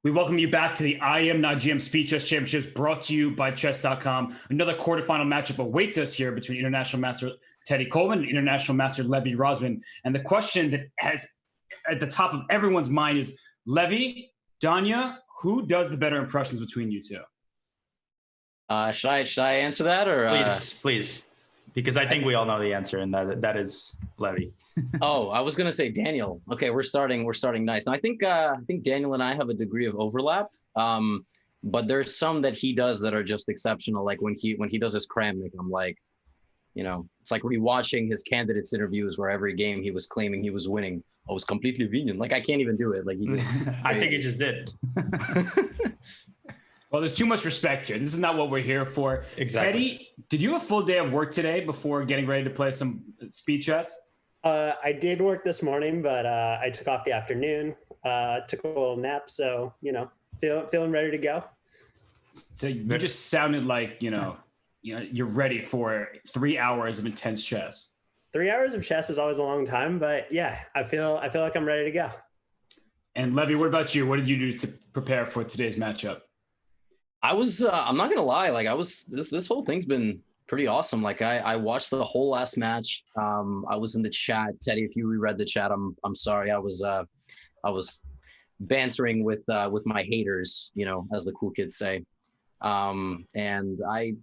We welcome you back to the IM Speed Chess Championships brought to you by Chess.com. Another quarterfinal matchup awaits us here between International Master Teddy Coleman and International Master Levy Rozman. And the question that has at the top of everyone's mind is, Levy, Danya, who does the better impressions between you two? Should I answer that, or please, because I think we all know the answer, and that is Levy. Oh, I was gonna say Daniel. Okay, we're starting nice. Now, I think Daniel and I have a degree of overlap, but there's some that he does that are just exceptional. Like when he does his cramnik, I'm like, it's like rewatching his candidates interviews where every game he was claiming he was winning. I was completely winning. Like I can't even do it. Like he just I think he just did. Well, there's too much respect here. This is not what we're here for. Exactly. Teddy, did you have a full day of work today before getting ready to play some speed chess? I did work this morning, but I took off the afternoon, took a little nap. So, feeling ready to go. So you just sounded like, you're ready for 3 hours of intense chess. 3 hours of chess is always a long time, but yeah, I feel like I'm ready to go. And Levy, what about you? What did you do to prepare for today's matchup? I was I'm not gonna lie, like this whole thing's been pretty awesome. Like I watched the whole last match. I was in the chat. Teddy, if you reread the chat, I'm sorry. I was bantering with my haters, as the cool kids say. And I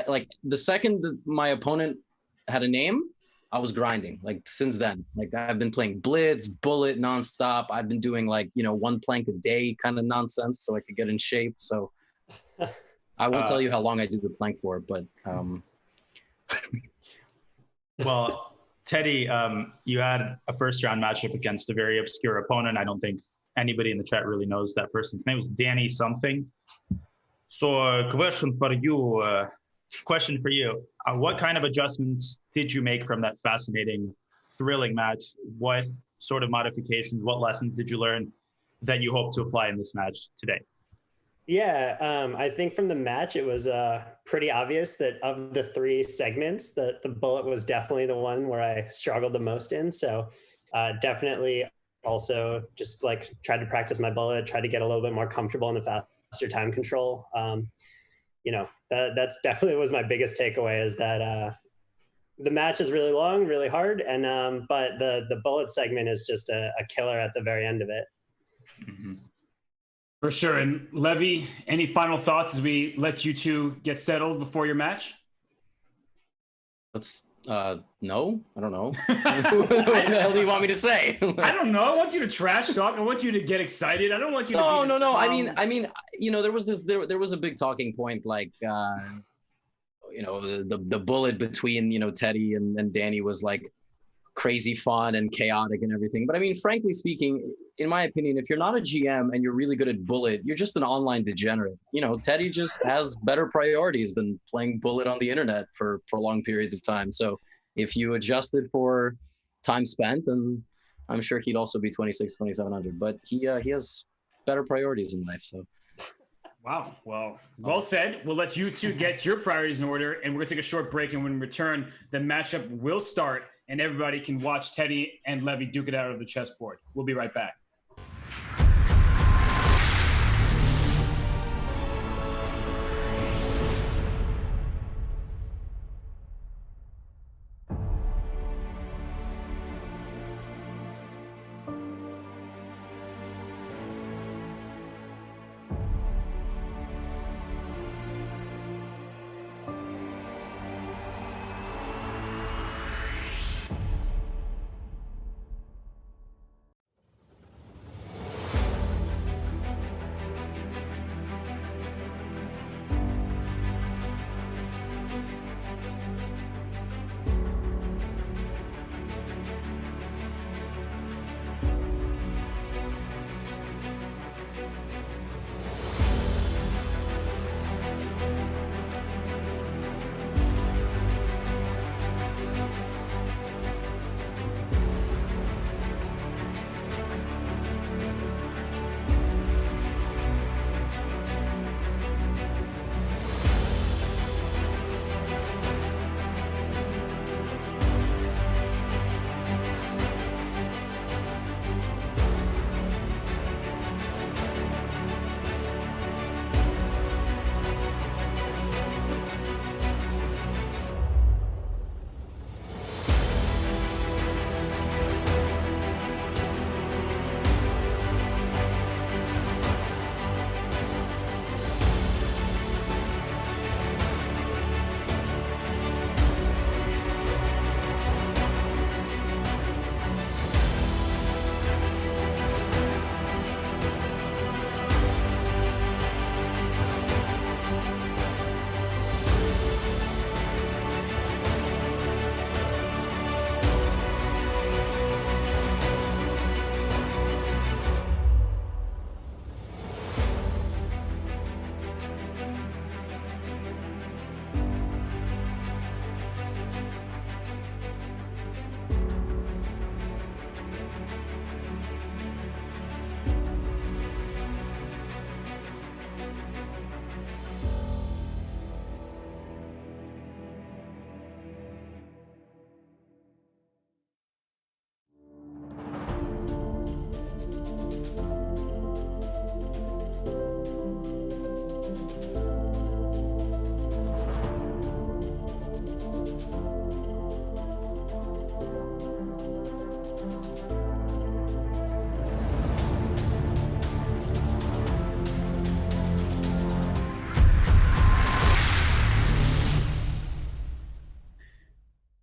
like the second that my opponent had a name, I was grinding. Like since then, like I've been playing Blitz, Bullet nonstop. I've been doing like, one plank a day kind of nonsense so I could get in shape. So I won't tell you how long I do the plank for, but well, Teddy, you had a first round matchup against a very obscure opponent. I don't think anybody in the chat really knows that person's name. It was Danny something. So question for you. What kind of adjustments did you make from that fascinating, thrilling match? What sort of modifications, what lessons did you learn that you hope to apply in this match today? Yeah, I think from the match, it was pretty obvious that of the three segments, the bullet was definitely the one where I struggled the most in. So definitely also just like tried to practice my bullet, tried to get a little bit more comfortable in the faster time control. That's definitely was my biggest takeaway, is that the match is really long, really hard, and but the bullet segment is just a killer at the very end of it. Mm-hmm. For sure. And Levy, any final thoughts as we let you two get settled before your match? No, I don't know. What the hell do you want me to say? I don't know. I want you to trash talk. I want you to get excited. I don't want you to. No. I mean, there was a big talking point, like, the bullet between, Teddy and Danny was like crazy fun and chaotic and everything. But I mean, frankly speaking, in my opinion, if you're not a GM and you're really good at bullet, you're just an online degenerate. Teddy just has better priorities than playing bullet on the internet for prolonged periods of time. So if you adjusted for time spent, then I'm sure he'd also be 2,700. But he has better priorities in life. So. Wow. Well said. We'll let you two get your priorities in order, and we're going to take a short break. And when we return, the matchup will start, and everybody can watch Teddy and Levy duke it out of the chessboard. We'll be right back.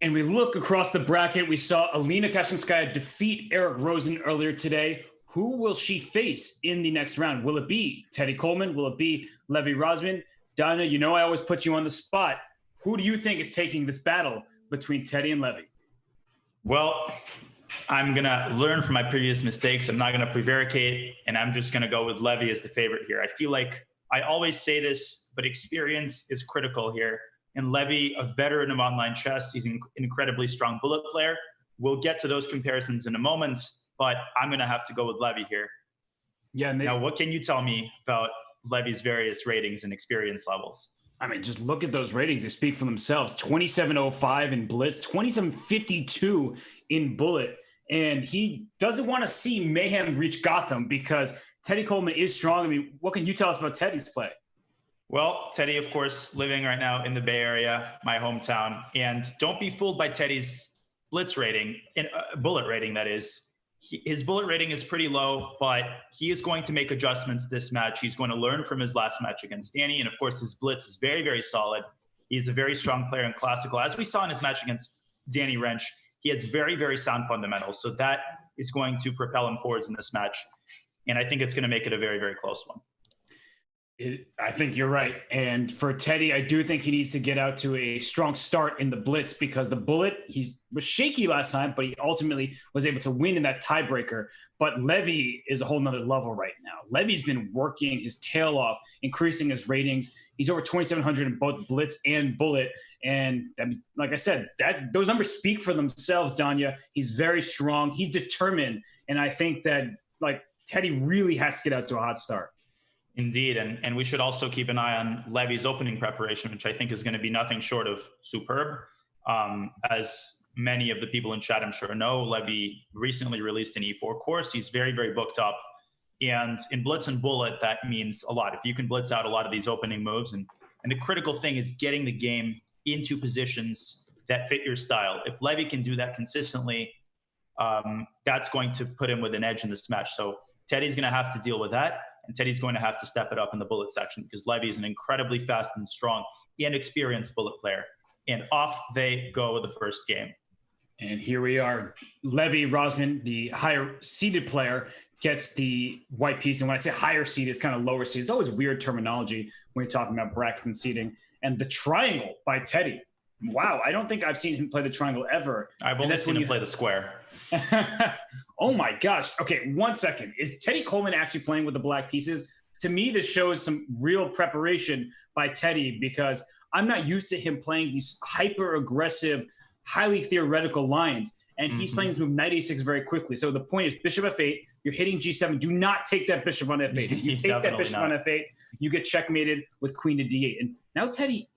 And we look across the bracket. We saw Alina Kashinskaya defeat Eric Rosen earlier today. Who will she face in the next round? Will it be Teddy Coleman? Will it be Levy Rozman? Donna, you know I always put you on the spot. Who do you think is taking this battle between Teddy and Levy? Well, I'm going to learn from my previous mistakes. I'm not going to prevaricate, and I'm just going to go with Levy as the favorite here. I feel like I always say this, but experience is critical here. And Levy, a veteran of online chess, he's an incredibly strong bullet player. We'll get to those comparisons in a moment, but I'm going to have to go with Levy here. Yeah. Now, what can you tell me about Levy's various ratings and experience levels? I mean, just look at those ratings. They speak for themselves. 2705 in Blitz, 2752 in Bullet. And he doesn't want to see Mayhem reach Gotham because Teddy Coleman is strong. I mean, what can you tell us about Teddy's play? Well, Teddy, of course, living right now in the Bay Area, my hometown. And don't be fooled by Teddy's Blitz rating, bullet rating, that is. His bullet rating is pretty low, but he is going to make adjustments this match. He's going to learn from his last match against Danny. And of course, his Blitz is very, very solid. He's a very strong player in Classical. As we saw in his match against Danny Wrench, he has very, very sound fundamentals. So that is going to propel him forwards in this match. And I think it's going to make it a very, very close one. I think you're right. And for Teddy, I do think he needs to get out to a strong start in the Blitz because the Bullet, he was shaky last time, but he ultimately was able to win in that tiebreaker. But Levy is a whole nother level right now. Levy's been working his tail off, increasing his ratings. He's over 2,700 in both Blitz and Bullet. And like I said, those numbers speak for themselves, Danya. He's very strong. He's determined. And I think that Teddy really has to get out to a hot start. Indeed, and we should also keep an eye on Levy's opening preparation, which I think is going to be nothing short of superb. As many of the people in chat, I'm sure, know, Levy recently released an E4 course. He's very, very booked up. And in Blitz and Bullet, that means a lot. If you can blitz out a lot of these opening moves, and the critical thing is getting the game into positions that fit your style. If Levy can do that consistently, that's going to put him with an edge in this match. So Teddy's going to have to deal with that. And Teddy's going to have to step it up in the Bullet section because Levy is an incredibly fast and strong and experienced Bullet player. And off they go with the first game. And here we are. Levy Rozman, the higher seeded player, gets the white piece. And when I say higher seed, it's kind of lower seed. It's always weird terminology when you're talking about brackets and seeding. And the triangle by Teddy. Wow, I don't think I've seen him play the triangle ever. I've only seen him play the square. Oh my gosh. Okay, 1 second. Is Teddy Coleman actually playing with the black pieces? To me, this shows some real preparation by Teddy because I'm not used to him playing these hyper-aggressive, highly theoretical lines. And he's playing this move knight a6 very quickly. So the point is bishop f8, you're hitting g7. Do not take that bishop on f8. If you take that bishop on f8, you get checkmated with queen to d8. And now Teddy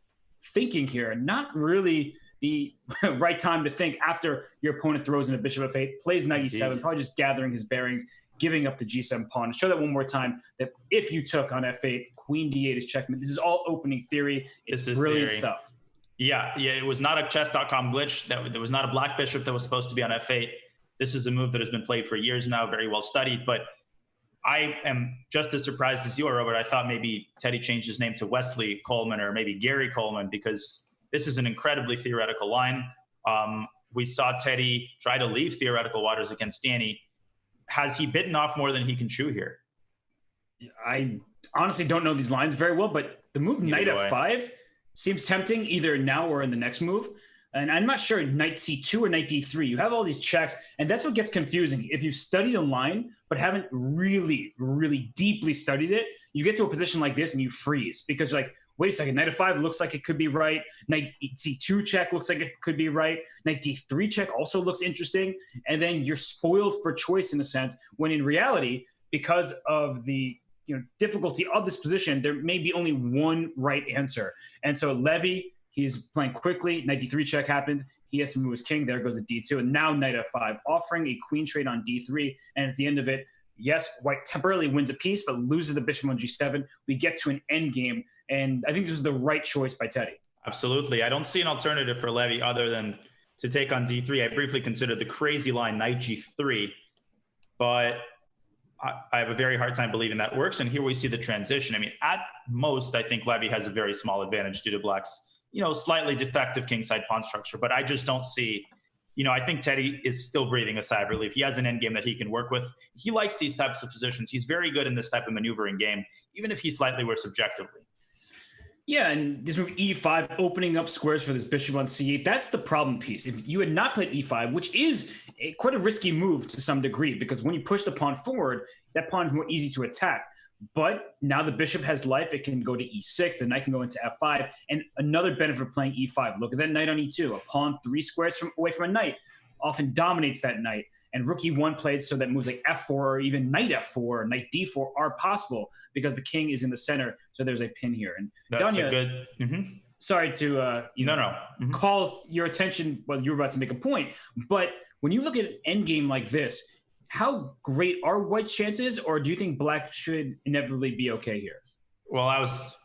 thinking here, not really the right time to think after your opponent throws in a bishop f8, plays knight e7, probably just gathering his bearings, giving up the g7 pawn. Show that one more time, that if you took on f8, queen d8 is checkmate. This is all opening theory. It's brilliant stuff. Yeah, it was not a chess.com glitch. There was not a black bishop that was supposed to be on f8. This is a move that has been played for years now, very well studied. But I am just as surprised as you are, Robert. I thought maybe Teddy changed his name to Wesley Coleman or maybe Gary Coleman because this is an incredibly theoretical line. We saw Teddy try to leave theoretical waters against Danny. Has he bitten off more than he can chew here? I honestly don't know these lines very well, but the move knight f5 seems tempting either now or in the next move. And I'm not sure knight c2 or knight d3. You have all these checks, and that's what gets confusing. If you study a line but haven't really, really deeply studied it, you get to a position like this and you freeze because you're like, wait a second, knight f5 looks like it could be right. Knight c2 check looks like it could be right. Knight d3 check also looks interesting. And then you're spoiled for choice in a sense, when in reality, because of the difficulty of this position, there may be only one right answer. And so Levy, he's playing quickly. Knight d3 check happened. He has to move his king. There goes a d2. And now knight f5, offering a queen trade on d3. And at the end of it, yes, white temporarily wins a piece, but loses the bishop on g7. We get to an end game. And I think this is the right choice by Teddy. Absolutely. I don't see an alternative for Levy other than to take on d3. I briefly considered the crazy line knight g3, but I have a very hard time believing that works. And here we see the transition. I mean, at most, I think Levy has a very small advantage due to Black's slightly defective kingside pawn structure. But I just don't see, I think Teddy is still breathing a sigh of relief. He has an endgame that he can work with. He likes these types of positions. He's very good in this type of maneuvering game, even if he's slightly worse objectively. Yeah, and this move e5, opening up squares for this bishop on c8, that's the problem piece. If you had not played e5, which is quite a risky move to some degree, because when you push the pawn forward, that pawn is more easy to attack. But now the bishop has life. It can go to e6. The knight can go into f5. And another benefit of playing e5. Look at that knight on e2. A pawn 3 squares away from a knight often dominates that knight. And rook e1 played so that moves like f4 or even knight f4 or knight d4 are possible because the king is in the center. So there's a pin here. And that's Danya, a good. Mm-hmm. Sorry to Mm-hmm. call your attention while you were about to make a point. But when you look at an endgame like this, how great are White's chances, or do you think Black should inevitably be okay here? Well, I was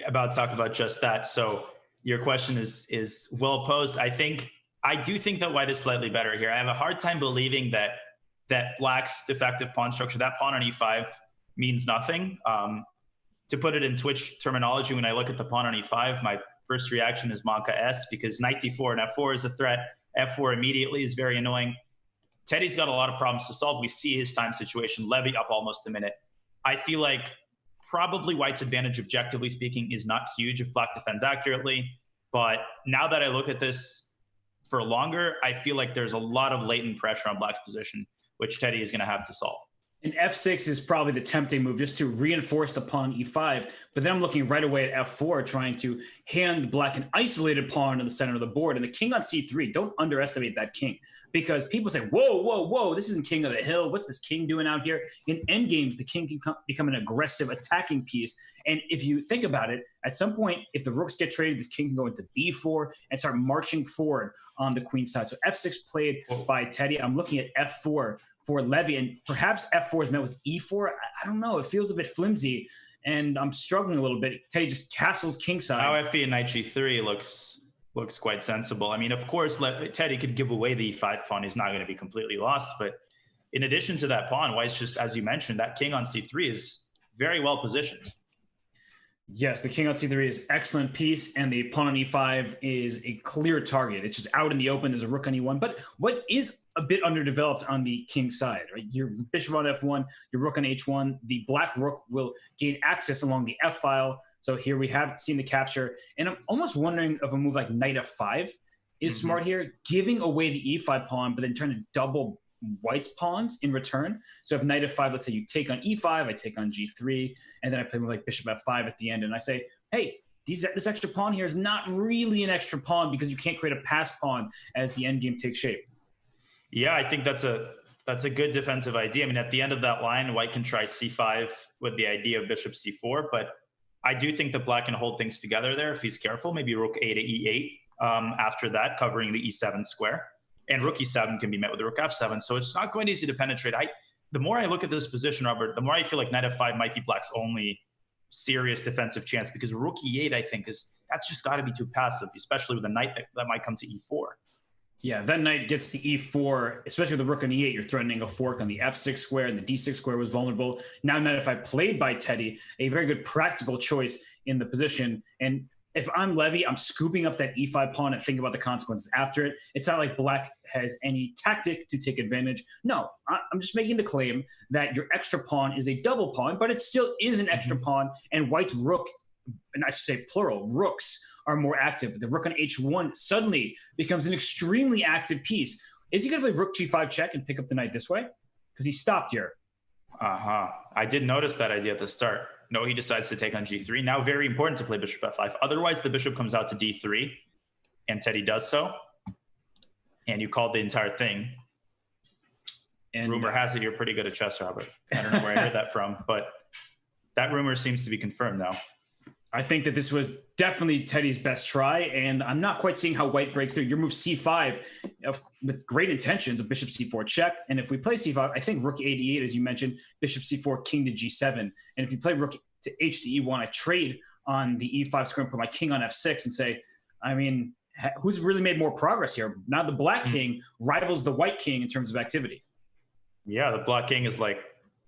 about to talk about just that. So your question is well posed. I do think that White is slightly better here. I have a hard time believing that Black's defective pawn structure, that pawn on e5, means nothing. To put it in Twitch terminology, when I look at the pawn on e5, my first reaction is Manka S, because knight d4 and f4 is a threat. f4 immediately is very annoying. Teddy's got a lot of problems to solve. We see his time situation. Levy up almost a minute. I feel like probably White's advantage, objectively speaking, is not huge if Black defends accurately. But now that I look at this for longer, I feel like there's a lot of latent pressure on Black's position, which Teddy is going to have to solve. And f6 is probably the tempting move just to reinforce the pawn e5. But then I'm looking right away at f4, trying to hand Black an isolated pawn in the center of the board. And the king on c3, don't underestimate that king. Because people say, whoa, whoa, whoa, this isn't king of the hill. What's this king doing out here? In endgames, the king can become an aggressive attacking piece. And if you think about it, at some point, if the rooks get traded, this king can go into b4 and start marching forward on the queen side. So f6 played by Teddy. I'm looking at f4 for Levy, and perhaps f4 is met with e4. I don't know. It feels a bit flimsy, and I'm struggling a little bit. Teddy just castles kingside. Now fe and knight g3 looks quite sensible. I mean, of course, Teddy could give away the e5 pawn. He's not going to be completely lost. But in addition to that pawn, White's just, as you mentioned, that king on c3 is very well positioned. Yes, the king on c3 is excellent piece, and the pawn on e5 is a clear target. It's just out in the open. There's a rook on e1. But what is a bit underdeveloped on the king side, right? Your bishop on f1, your rook on h1. The black rook will gain access along the f file. So here we have seen the capture. And I'm almost wondering if a move like knight f5 is smart here, giving away the e5 pawn, but then trying to double White's pawns in return. So if knight f5, let's say you take on e5, I take on g3, and then I play with like bishop f5 at the end, and I say, hey, this extra pawn here is not really an extra pawn because you can't create a pass pawn as the endgame takes shape. Yeah, I think that's a good defensive idea. I mean, at the end of that line, White can try c5 with the idea of bishop c4, but I do think that Black can hold things together there if he's careful. Maybe rook a to e8 after that, covering the e7 square. And rook e7 can be met with rook f7. So it's not quite easy to penetrate. The more I look at this position, Robert, the more I feel like knight f5 might be Black's only serious defensive chance, because rook e8, I think, that's just got to be too passive, especially with a knight that might come to e4. Yeah, that knight gets to e4, especially with the rook on e8. You're threatening a fork on the f6 square, and the d6 square was vulnerable. Now knight f5 played by Teddy, a very good practical choice in the position. And if I'm Levy, I'm scooping up that e5 pawn and thinking about the consequences after it. It's not like Black has any tactic to take advantage. No, I'm just making the claim that your extra pawn is a double pawn, but it still is an extra pawn, and White's rook, and I should say plural, rooks, are more active. The rook on h1 suddenly becomes an extremely active piece. Is he going to play rook g5 check and pick up the knight this way? Because he stopped here. I did notice that idea at the start. No, he decides to take on g3. Now, very important to play bishop f5. Otherwise, the bishop comes out to d3, and Teddy does so. And you called the entire thing. And rumor has it you're pretty good at chess, Robert. I don't know where I heard that from, but that rumor seems to be confirmed now. I think that this was definitely Teddy's best try, and I'm not quite seeing how White breaks through. Your move c5 with great intentions of bishop c4 check, and if we play c5, I think rook a to e8, as you mentioned, bishop c4, king to g7, and if you play rook to h to e1, I trade on the e5 square and put my king on f6 and say, I mean, who's really made more progress here? Now the black king rivals the white king in terms of activity. Yeah, the black king is like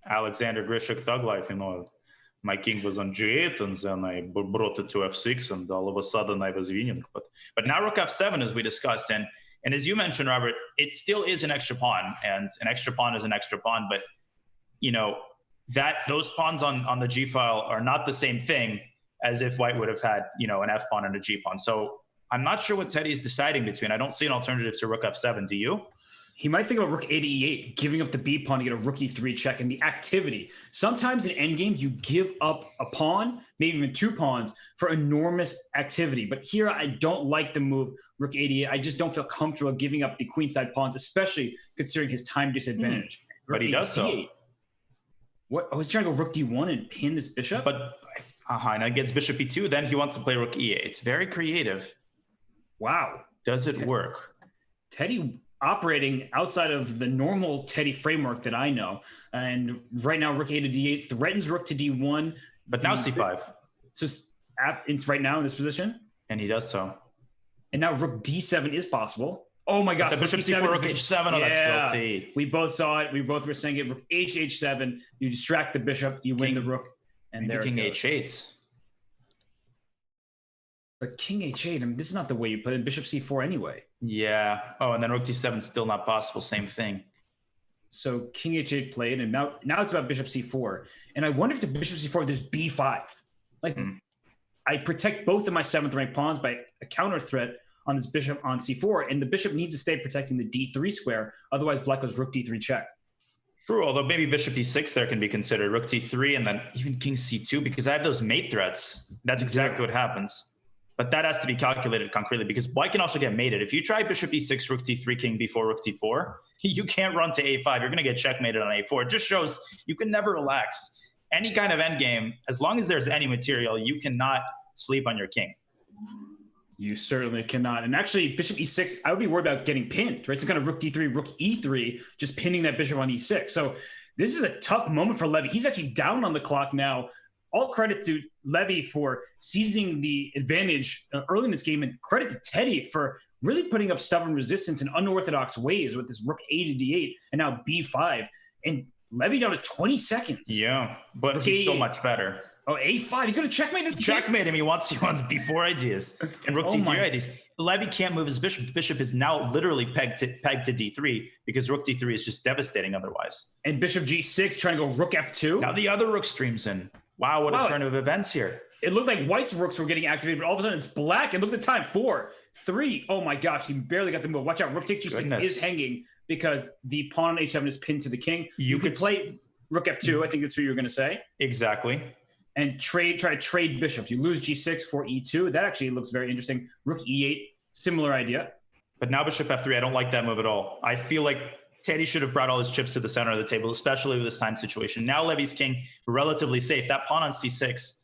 Alexander Grishuk thug life in my king was on g8, and then I brought it to f6, and all of a sudden I was winning. But now rook f7, as we discussed, and as you mentioned, Robert, it still is an extra pawn, and an extra pawn is an extra pawn. But those pawns on the g file are not the same thing as if white would have had an f pawn and a g pawn. So I'm not sure what Teddy is deciding between. I don't see an alternative to rook f7. Do you? He might think about rook a to e8, giving up the b pawn to get a rook e3 check, and the activity. Sometimes in endgames, you give up a pawn, maybe even 2 pawns, for enormous activity. But here, I don't like the move rook a to e8. I just don't feel comfortable giving up the queenside pawns, especially considering his time disadvantage. But he does so. What? Oh, he's trying to go rook d1 and pin this bishop? But and against bishop e2, then he wants to play rook e8. It's very creative. Wow. Does it work? Teddy operating outside of the normal Teddy framework that I know. And right now, rook a to d8 threatens rook to d1. But now c5. So it's right now in this position? And he does so. And now rook d7 is possible. Oh my gosh. The bishop c4, rook h7. Oh, that's filthy. We both saw it. We both were saying it. Rook h7. You distract the bishop. You win the rook. And there king h8. But king h8, I mean, this is not the way you put it. Bishop c4 anyway. Yeah. Oh, and then rook d7 still not possible. Same thing. So king h8 played, and now it's about bishop c4. And I wonder if the bishop c4, there's b5. Like, I protect both of my 7th rank pawns by a counter threat on this bishop on c4, and the bishop needs to stay protecting the d3 square. Otherwise, black goes rook d3 check. True, although maybe bishop e6 there can be considered. Rook t3, and then even king c2, because I have those mate threats. That's exactly what happens. But that has to be calculated concretely, because white can also get mated. If you try bishop e6, rook t3, king b4, rook t4, you can't run to a5. You're going to get checkmated on a4. It just shows you can never relax. Any kind of endgame, as long as there's any material, you cannot sleep on your king. You certainly cannot. And actually, bishop e6, I would be worried about getting pinned, right? Some kind of rook d3, rook e3, just pinning that bishop on e6. So this is a tough moment for Levy. He's actually down on the clock now. All credit to Levy for seizing the advantage early in this game, and credit to Teddy for really putting up stubborn resistance in unorthodox ways with this rook a to d8 and now b5. And Levy down to 20 seconds. Yeah, but rook he's still much better. Oh, a5. He's going to checkmate this. Checkmate him. He wants b4 ideas and rook d3 ideas. Levy can't move his bishop. The bishop is now literally pegged to d3 because rook d3 is just devastating otherwise. And bishop g6 trying to go rook f2. Now the other rook streams in. Wow, what a turn of events here. It looked like white's rooks were getting activated, but all of a sudden it's black. And look at the time, 4, 3. Oh my gosh, he barely got the move. Watch out, rook takes g6 is hanging because the pawn on h7 is pinned to the king. You could play rook f2. I think that's what you were going to say. Exactly. And try to trade bishops. You lose g6 for e2. That actually looks very interesting. Rook e8, similar idea. But now bishop f3, I don't like that move at all. I feel like Teddy should have brought all his chips to the center of the table, especially with this time situation. Now Levy's king relatively safe. That pawn on c6,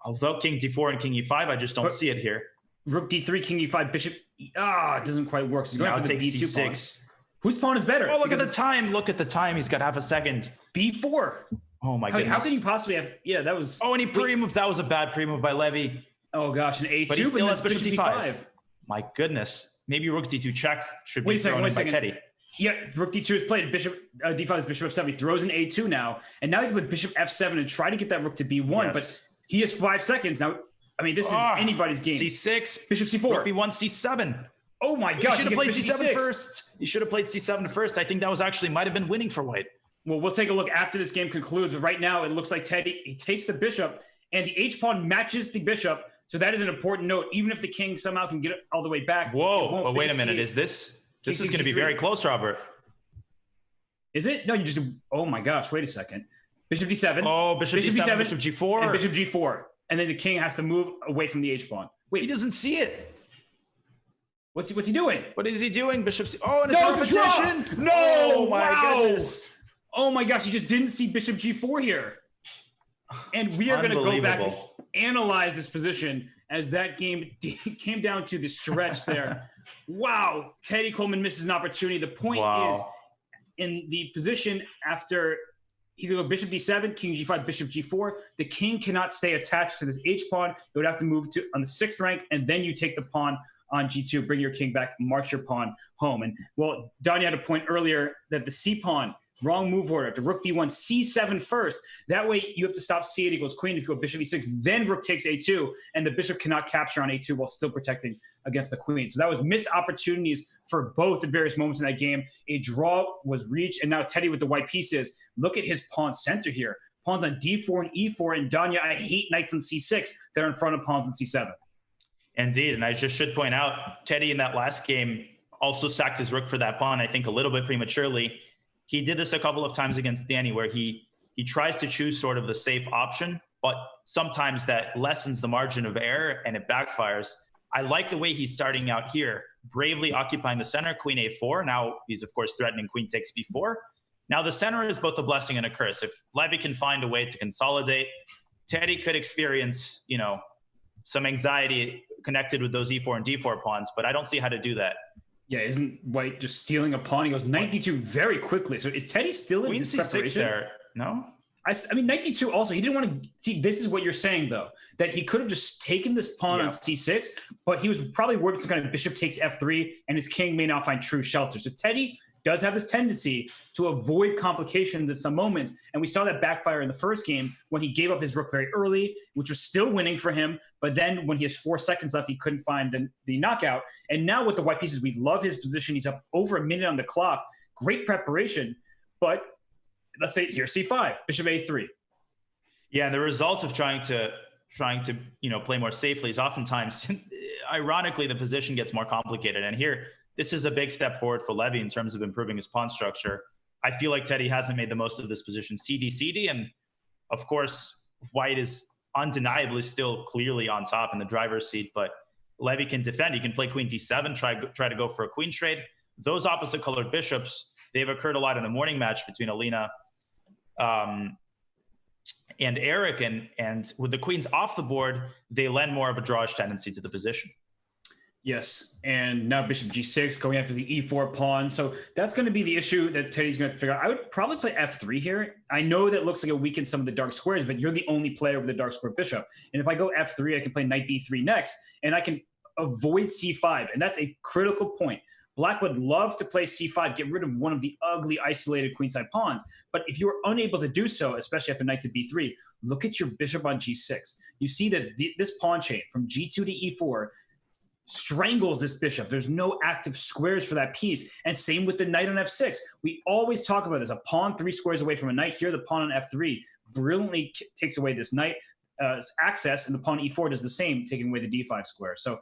although king d4 and king e5, I just don't see it here. Rook d3, king e5, bishop. It doesn't quite work. So he's going now for the take b2 c6. pawn. Whose pawn is better? Oh, look at the time. Look at the time. He's got half a second. b4. Oh my goodness. How can you possibly have? Yeah, that was. Oh, and he pre-moved. That was a bad pre-move by Levy. Oh gosh, an a2. But he still has bishop d5. d5. My goodness. Maybe rook d2 check should be thrown in by Teddy. Yeah, rook d2 is played. Bishop d5 is bishop f7. He throws an a2 now, and now he can put bishop f7 and try to get that rook to b1. Yes. But he has 5 seconds now. I mean, this is anybody's game. c6, bishop c4, rook b1, c7. Oh my gosh! You should have played c7 first. You should have played c7 first. I think that was actually might have been winning for white. Well, we'll take a look after this game concludes. But right now, it looks like Teddy, he takes the bishop, and the h-pawn matches the bishop. So that is an important note. Even if the king somehow can get it all the way back. Whoa, but wait a minute. Is this is going to be very close, Robert? Is it? No, you just, oh my gosh, wait a second. Bishop d7. Oh, bishop d7, bishop g4. And bishop g4. And then the king has to move away from the h-pawn. Wait. He doesn't see it. What's he doing? What is he doing? Bishop c. Oh, and it's position. No, oh my goodness. Oh my gosh, he just didn't see bishop g4 here. And we are going to go back and analyze this position as that game came down to the stretch there. Wow, Teddy Coleman misses an opportunity. The point is, in the position after he could go bishop d7, king g5, bishop g4, the king cannot stay attached to this h-pawn. It would have to move to on the 6th rank, and then you take the pawn on g2, bring your king back, march your pawn home. And well, Don, you had a point earlier that the c-pawn wrong move order. After rook b1, c7 first. That way you have to stop c8 equals queen. If you go bishop e6, then rook takes a2, and the bishop cannot capture on a2 while still protecting against the queen. So that was missed opportunities for both at various moments in that game. A draw was reached, and now Teddy with the white pieces. Look at his pawn center here. Pawns on d4 and e4, and Danya, I hate knights on c6. They're in front of pawns on c7. Indeed, and I just should point out, Teddy in that last game also sacked his rook for that pawn, I think a little bit prematurely. He did this a couple of times against Danny, where he tries to choose sort of the safe option, but sometimes that lessens the margin of error and it backfires. I like the way he's starting out here, bravely occupying the center, queen a4. Now he's, of course, threatening queen takes b4. Now the center is both a blessing and a curse. If Levy can find a way to consolidate, Teddy could experience, some anxiety connected with those e4 and d4 pawns, but I don't see how to do that. Yeah, isn't white just stealing a pawn? He goes knight d2 very quickly. So is Teddy still in his preparation? There, no? I mean, knight d2 also, he didn't want to see, this is what you're saying though, that he could have just taken this pawn on c6, but he was probably worried some kind of bishop takes f3 and his king may not find true shelter. So Teddy does have this tendency to avoid complications at some moments. And we saw that backfire in the first game when he gave up his rook very early, which was still winning for him. But then when he has 4 seconds left, he couldn't find the knockout. And now with the white pieces, we love his position. He's up over a minute on the clock. Great preparation. But let's say here, c5, bishop a3. Yeah, and the result of trying to play more safely is oftentimes, ironically, the position gets more complicated. And here, this is a big step forward for Levy in terms of improving his pawn structure. I feel like Teddy hasn't made the most of this position. CD, and of course, white is undeniably still clearly on top in the driver's seat, but Levy can defend. He can play queen d7, try to go for a queen trade. Those opposite colored bishops, they've occurred a lot in the morning match between Alina and Eric, and with the queens off the board, they lend more of a drawish tendency to the position. Yes, and now bishop g6 going after the e4 pawn. So that's going to be the issue that Teddy's going to figure out. I would probably play f3 here. I know that looks like it weakens some of the dark squares, but you're the only player with a dark square bishop. And if I go f3, I can play knight b3 next, and I can avoid c5, and that's a critical point. Black would love to play c5, get rid of one of the ugly isolated queenside pawns. But if you're unable to do so, especially after knight to b3, look at your bishop on g6. You see that this pawn chain from g2 to e4 strangles this bishop. There's no active squares for that piece. And same with the knight on f6. We always talk about this. A pawn 3 squares away from a knight. Here, the pawn on f3 brilliantly takes away this knight access, and the pawn e4 does the same, taking away the d5 square. So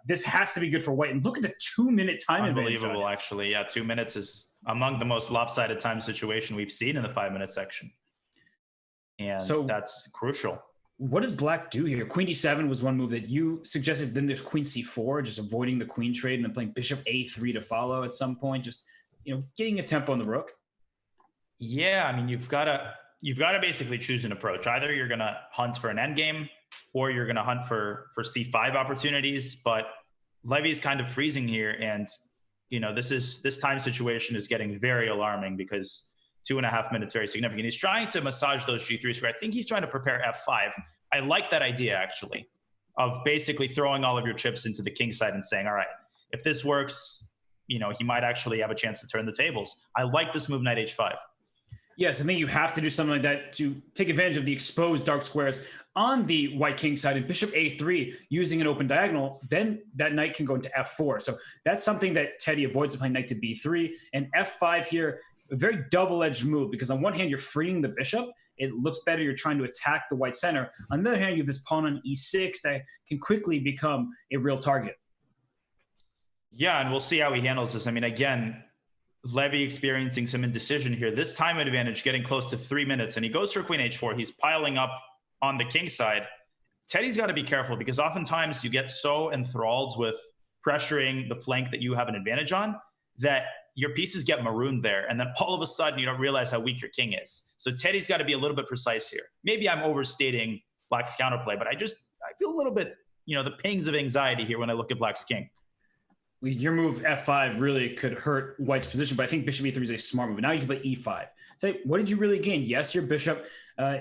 this has to be good for white. And look at the 2-minute time advantage. Unbelievable, actually. Yeah, 2 minutes is among the most lopsided time situation we've seen in the 5-minute section. And so that's crucial. What does black do here? Queen d7 was one move that you suggested. Then there's queen c4, just avoiding the queen trade, and then playing bishop a3 to follow at some point, just getting a tempo on the rook. Yeah, I mean, you've got to basically choose an approach. Either you're going to hunt for an endgame, or you're going to hunt for c5 opportunities. But Levy's kind of freezing here, and this time situation is getting very alarming because 2.5 minutes very significant. He's trying to massage those g3s, where I think he's trying to prepare f5. I like that idea, actually, of basically throwing all of your chips into the king side and saying, all right, if this works, he might actually have a chance to turn the tables. I like this move, knight h5. Yes, I think you have to do something like that to take advantage of the exposed dark squares on the white king side. And bishop a3 using an open diagonal, then that knight can go into f4. So that's something that Teddy avoids playing knight to b3. And f5 here, a very double-edged move, because on one hand, you're freeing the bishop. It looks better. You're trying to attack the white center. On the other hand, you have this pawn on e6 that can quickly become a real target. Yeah, and we'll see how he handles this. I mean, again, Levy experiencing some indecision here. This time advantage getting close to 3 minutes, and he goes for queen h4. He's piling up on the king side. Teddy's got to be careful, because oftentimes you get so enthralled with pressuring the flank that you have an advantage on that your pieces get marooned there, and then all of a sudden you don't realize how weak your king is. So Teddy's got to be a little bit precise here. Maybe I'm overstating Black's counterplay, but I feel a little bit, the pings of anxiety here when I look at Black's king. Your move f5 really could hurt white's position, but I think bishop e3 is a smart move. Now you can play e5. So what did you really gain? Yes, your bishop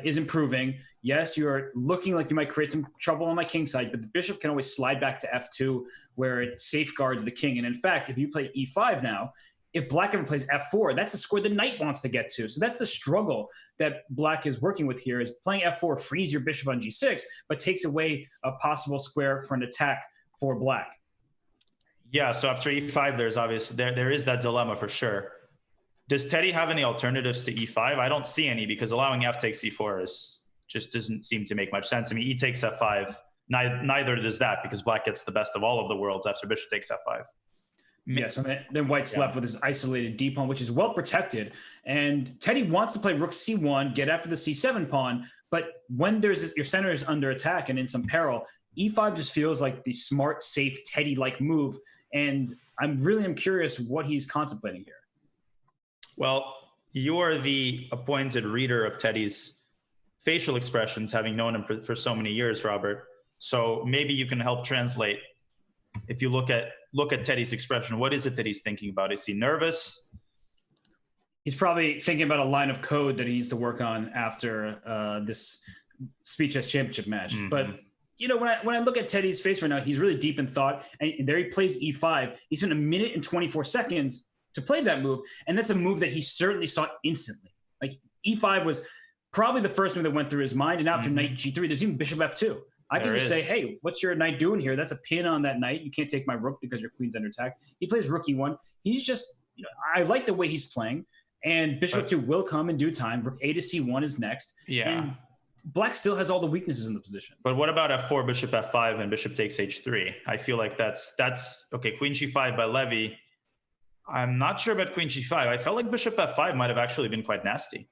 is improving. Yes, you're looking like you might create some trouble on my king side, but the bishop can always slide back to f2 where it safeguards the king. And in fact, if you play e5 now, if black ever plays f4, that's a square the knight wants to get to. So that's the struggle that black is working with here, is playing f4 frees your bishop on g6, but takes away a possible square for an attack for black. Yeah, so after e5, there's obviously, there is that dilemma for sure. Does Teddy have any alternatives to e5? I don't see any, because allowing f takes e4 just doesn't seem to make much sense. I mean, e takes f5, neither does that, because black gets the best of all of the worlds after bishop takes f5. Yes, and then white's left with his isolated d pawn, which is well protected. And Teddy wants to play rook c1, get after the c7 pawn, but when your center is under attack and in some peril, e5 just feels like the smart, safe, Teddy-like move. And I really am curious what he's contemplating here. Well, you're the appointed reader of Teddy's facial expressions, having known him for so many years, Robert. So maybe you can help translate. If you look at Teddy's expression, what is it that he's thinking about? Is he nervous? He's probably thinking about a line of code that he needs to work on after this Speed Chess Championship match. Mm-hmm. But you know, when I look at Teddy's face right now, he's really deep in thought. And there he plays e5. He spent 1 minute and 24 seconds to play that move, and that's a move that he certainly saw instantly. Like e5 was probably the first move that went through his mind. And after knight g3, there's even bishop f2. I can just say, hey, what's your knight doing here? That's a pin on that knight. You can't take my rook because your queen's under attack. He plays rook e1. He's just, you know, I like the way he's playing. And bishop f2 will come in due time. Rook a to c1 is next. Yeah. And black still has all the weaknesses in the position. But what about f4, bishop f5, and bishop takes h3? I feel like that's okay. Queen g5 by Levy. I'm not sure about queen g5. I felt like bishop f5 might have actually been quite nasty.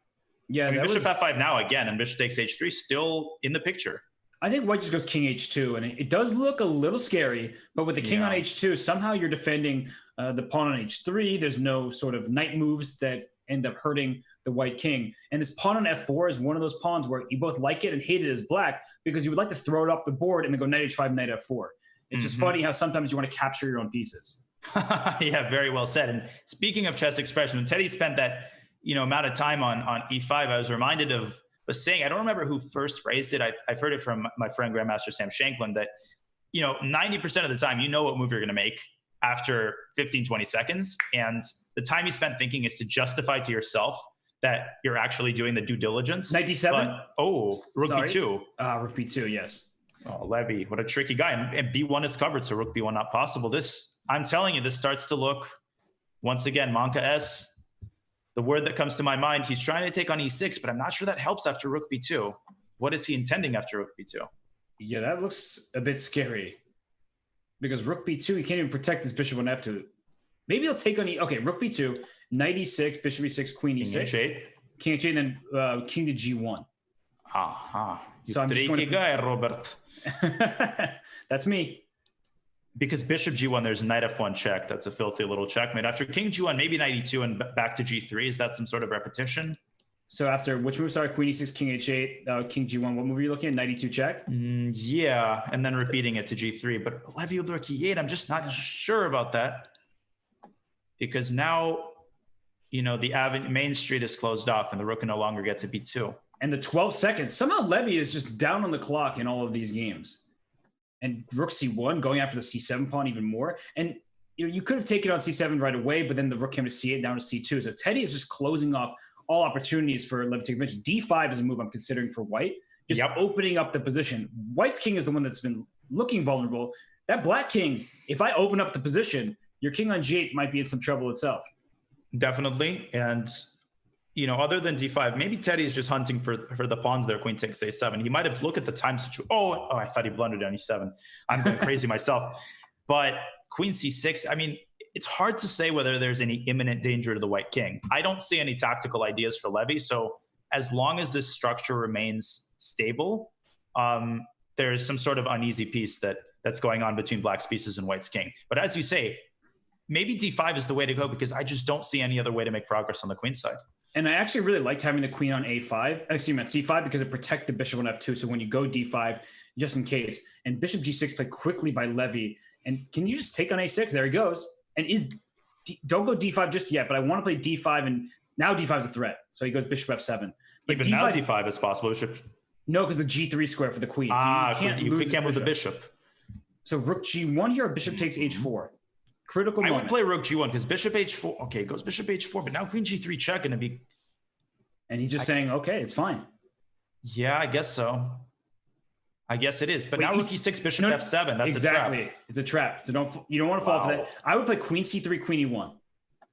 Yeah, I mean, bishop f5 now again, and bishop takes h3 still in the picture. I think white just goes king h2, and it does look a little scary, but with the king on h2, somehow you're defending the pawn on h3. There's no sort of knight moves that end up hurting the white king. And this pawn on f4 is one of those pawns where you both like it and hate it as black, because you would like to throw it up the board and then go knight h5, knight f4. It's just funny how sometimes you want to capture your own pieces. Yeah, very well said. And speaking of chess expression, when Teddy spent that amount of time on e5, I was reminded of a saying. I don't remember who first phrased it. I've heard it from my friend Grandmaster Sam Shanklin, that 90% of the time you know what move you're going to make after 15, 20 seconds. And the time you spent thinking is to justify to yourself that you're actually doing the due diligence. Knight d7? Rook b2. Rook b2, yes. Oh, Levy, what a tricky guy. And b1 is covered, so rook b1 not possible. I'm telling you, this starts to look, once again, Manka S. The word that comes to my mind, he's trying to take on e6, but I'm not sure that helps after rook b2. What is he intending after rook b2? Yeah, that looks a bit scary. Because rook b2, he can't even protect his bishop on f2. Maybe he'll take on okay, rook b2, knight e6, bishop e6, queen e6. King h8, and then king to g1. So I'm just going to guy, Robert. That's me. Because bishop g1, there's knight f1 check. That's a filthy little checkmate. After king g1, maybe knight e2 and back to g3. Is that some sort of repetition? So after which move? Sorry, queen e6, king h8, king g1. What move are you looking at? Knight e2 check? Yeah, and then repeating it to g3. But Levy rook e8, I'm just not sure about that. Because now, the main street is closed off and the rook can no longer get to b2. And the 12 seconds. Somehow Levy is just down on the clock in all of these games. And rook c1, going after the c7 pawn even more. And you could have taken on c7 right away, but then the rook came to c8, down to c2. So Teddy is just closing off all opportunities for Levy to take advantage. d5 is a move I'm considering for white, just opening up the position. White's king is the one that's been looking vulnerable. That black king, if I open up the position, your king on g8 might be in some trouble itself. Definitely. And other than d5, maybe Teddy is just hunting for the pawns there. Queen takes a7. He might have looked at the time situation. Oh, I thought he blundered on e7. I'm going crazy myself. But queen c6, I mean, it's hard to say whether there's any imminent danger to the white king. I don't see any tactical ideas for Levy. So as long as this structure remains stable, there's some sort of uneasy piece that's going on between black's pieces and white's king. But as you say, maybe d5 is the way to go, because I just don't see any other way to make progress on the queen side. And I actually really liked having the queen on a5, excuse me, on c5, because it protects the bishop on f2. So when you go d5, just in case, and bishop g6 played quickly by Levy. And can you just take on a6? There he goes. And don't go d5 just yet, but I want to play d5, and now d5 is a threat. So he goes bishop f7. But even now d5 is possible. Bishop. No, because the g3 square for the queen. So you can't move the bishop. So rook g1 here, or bishop takes h4? Critical I moment. would play rook g1 because bishop h4. Okay, it goes bishop h4, but now queen g3 check going to be. And he's just saying, okay, it's fine. Yeah, I guess so. I guess it is. But now rook e6, bishop f7. That's exactly. a trap. It's a trap. So you don't want to fall for that. I would play queen c3, queen e1.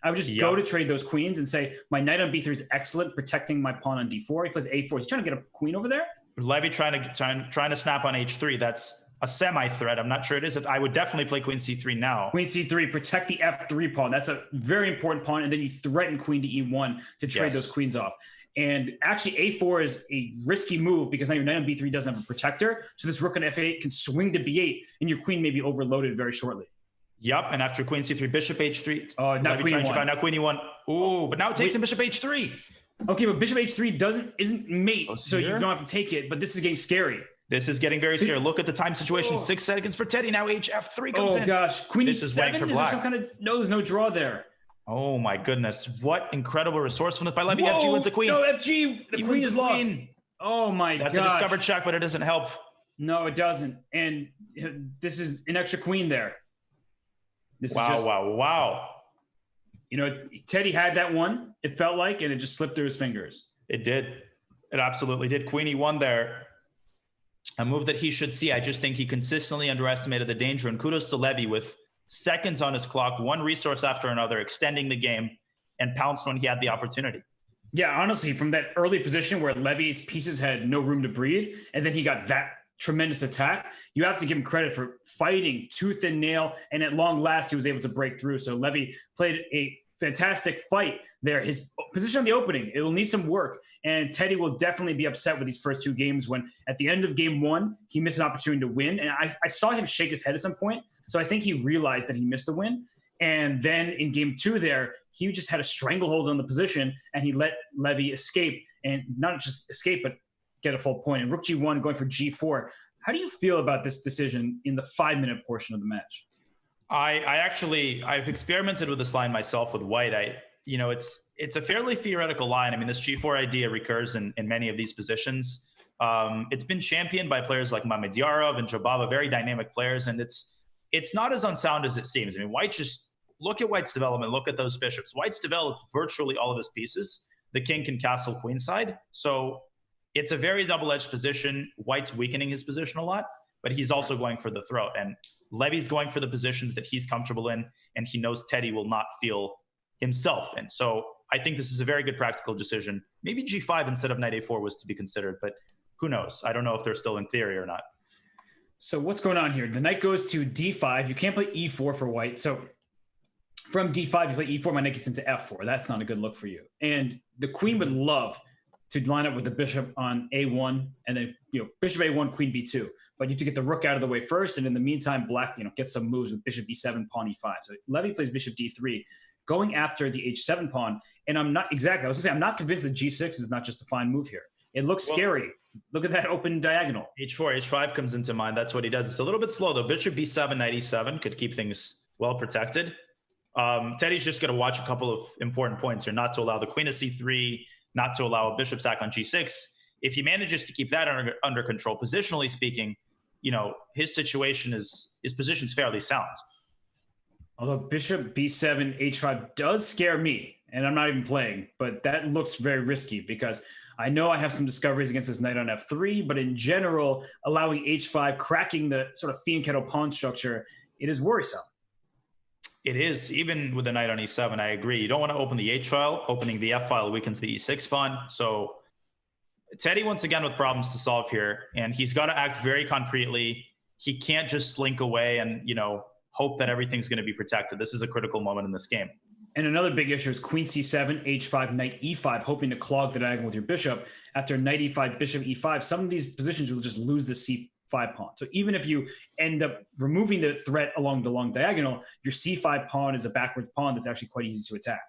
I would just go to trade those queens and say, my knight on b3 is excellent, protecting my pawn on d4. He plays a4. He's trying to get a queen over there. Levy trying to snap on h3. That's a semi-threat. I'm not sure it is. I would definitely play queen c3 now. Queen c3, protect the f3 pawn. That's a very important pawn. And then you threaten queen to e1 to trade those queens off. And actually, a4 is a risky move because now your knight on b3 doesn't have a protector. So this rook on f8 can swing to b8, and your queen may be overloaded very shortly. Yep, and after queen c3, bishop h3. Oh, now queen e1. Now queen e1. Ooh, but now it takes in bishop h3. Okay, but bishop h3 isn't mate, so you don't have to take it. But this is getting scary. This is getting very scary. Look at the time situation. 6 seconds for Teddy. Now hf3 comes in. Oh gosh, queen this e7. Is there some kind of there's no draw there. Oh my goodness! What incredible resourcefulness by Levy. FG wins a queen. No, FG. The queen is lost. Oh my god. That's a discovered check, but it doesn't help. No, it doesn't. And this is an extra queen there. Wow. You know, Teddy had that one, it felt like, and it just slipped through his fingers. It did. It absolutely did. Queen e1 there. A move that he should see. I just think he consistently underestimated the danger. And kudos to Levy with seconds on his clock, one resource after another, extending the game, and pounced when he had the opportunity. Yeah, honestly, from that early position where Levy's pieces had no room to breathe, and then he got that tremendous attack, you have to give him credit for fighting tooth and nail, and at long last, he was able to break through. So Levy played a fantastic fight there. His position on the opening, it will need some work, and Teddy will definitely be upset with these first two games when at the end of game one, he missed an opportunity to win, and I saw him shake his head at some point, so I think he realized that he missed the win. And then in game two there, he just had a stranglehold on the position, and he let Levy escape, and not just escape, but get a full point. And rook g1 going for g4. How do you feel about this decision in the 5-minute portion of the match? I've experimented with this line myself with white. It's a fairly theoretical line. I mean, this g4 idea recurs in many of these positions. It's been championed by players like Mamedyarov and Jobava, very dynamic players, and it's not as unsound as it seems. I mean, white just look at White's development. Look at those bishops. White's developed virtually all of his pieces. The king can castle queenside. So it's a very double-edged position. White's weakening his position a lot, but he's also going for the throat. And Levy's going for the positions that he's comfortable in, and he knows Teddy will not feel himself in. So I think this is a very good practical decision. Maybe g5 instead of knight a4 was to be considered, but who knows? I don't know if they're still in theory or not. So what's going on here? The knight goes to d5. You can't play e4 for white. So from d5, you play e4, my knight gets into f4. That's not a good look for you. And the queen would love to line up with the bishop on a1, and then bishop a1, queen b2. But you have to get the rook out of the way first, and in the meantime, black gets some moves with bishop b7, pawn e5. So Levy plays bishop d3, going after the h7 pawn. And I'm not convinced that g6 is not just a fine move here. It looks scary. Look at that open diagonal. h4, h5 comes into mind. That's what he does. It's a little bit slow though. Bishop b7, knight e7 could keep things well protected. Teddy's just going to watch a couple of important points here, not to allow the queen to c3, not to allow a bishop sack on g6. If he manages to keep that under control, positionally speaking, his situation his position's fairly sound. Although bishop b7, h5 does scare me, and I'm not even playing, but that looks very risky because I know I have some discoveries against this knight on f3, but in general, allowing h5, cracking the sort of fianchetto pawn structure, it is worrisome. It is, even with the knight on e7, I agree. You don't want to open the h file. Opening the f file weakens the e6 pawn. So Teddy, once again, with problems to solve here, and he's got to act very concretely. He can't just slink away and, hope that everything's going to be protected. This is a critical moment in this game. And another big issue is queen c7, h5, knight e5, hoping to clog the diagonal with your bishop. After knight e5, bishop e5, some of these positions will just lose the c5 pawn. So even if you end up removing the threat along the long diagonal, your c5 pawn is a backward pawn that's actually quite easy to attack.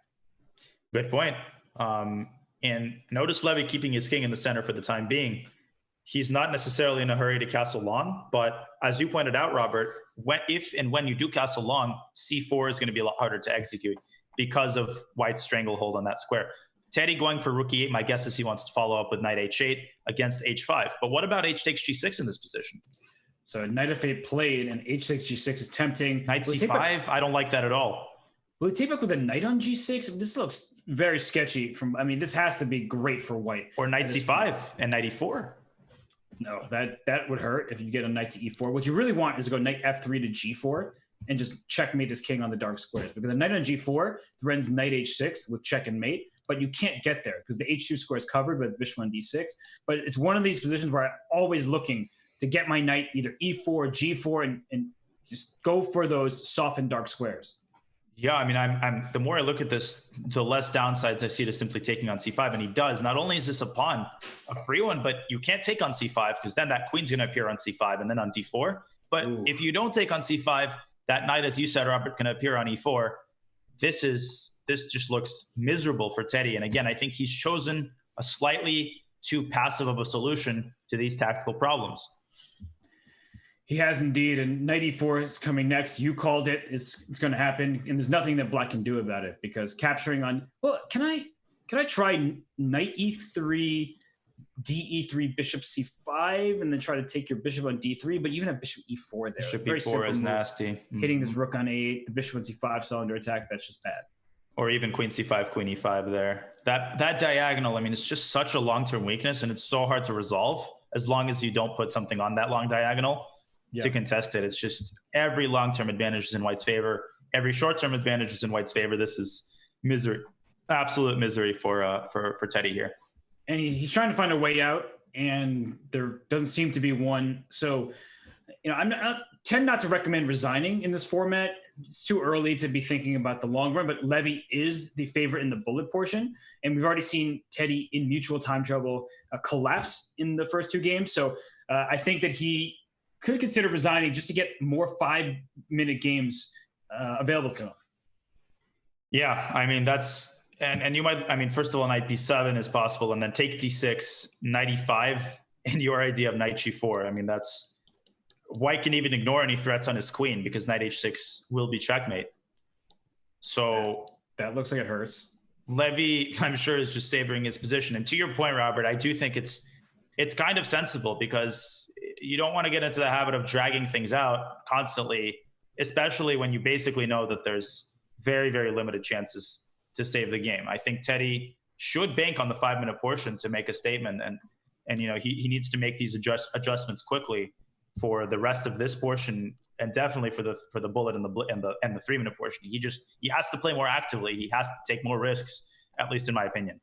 Good point. And notice Levy keeping his king in the center for the time being. He's not necessarily in a hurry to castle long, but as you pointed out, Robert, if and when you do castle long, c4 is going to be a lot harder to execute because of White's stranglehold on that square. Teddy going for rook e8, my guess is he wants to follow up with knight h8 against h5. But what about h takes g6 in this position? So knight f8 played, and h6, g6 is tempting. Knight c5, I don't like that at all. Will he take back with a knight on g6? This looks very sketchy. This has to be great for white. Or knight c5 and knight e4. No, that would hurt if you get a knight to e4. What you really want is to go knight f3 to g4 and just checkmate this king on the dark squares. Because the knight on g4 threatens knight h6 with check and mate, but you can't get there because the h2 square is covered by the bishop on d6. But it's one of these positions where I'm always looking to get my knight either e4, g4, and just go for those softened dark squares. Yeah, I mean, I'm the more I look at this, the less downsides I see to simply taking on c5. And he does. Not only is this a pawn, a free one, but you can't take on c5 because then that queen's going to appear on c5 and then on d4. But if you don't take on c5, that knight, as you said, Robert, can appear on e4. This just looks miserable for Teddy. And again, I think he's chosen a slightly too passive of a solution to these tactical problems. He has indeed, and knight e4 is coming next. You called it. It's going to happen, and there's nothing that black can do about it because capturing on. Well, can I try knight e3, d3, bishop c5, and then try to take your bishop on d3? But even a bishop e4 there. Bishop e4 is nasty. Hitting this rook on a8, the bishop on c5 still under attack. That's just bad. Or even queen c5, queen e5 there. That diagonal, I mean, it's just such a long-term weakness, and it's so hard to resolve as long as you don't put something on that long diagonal. To contest it. It's just every long-term advantage is in white's favor. Every short-term advantage is in white's favor. This is misery, absolute misery for Teddy here. And he's trying to find a way out, and there doesn't seem to be one. So, I tend not to recommend resigning in this format. It's too early to be thinking about the long run, but Levy is the favorite in the bullet portion. And we've already seen Teddy in mutual time trouble collapse in the first two games. So I think that he could consider resigning just to get more 5-minute games available to him. Yeah, I mean, and you might, I mean, first of all, knight b7 is possible, and then take d6, knight e5, and your idea of knight g4. I mean, white can even ignore any threats on his queen because knight h6 will be checkmate. So that looks like it hurts. Levy, I'm sure, is just savoring his position. And to your point, Robert, I do think it's kind of sensible because you don't want to get into the habit of dragging things out constantly, especially when you basically know that there's very, very limited chances to save the game. I think Teddy should bank on the 5-minute portion to make a statement, and he needs to make these adjustments quickly for the rest of this portion, and definitely for the bullet and the 3-minute portion. He has to play more actively. He has to take more risks, at least in my opinion.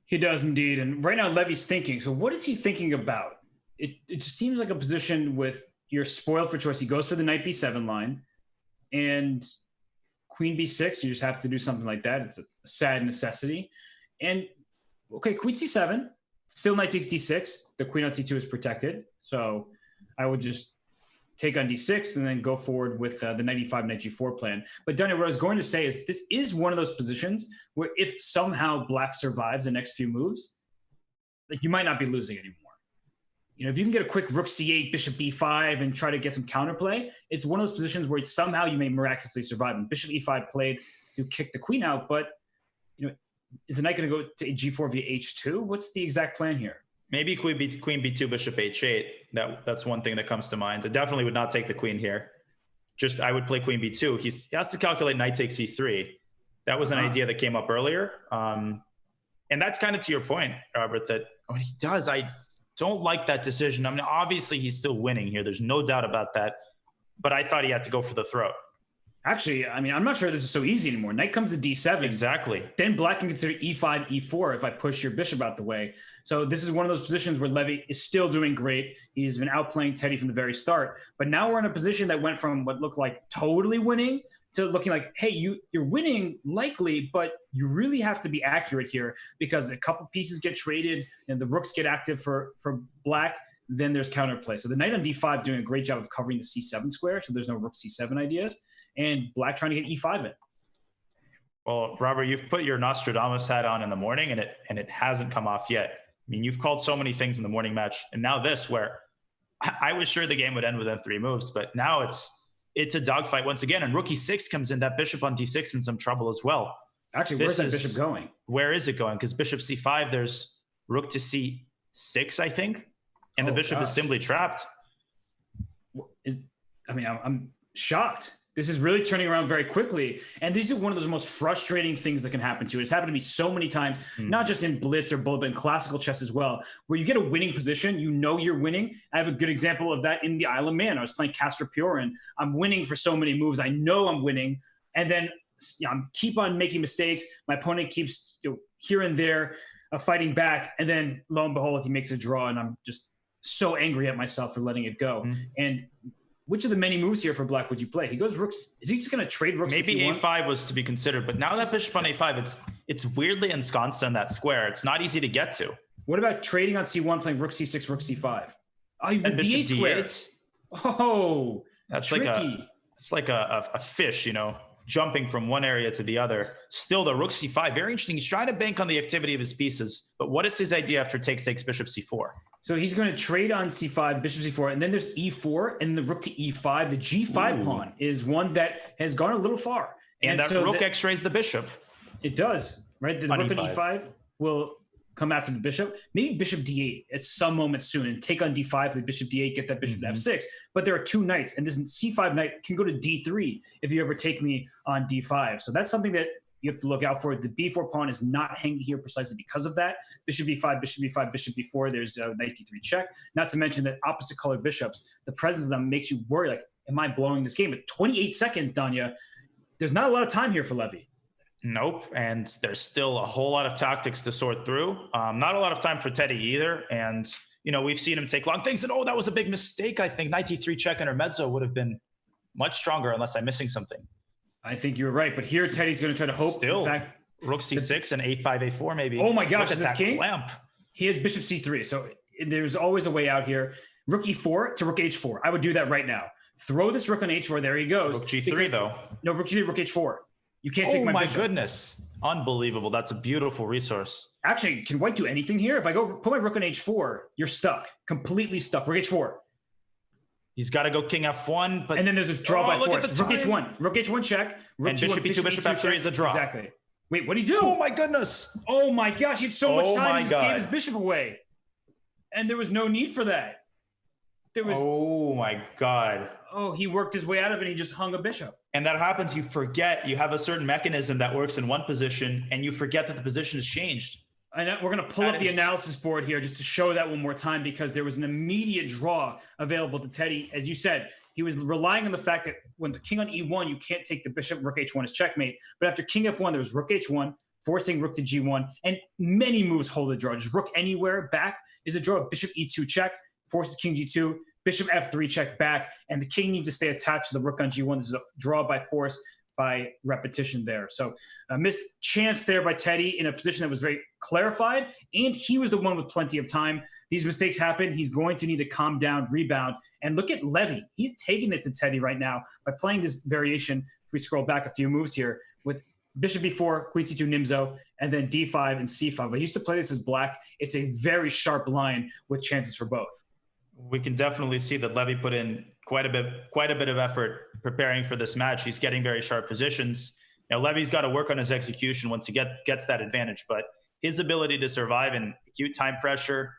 He does indeed. And right now Levy's thinking. So what is he thinking about? It just seems like a position with you're spoiled for choice. He goes for the knight b7 line and queen b6. You just have to do something like that. It's a sad necessity. And okay, queen c7, still knight takes d6. The queen on c2 is protected. So I would just take on d6 and then go forward with the knight e5, knight g4 plan. But Daniel, what I was going to say is this is one of those positions where if somehow black survives the next few moves, like you might not be losing anymore. If you can get a quick rook c8, bishop b5, and try to get some counterplay, it's one of those positions where somehow you may miraculously survive. And bishop e5 played to kick the queen out, but is the knight going to go to g4 via h2? What's the exact plan here? Maybe queen b2, bishop h8. That's one thing that comes to mind. I definitely would not take the queen here. I would play queen b2. He has to calculate knight takes c3. That was an idea that came up earlier. And that's kind of to your point, Robert, that when he does, I don't like that decision. I mean, obviously he's still winning here. There's no doubt about that. But I thought he had to go for the throat. Actually, I mean, I'm not sure this is so easy anymore. Knight comes to d7. Exactly. Then black can consider e5, e4 if I push your bishop out the way. So this is one of those positions where Levy is still doing great. He's been outplaying Teddy from the very start. But now we're in a position that went from what looked like totally winning to looking like, hey, you're winning likely, but you really have to be accurate here because a couple pieces get traded and the rooks get active for black. Then there's counterplay. So the knight on d5 doing a great job of covering the c7 square. So there's no rook c7 ideas. And black trying to get e5 in. Well, Robert, you've put your Nostradamus hat on in the morning, and it hasn't come off yet. I mean, you've called so many things in the morning match, and now this, where I was sure the game would end within 3 moves, but now it's a dogfight once again. And rook e6 comes in, that bishop on d6 in some trouble as well. Actually, where's that bishop going? Where is it going? Because bishop c5, there's rook to c6, I think, and the bishop is simply trapped. I'm shocked. This is really turning around very quickly. And these are one of those most frustrating things that can happen to you. It's happened to me so many times, not just in Blitz or Bullet, but in classical chess as well, where you get a winning position, you know you're winning. I have a good example of that in the Isle of Man. I was playing Castor Piorin. I'm winning for so many moves. I know I'm winning. And then I keep on making mistakes. My opponent keeps here and there fighting back. And then lo and behold, he makes a draw. And I'm just so angry at myself for letting it go. And which of the many moves here for Black would you play? He goes rooks. Is he just going to trade rooks? Maybe a5 was to be considered, but now that bishop on a5, it's weirdly ensconced on that square. It's not easy to get to. What about trading on c1, playing rook c6, rook c5? Oh, the d8 square. Oh, that's tricky. like a fish, jumping from one area to the other. Still, the rook c5, very interesting. He's trying to bank on the activity of his pieces, but what is his idea after takes bishop c4? So he's going to trade on c5, bishop c4, and then there's e4 and the rook to e5. The g5 pawn is one that has gone a little far. And that rook x-rays the bishop. It does, right? The rook on e5 will come after the bishop. Maybe bishop d8 at some moment soon and take on d5 with bishop d8, get that bishop to f6. But there are two knights, and this c5 knight can go to d3 if you ever take me on d5. So that's something that you have to look out for. The b4 pawn is not hanging here precisely because of that. Bishop b5, bishop b5, bishop b4. There's knight d3 check. Not to mention that opposite colored bishops, the presence of them makes you worry, like, am I blowing this game? At 28 seconds, Danya, there's not a lot of time here for Levy. Nope, and there's still a whole lot of tactics to sort through. Not a lot of time for Teddy either, and we've seen him take long things, and that was a big mistake. I think knight d3 check intermezzo would have been much stronger unless I'm missing something. I think you're right, but here Teddy's going to try to hope. Still, in fact, rook c6 and a5, a4 maybe. Oh my gosh, is this king? Clamp. He has bishop c3, so there's always a way out here. Rook e4 to rook h4. I would do that right now. Throw this rook on h4. There he goes. Rook g3 though. No, rook g3, rook h4. You can't take my bishop. Oh my goodness. Unbelievable. That's a beautiful resource. Actually, can white do anything here? If I go put my rook on h4, you're stuck. Completely stuck. Rook h4. He's got to go king f1, but and then there's this draw by force. Rook h1. Rook h1 check. Rook and bishop b2, bishop f3 is a draw. Exactly. Wait, what did he do? Oh my goodness. Oh my gosh, he had so much time. He just gave his bishop away. And there was no need for that. Oh my God. Oh, he worked his way out of it. And he just hung a bishop. And that happens. You forget you have a certain mechanism that works in one position and you forget that the position has changed. And we're going to pull up the analysis board here just to show that one more time, because there was an immediate draw available to Teddy. As you said, he was relying on the fact that when the king on e1, you can't take the bishop. Rook h1 is checkmate. But after king f1, there was rook h1, forcing rook to g1, and many moves hold a draw. Just rook anywhere back is a draw. Bishop e2 check, forces king g2, bishop f3 check back, and the king needs to stay attached to the rook on g1. This is a draw by force, by repetition there. So a missed chance there by Teddy in a position that was very clarified, and he was the one with plenty of time. These mistakes happen. He's going to need to calm down, rebound, and look at Levy. He's taking it to Teddy right now by playing this variation. If we scroll back a few moves here with bishop b4, queen c2 nimzo, and then d5 and c5. I used to play this as Black. It's a very sharp line with chances for both. We can definitely see that Levy put in quite a bit of effort preparing for this match. He's getting very sharp positions. Levy's got to work on his execution once he gets that advantage, but his ability to survive in acute time pressure,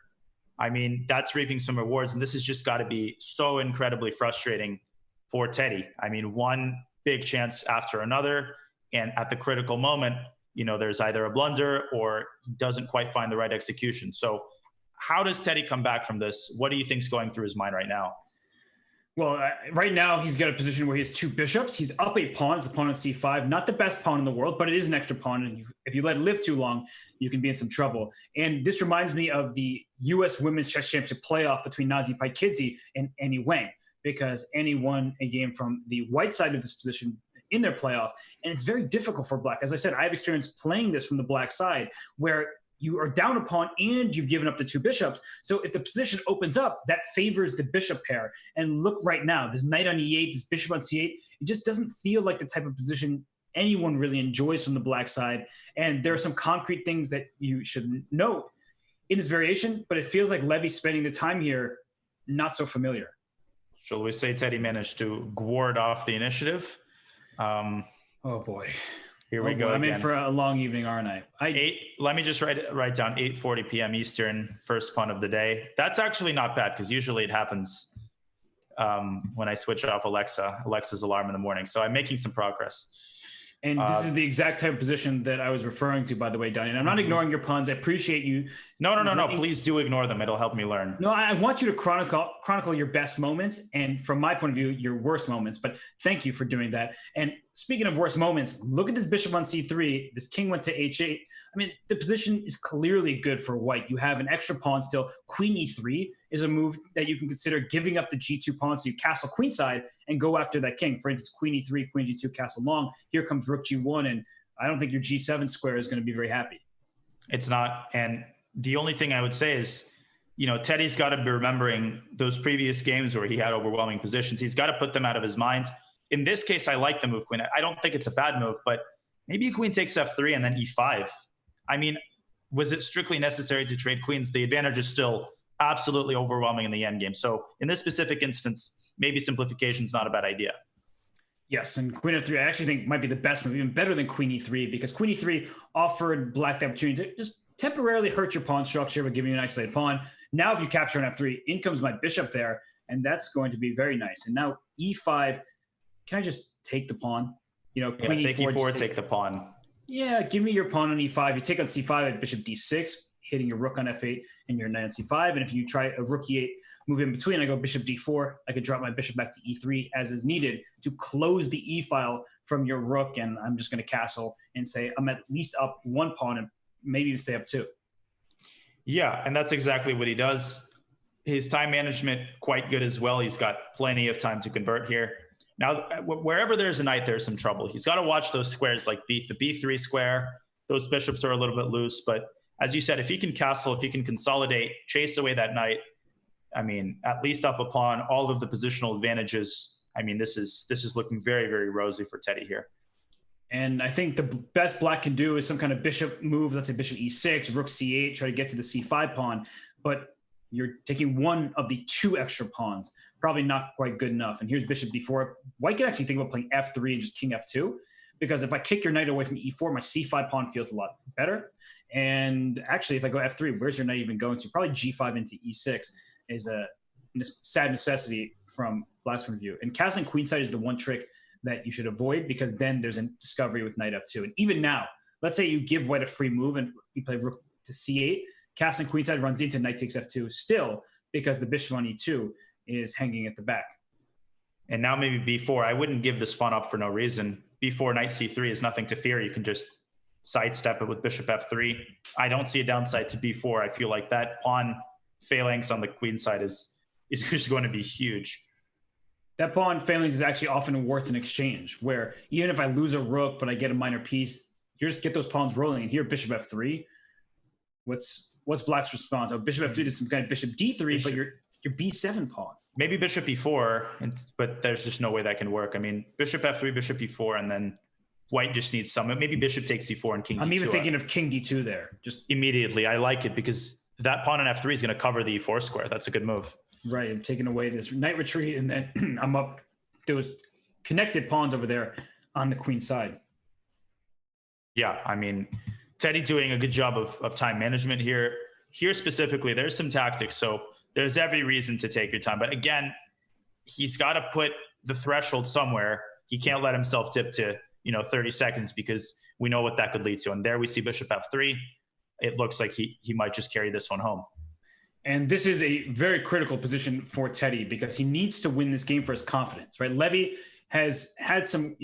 I mean, that's reaping some rewards. And this has just got to be so incredibly frustrating for Teddy. I mean, one big chance after another, and at the critical moment, there's either a blunder or he doesn't quite find the right execution. So how does Teddy come back from this? What do you think's going through his mind right now? Well, right now he's got a position where he has two bishops. He's up a pawn. It's a pawn on c5. Not the best pawn in the world, but it is an extra pawn. And if you let it live too long, you can be in some trouble. And this reminds me of the U.S. Women's Chess Championship playoff between Nazi Paikidze and Annie Wang, because Annie won a game from the white side of this position in their playoff. And it's very difficult for Black. As I said, I have experience playing this from the Black side, where you are down a pawn and you've given up the two bishops. So if the position opens up, that favors the bishop pair. And look right now, this knight on e8, this bishop on c8, it just doesn't feel like the type of position anyone really enjoys from the Black side. And there are some concrete things that you should know in this variation, but it feels like Levy's spending the time here not so familiar. Shall we say Teddy managed to ward off the initiative? Oh boy. Here we go. I'm in for a long evening, aren't I? Let me just write down 8:40 p.m. Eastern, first pawn of the day. That's actually not bad, because usually it happens when I switch off Alexa's alarm in the morning. So I'm making some progress. And this is the exact type of position that I was referring to, by the way, Donnie. And I'm not ignoring your puns. I appreciate you. No. Please do ignore them. It'll help me learn. No, I want you to chronicle your best moments and, from my point of view, your worst moments. But thank you for doing that. And speaking of worst moments, look at this bishop on c3. This king went to h8. I mean, the position is clearly good for white. You have an extra pawn still. Queen e3 is a move that you can consider giving up the g2 pawn, so you castle queenside and go after that king. For instance, queen e3, queen g2, castle long. Here comes rook g1, and I don't think your g7 square is going to be very happy. It's not. And the only thing I would say is, Teddy's got to be remembering those previous games where he had overwhelming positions. He's got to put them out of his mind. In this case, I like the move queen. I don't think it's a bad move, but maybe queen takes f3 and then e5. I mean, was it strictly necessary to trade queens? The advantage is still absolutely overwhelming in the endgame. So in this specific instance, maybe simplification is not a bad idea. Yes, and queen f3 I actually think might be the best move, even better than queen e3, because queen e3 offered black the opportunity to just temporarily hurt your pawn structure by giving you an isolated pawn. Now if you capture an f3, in comes my bishop there, and that's going to be very nice. And now e5, can I just take the pawn? Queen take e4, take the pawn. Yeah, give me your pawn on e5. You take on c5 at bishop d6, hitting your rook on f8 and your knight on c5. And if you try a rook e8 move in between, I go bishop d4. I could drop my bishop back to e3 as is needed to close the e file from your rook. And I'm just going to castle and say I'm at least up one pawn and maybe even stay up two. Yeah, and that's exactly what he does. His time management quite good as well. He's got plenty of time to convert here. Now, wherever there's a knight, there's some trouble. He's got to watch those squares like the b3 square. Those bishops are a little bit loose. But as you said, if he can castle, if he can consolidate, chase away that knight, I mean, at least up a pawn, all of the positional advantages. I mean, this is looking very, very rosy for Teddy here. And I think the best black can do is some kind of bishop move. Let's say bishop e6, rook c8, try to get to the c5 pawn. But you're taking one of the two extra pawns. Probably not quite good enough. And here's bishop d4. White can actually think about playing f3 and just king f2, because if I kick your knight away from e4, my c5 pawn feels a lot better. And actually, if I go f3, where's your knight even going to? Probably g5 into e6 is a sad necessity from black's point of view. And castling queenside is the one trick that you should avoid, because then there's a discovery with knight f2. And even now, let's say you give white a free move and you play rook to c8, castling queenside runs into knight takes f2 still, because the bishop on e2 is hanging at the back. And now maybe b4. I wouldn't give this pawn up for no reason. b4, knight c3 is nothing to fear. You can just sidestep it with bishop f3. I don't see a downside to b4. I feel like that pawn phalanx on the queen side is just going to be huge. That pawn phalanx is actually often worth an exchange, where even if I lose a rook but I get a minor piece, you just get those pawns rolling. And here, bishop f3. What's black's response? Oh, bishop f3 to some kind of bishop d3, but your b7 pawn. Maybe bishop e4, but there's just no way that can work. I mean, bishop f3, bishop e4, and then white just needs some. Maybe bishop takes c4 and king d2. I'm even thinking of king d2 there. Just immediately. I like it because that pawn on f3 is going to cover the e4 square. That's a good move. Right. I'm taking away this knight retreat, and then I'm up. There was connected pawns over there on the queen side. Yeah, I mean, Teddy doing a good job of time management here. Here specifically, there's some tactics. So there's every reason to take your time. But again, he's got to put the threshold somewhere. He can't let himself tip to 30 seconds, because we know what that could lead to. And there we see bishop f3. It looks like he might just carry this one home. And this is a very critical position for Teddy, because he needs to win this game for his confidence, right? Levy has had some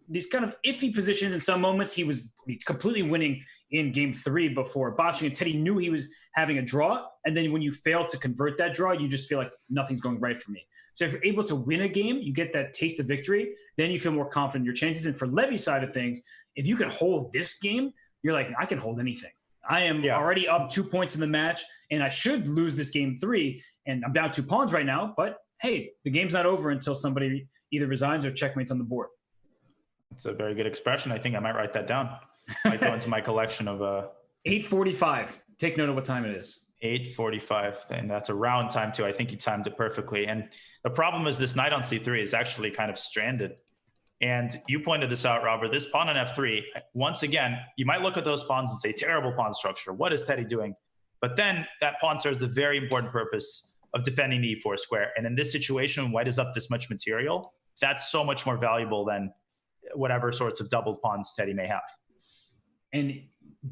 these kind of iffy positions in some moments. He was completely winning in game 3 before botching, and Teddy knew he was having a draw. And then when you fail to convert that draw, you just feel like nothing's going right for me. So if you're able to win a game, you get that taste of victory, then you feel more confident in your chances. And for Levy's side of things, if you can hold this game, you're like, I can hold anything. I am already up 2 points in the match, and I should lose this game 3, and I'm down 2 pawns right now. But hey, the game's not over until somebody either resigns or checkmates on the board. It's a very good expression. I think I might write that down. Might go into my collection of 8:45. Take note of what time it is. 8:45, and that's a round time too. I think you timed it perfectly. And the problem is this knight on c3 is actually kind of stranded. And you pointed this out, Robert. This pawn on f3, once again, you might look at those pawns and say, terrible pawn structure. What is Teddy doing? But then that pawn serves a very important purpose of defending the e4 square. And in this situation, when white is up this much material, that's so much more valuable than whatever sorts of doubled pawns Teddy may have. And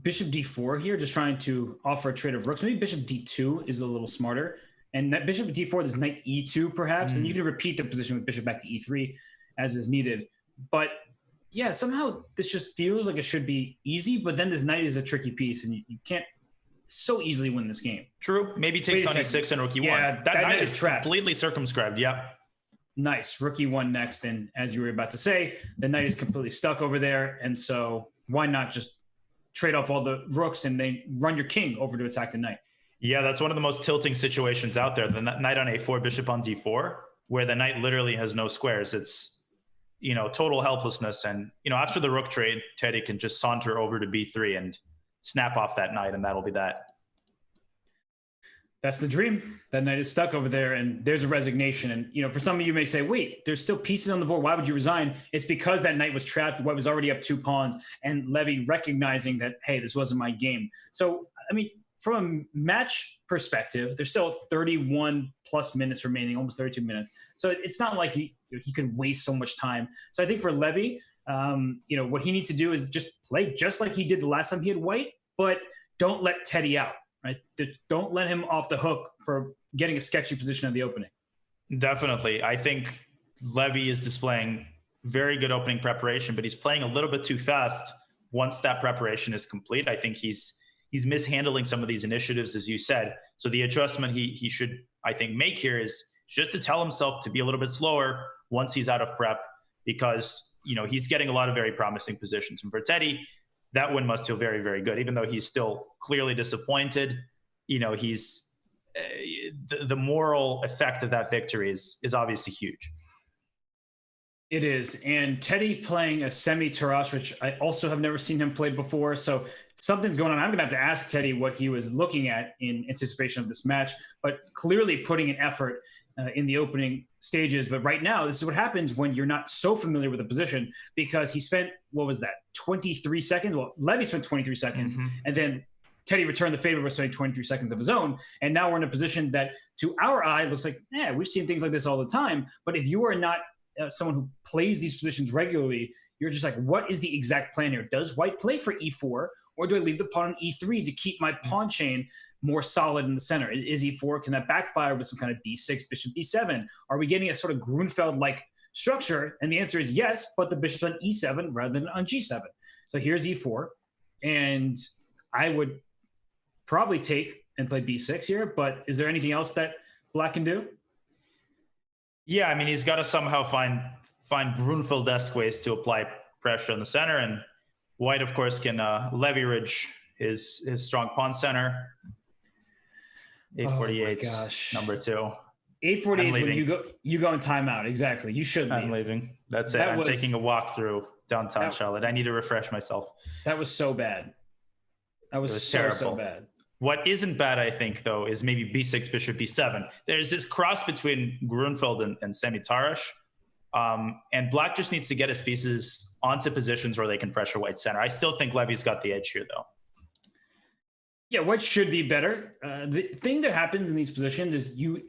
bishop d4 here, just trying to offer a trade of rooks. Maybe bishop d2 is a little smarter. And that bishop d4, there's knight e2 perhaps, and you can repeat the position with bishop back to e3 as is needed. But yeah, somehow this just feels like it should be easy, but then this knight is a tricky piece, and you can't so easily win this game. True. Maybe takes on e6 and rook e1. Yeah, that knight is trapped. Completely circumscribed. Yep. Nice. Rook e1 next, and as you were about to say, the knight is completely stuck over there, and so why not just trade off all the rooks and then run your king over to attack the knight? Yeah, that's one of the most tilting situations out there. The knight on a4, bishop on d4, where the knight literally has no squares. It's, total helplessness. And, after the rook trade, Teddy can just saunter over to b3 and snap off that knight, and that'll be that. That's the dream. That knight is stuck over there, and there's a resignation. And, for some of you may say, wait, there's still pieces on the board. Why would you resign? It's because that knight was trapped. White was already up 2 pawns, and Levy recognizing that, hey, this wasn't my game. So, from a match perspective, there's still 31 plus minutes remaining, almost 32 minutes. So it's not like he could waste so much time. So I think for Levy, what he needs to do is just play just like he did the last time he had white, but don't let Teddy out, right? Don't let him off the hook for getting a sketchy position at the opening. Definitely. I think Levy is displaying very good opening preparation, but he's playing a little bit too fast once that preparation is complete. I think he's mishandling some of these initiatives, as you said. So the adjustment he should, I think, make here is just to tell himself to be a little bit slower once he's out of prep, because, he's getting a lot of very promising positions. And for Teddy, that win must feel very, very good, even though he's still clearly disappointed. He's the moral effect of that victory is obviously huge. It is. And Teddy playing a semi-Tarrasch, which I also have never seen him play before. So something's going on. I'm going to have to ask Teddy what he was looking at in anticipation of this match, but clearly putting an effort in the opening stages. But right now, this is what happens when you're not so familiar with the position, because he spent, 23 seconds? Well, Levy spent 23 seconds, and then Teddy returned the favor by spending 23 seconds of his own. And now we're in a position that, to our eye, looks like, we've seen things like this all the time. But if you are not someone who plays these positions regularly, you're just like, what is the exact plan here? Does white play for e4, or do I leave the pawn on e3 to keep my pawn chain more solid in the center? Is e4, can that backfire with some kind of d6, bishop b7? Are we getting a sort of Grunfeld-like structure? And the answer is yes, but the bishop's on e7 rather than on g7. So here's e4, and I would probably take and play b6 here, but is there anything else that black can do? Yeah, he's got to somehow find Grunfeld-esque ways to apply pressure on the center, and white, of course, can leverage his strong pawn center. 848, number 2. 848 when you go in timeout. Exactly. You should leave. I'm leaving. That's it. I'm taking a walk through downtown Charlotte. I need to refresh myself. That was so bad. That was so bad. What isn't bad, I think, though, is maybe b6, bishop b7. There's this cross between Grunfeld and semi-Tarrasch. And black just needs to get his pieces onto positions where they can pressure white's center. I still think Levy's got the edge here, though. Yeah, white should be better. The thing that happens in these positions is you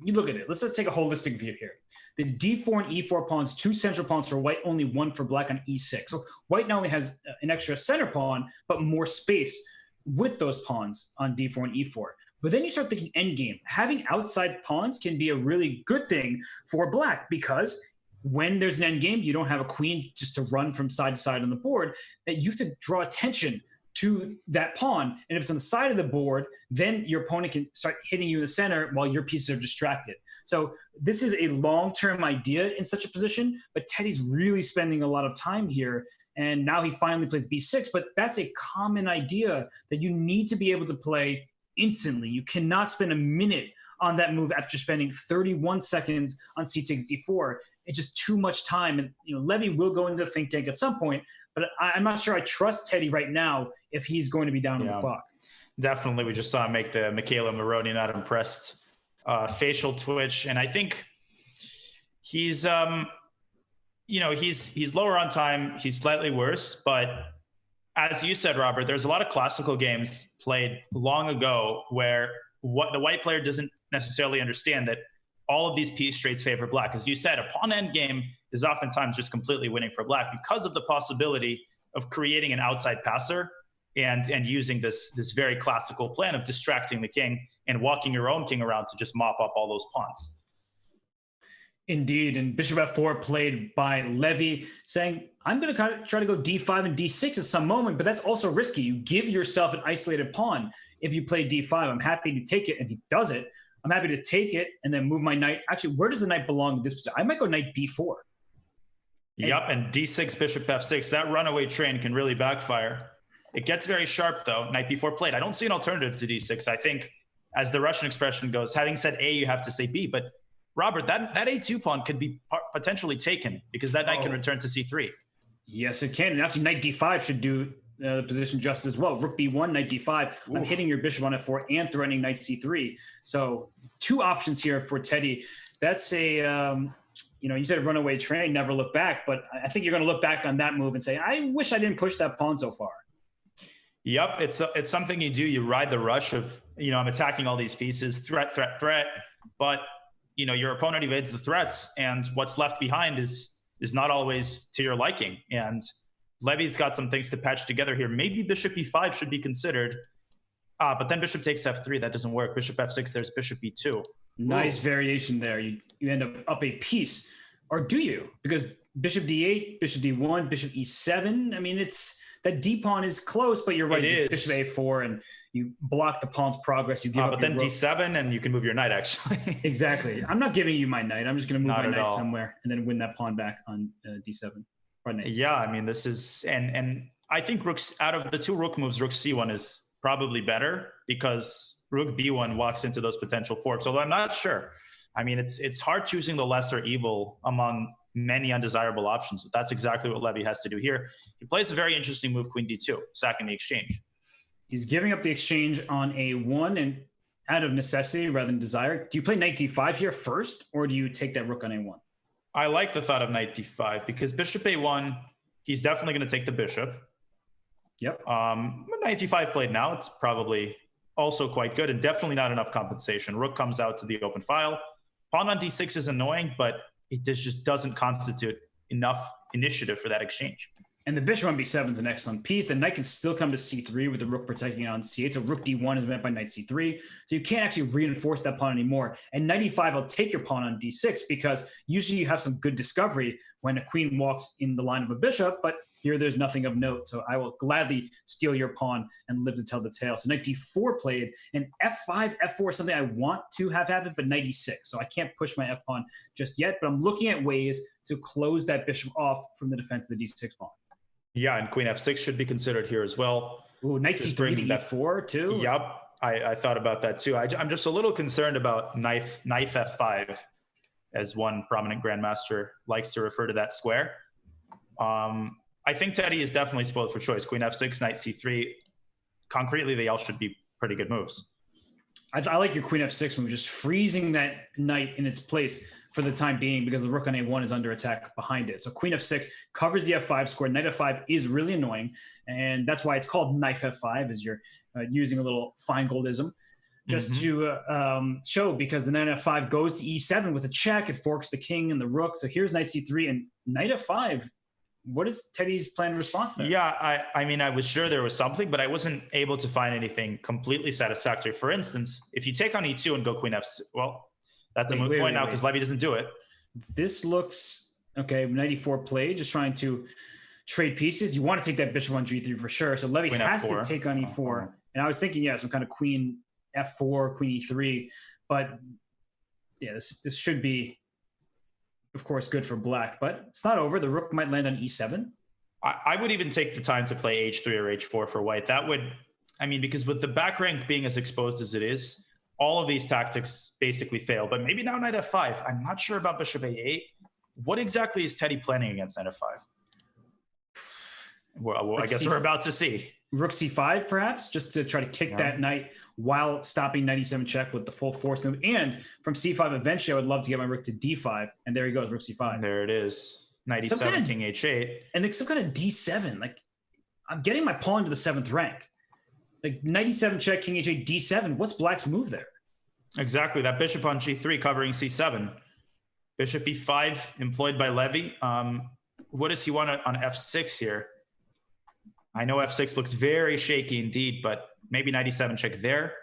look at it. Let's take a holistic view here. The d4 and e4 pawns, 2 central pawns for white, only 1 for black on e6. So white not only has an extra center pawn, but more space with those pawns on d4 and e4. But then you start thinking endgame. Having outside pawns can be a really good thing for black, because when there's an endgame, you don't have a queen just to run from side to side on the board, that you have to draw attention to that pawn. And if it's on the side of the board, then your opponent can start hitting you in the center while your pieces are distracted. So this is a long-term idea in such a position, but Teddy's really spending a lot of time here. And now he finally plays b6, but that's a common idea that you need to be able to play instantly. You cannot spend a minute on that move after spending 31 seconds on c6, d4. It's just too much time. And Levy will go into the think tank at some point, but I'm not sure I trust Teddy right now if he's going to be down on the clock. Definitely. We just saw him make the Michaela Moroni not impressed facial twitch. And I think he's he's lower on time. He's slightly worse, but as you said, Robert, there's a lot of classical games played long ago where the white player doesn't necessarily understand that all of these piece traits favor black. As you said, a pawn endgame is oftentimes just completely winning for black because of the possibility of creating an outside passer and using this very classical plan of distracting the king and walking your own king around to just mop up all those pawns. Indeed, and bishop f4 played by Levy, saying, I'm going to kind of try to go d5 and d6 at some moment, but that's also risky. You give yourself an isolated pawn if you play d5. I'm happy to take it, and he does it. I'm happy to take it and then move my knight. Actually, where does the knight belong in this position? I might go knight b4. Yep, and d6, bishop f6. That runaway train can really backfire. It gets very sharp, though. Knight b4 played. I don't see an alternative to d6. I think, as the Russian expression goes, having said A, you have to say B. But, Robert, that a2 pawn could be potentially taken because that knight can return to c3. Yes, it can. And actually, knight d5 should do the position just as well. Rook b1, knight d5. Ooh. I'm hitting your bishop on f4 and threatening knight c3. So 2 options here for Teddy. That's a... you said runaway train, never look back, but I think you're going to look back on that move and say, I wish I didn't push that pawn so far. Yep, it's something you do. You ride the rush of, I'm attacking all these pieces, threat, but, your opponent evades the threats, and what's left behind is not always to your liking. And Levy's got some things to patch together here. Maybe bishop e5 should be considered, but then bishop takes f3. That doesn't work. Bishop f6, there's bishop e2. Nice variation there. You end up a piece. Or do you? Because bishop d8, bishop d1, bishop e7. I mean, that d pawn is close, but you're right. It is. Bishop a4, and you block the pawn's progress. You give up but then rook. d7, and you can move your knight, actually. Exactly. I'm not giving you my knight. I'm just going to move my knight somewhere and then win that pawn back on d7. Nice. Yeah, I mean, this is... And I think rooks, out of the 2 rook moves, rook c1 is probably better because rook b1 walks into those potential forks, although I'm not sure. I mean, it's hard choosing the lesser evil among many undesirable options. That's exactly what Levy has to do here. He plays a very interesting move, queen d2, sacking the exchange. He's giving up the exchange on a1 and out of necessity rather than desire. Do you play knight d5 here first, or do you take that rook on a1? I like the thought of knight d5 because bishop a1, he's definitely going to take the bishop. Yep. Knight d5 played now, it's probably also quite good and definitely not enough compensation. Rook comes out to the open file. Pawn on d6 is annoying, but it just doesn't constitute enough initiative for that exchange. And the bishop on b7 is an excellent piece. The knight can still come to c3 with the rook protecting it on c8. So rook d1 is met by knight c3. So you can't actually reinforce that pawn anymore. And knight e5 will take your pawn on d6 because usually you have some good discovery when a queen walks in the line of a bishop, but here there's nothing of note. So I will gladly steal your pawn and live to tell the tale. So knight d4 played, and f5, f4 is something I want to have happen, but knight e6. So I can't push my f pawn just yet, but I'm looking at ways to close that bishop off from the defense of the d6 pawn. Yeah, and queen f6 should be considered here as well. Ooh, knight c3 to e4 too? Yep, I thought about that too. I'm just a little concerned about knight f5, as one prominent grandmaster likes to refer to that square. I think Teddy is definitely spoiled for choice. Queen f6, knight c3. Concretely, they all should be pretty good moves. I like your queen f6 move, just freezing that knight in its place for the time being because the rook on a1 is under attack behind it. So queen f6 covers the f5 square. Knight f5 is really annoying, and that's why it's called knife f5, as you're using a little Feingoldism just to show, because the knight f5 goes to e7 with a check. It forks the king and the rook. So here's knight c3 and knight f5. What is Teddy's planned response there? Yeah, I mean, I was sure there was something, but I wasn't able to find anything completely satisfactory. For instance, if you take on e2 and go queen f6, well, that's a moot point now because Levy doesn't do it. This looks, okay, knight e4 play, just trying to trade pieces. You want to take that bishop on g3 for sure. So Levy has to take on e4. And I was thinking, yeah, some kind of queen f4, queen e3. But yeah, this should be, of course, good for black, but it's not over. The rook might land on e7. I would even take the time to play h3 or h4 for white. That would, I mean, because with the back rank being as exposed as it is, all of these tactics basically fail. But maybe now knight f5. I'm not sure about bishop a8. What exactly is Teddy planning against knight f5? Well, I guess we're about to see. Rook c5, perhaps, just to try to kick that knight while stopping knight e7 check with the full force move. And from c5, eventually, I would love to get my rook to d5. And there he goes, rook c5. There it is. Knight e7, king h8. And then some kind of d7. Like, I'm getting my pawn to the 7th rank. Like, knight e7 check, king h8, d7. What's black's move there? Exactly. That bishop on g3 covering c7. Bishop e5 employed by Levy. What does he want on f6 here? I know f6 looks very shaky indeed, but maybe knight e7 check there.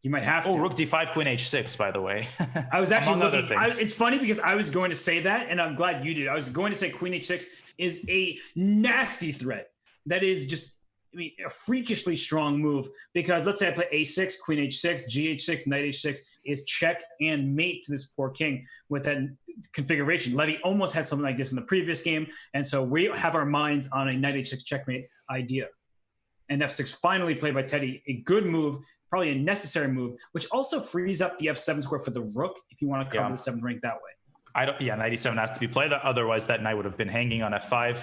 You might have to. Oh, rook d5, queen h6, by the way. I was actually Among looking. other things. It's funny because I was going to say that, and I'm glad you did. I was going to say queen h6 is a nasty threat. That is just, I mean, a freakishly strong move, because let's say I play a6, queen h6, gh6, knight h6 is check and mate to this poor king with that configuration. Levy almost had something like this in the previous game, and so we have our minds on a knight h6 checkmate idea. And f6 finally played by Teddy, a good move, probably a necessary move, which also frees up the f7 square for the rook if you want to cover the 7th rank that way. Knight e7 has to be played. Otherwise, that knight would have been hanging on f5.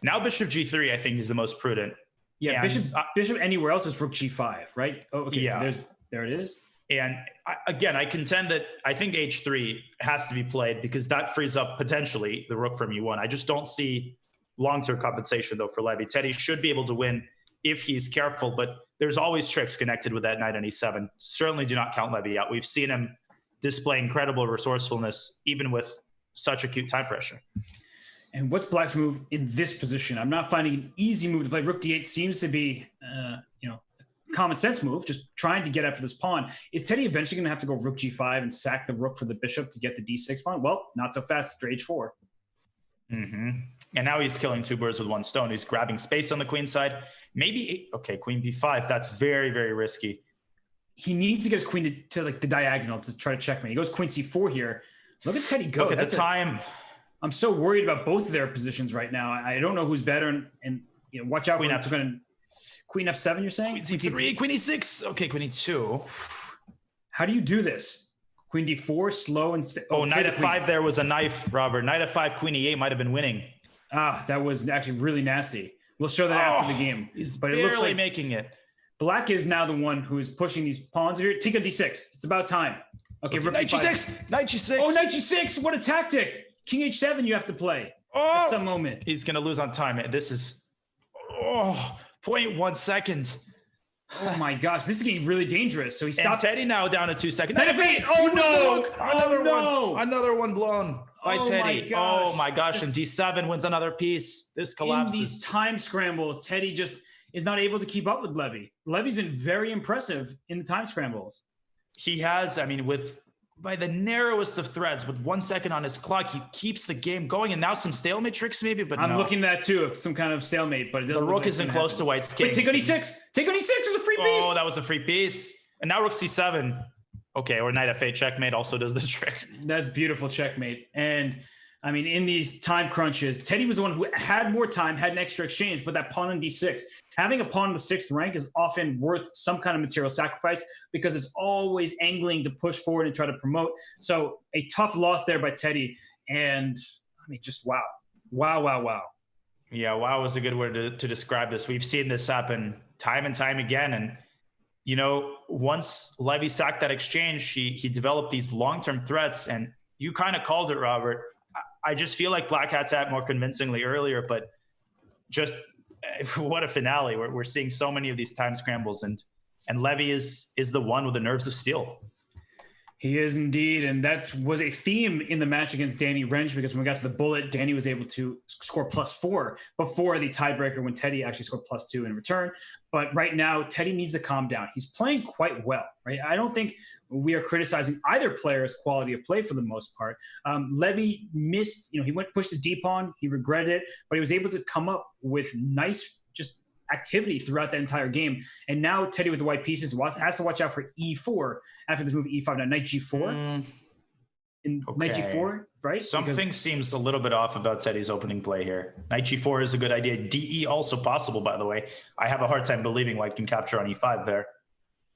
Now bishop g3, I think, is the most prudent. Yeah, and bishop anywhere else is rook g5, right? Oh, okay. Yeah. So there it is. And I contend that I think h3 has to be played because that frees up potentially the rook from e1. I just don't see long-term compensation, though, for Levy. Teddy should be able to win if he's careful, but there's always tricks connected with that knight on e7. Certainly do not count Levy out. We've seen him display incredible resourcefulness, even with such acute time pressure. And what's Black's move in this position? I'm not finding an easy move to play. Rook d8 seems to be, common sense move, just trying to get after this pawn. Is Teddy eventually going to have to go rook g5 and sack the rook for the bishop to get the d6 pawn? Well, not so fast after h4. Mm-hmm. And now he's killing two birds with one stone. He's grabbing space on the queen side. Maybe, queen b5. That's very, very risky. He needs to get his queen to like the diagonal to try to checkmate. He goes queen c4 here. Look at Teddy go. Look at the time. I'm so worried about both of their positions right now. I don't know who's better, and watch out queen for queen f7. You're saying queen c3, queen e6. Okay, queen e2. How do you do this? Queen d4, slow and knight f5. There was a knife, Robert. Knight f5, queen e8 might have been winning. That was actually really nasty. We'll show that after the game. But it looks like making it. Black is now the one who is pushing these pawns here. Take on d6. It's about time. Okay, rook knight g6. Knight g6. Oh, knight g6. What a tactic. King h7 you have to play at some moment. He's going to lose on time. This is 0.1 seconds. Oh my gosh, this is getting really dangerous. So he stopped. Teddy now down to 2 seconds. Knight f8. Oh no. Another one blown by Teddy. My oh my gosh. And d7 wins another piece. This collapses. In these time scrambles, Teddy just is not able to keep up with Levy. Levy's been very impressive in the time scrambles. He has, by the narrowest of threads, with 1 second on his clock, he keeps the game going. And now some stalemate tricks, maybe, but I'm looking at that too, some kind of stalemate. But it doesn't. The rook isn't close to White's king. Wait, take on e6. Take on e6 is a free piece. Oh, that was a free piece. And now rook c7. Okay, or knight f8 checkmate also does the trick. That's beautiful checkmate. And in these time crunches, Teddy was the one who had more time, had an extra exchange, but that pawn on d6. Having a pawn in the 6th rank is often worth some kind of material sacrifice because it's always angling to push forward and try to promote. So a tough loss there by Teddy. And just wow. Wow. Yeah, wow is a good word to describe this. We've seen this happen time and time again. And, once Levy sacked that exchange, he developed these long-term threats. And you kind of called it, Robert. I just feel like Black had that more convincingly earlier, but just what a finale. We're seeing so many of these time scrambles, and Levy is the one with the nerves of steel. He is indeed, and that was a theme in the match against Danny Rensch, because when we got to the bullet, Danny was able to score +4 before the tiebreaker when Teddy actually scored +2 in return. But right now, Teddy needs to calm down. He's playing quite well, right? I don't think we are criticizing either player's quality of play for the most part. Levy missed, he pushed his d-pawn, he regretted it, but he was able to come up with nice activity throughout that entire game. And now Teddy with the white pieces has to watch out for e4 after this move e5. Now knight g4. Knight g4, right? Something seems a little bit off about Teddy's opening play here. Knight g4 is a good idea. DE also possible, by the way. I have a hard time believing White can capture on e5 there.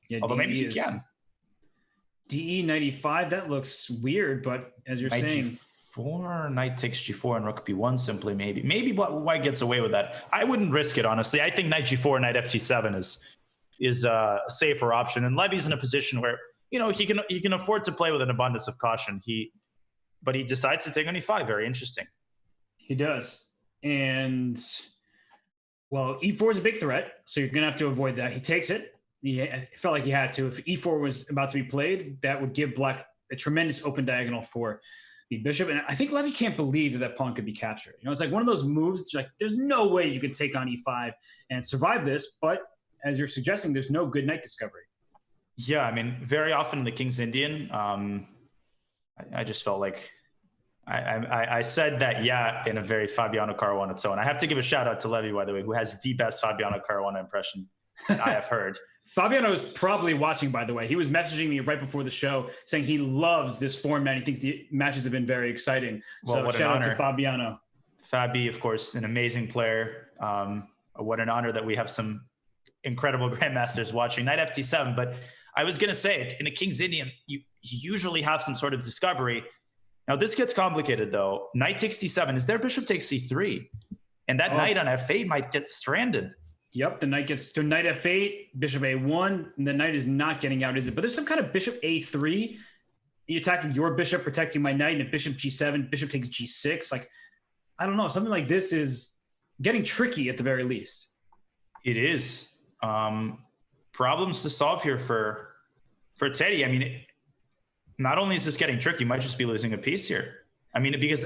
Yeah, although maybe he can. DE knight e5, that looks weird, but as you're saying... G4, knight takes g4 and rook b1 simply, maybe White gets away with that. I wouldn't risk it, honestly. I think knight g4, knight ft7 is a safer option, and Levy's in a position where he can afford to play with an abundance of caution. But he decides to take on e5. Very interesting. He does, and e4 is a big threat, so you're gonna have to avoid that. He takes it, it felt like he had to. If e4 was about to be played, that would give black a tremendous open diagonal for the bishop. And I think Levy can't believe that that pawn could be captured. You know, it's like one of those moves, like there's no way you can take on e5 and survive this. But as you're suggesting, there's no good knight discovery. Yeah, I mean, very often in the King's Indian, I just felt like I said that, yeah, in a very Fabiano Caruana tone. I have to give a shout out to Levy, by the way, who has the best Fabiano Caruana impression that I have heard. Fabiano is probably watching, by the way. He was messaging me right before the show saying he loves this format. He thinks the matches have been very exciting. Well, so shout out to Fabiano. Fabi, of course, an amazing player. What an honor that we have some incredible grandmasters watching. Knight FT7, but I was going to say, in a King's Indian, you usually have some sort of discovery. Now, this gets complicated, though. Knight takes c7. Is there bishop takes c3? And that knight on f8 might get stranded. Yep, the knight gets to knight f8, bishop a1, and the knight is not getting out, is it? But there's some kind of bishop a3. You're attacking your bishop, protecting my knight, and if bishop g7, bishop takes g6. Like, I don't know. Something like this is getting tricky at the very least. It is. Problems to solve here for Teddy. I mean, not only is this getting tricky, you might just be losing a piece here. I mean, because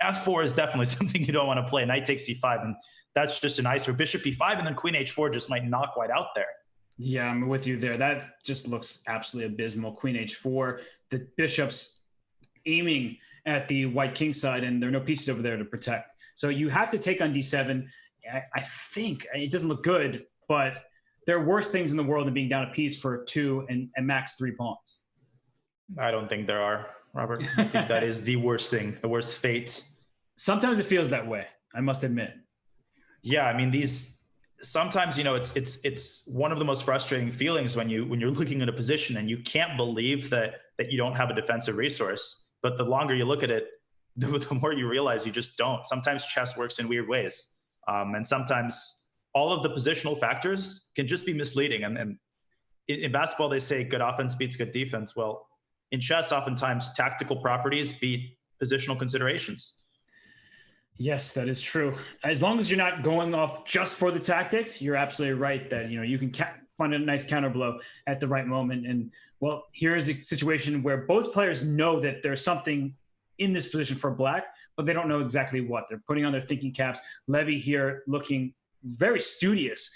f4 is definitely something you don't want to play. Knight takes c5, and that's just a nicer bishop e5, and then queen h4 just might knock white out there. Yeah, I'm with you there. That just looks absolutely abysmal. Queen h4, the bishop's aiming at the white king side, and there are no pieces over there to protect. So you have to take on d7. I think it doesn't look good, but there are worse things in the world than being down a piece for 2 and max 3 pawns. I don't think there are, Robert. I think that is the worst thing, the worst fate. Sometimes it feels that way, I must admit. Yeah, I mean, sometimes, you know, it's one of the most frustrating feelings when you're looking at a position and you can't believe that you don't have a defensive resource. But the longer you look at it, the more you realize you just don't. Sometimes chess works in weird ways. And sometimes all of the positional factors can just be misleading. And in basketball, they say good offense beats good defense. Well, in chess, oftentimes tactical properties beat positional considerations. Yes, that is true. As long as you're not going off just for the tactics, you're absolutely right that, you know, you can find a nice counter blow at the right moment. And well, here is a situation where both players know that there's something in this position for black, but they don't know exactly what. They're putting on their thinking caps. Levy here looking very studious,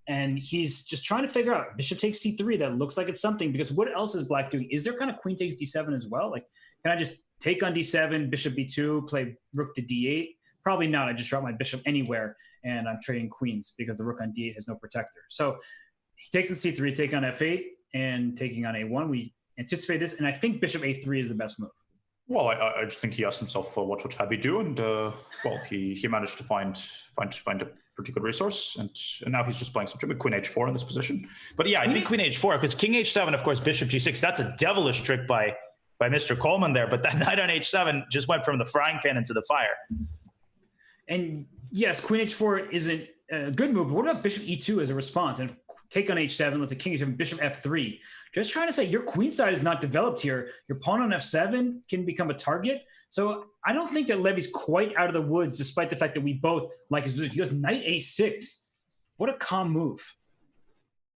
and he's just trying to figure out bishop takes c3. That looks like it's something, because what else is black doing? Is there kind of queen takes d7 as well? Like, can I just take on d7, bishop b2, play rook to d8? Probably not. I just drop my bishop anywhere, and I'm trading queens because the rook on d8 has no protector. So he takes on c3, take on f8, and taking on a1. We anticipate this, and I think bishop a3 is the best move. Well, I just think he asked himself, what would Fabi do? And well, he managed to find a pretty good resource, and now he's just playing some trick with queen h4 in this position. But yeah, I think queen h4, because king h7, of course, bishop g6. That's a devilish trick by Mr. Coleman there. But that knight on h7 just went from the frying pan into the fire. And yes, queen h4 isn't a good move, but what about bishop e2 as a response? And take on h7, let's say king h7, bishop f3. Just trying to say your queen side is not developed here. Your pawn on f7 can become a target. So I don't think that Levy's quite out of the woods, despite the fact that we both like his position. He goes knight a6. What a calm move.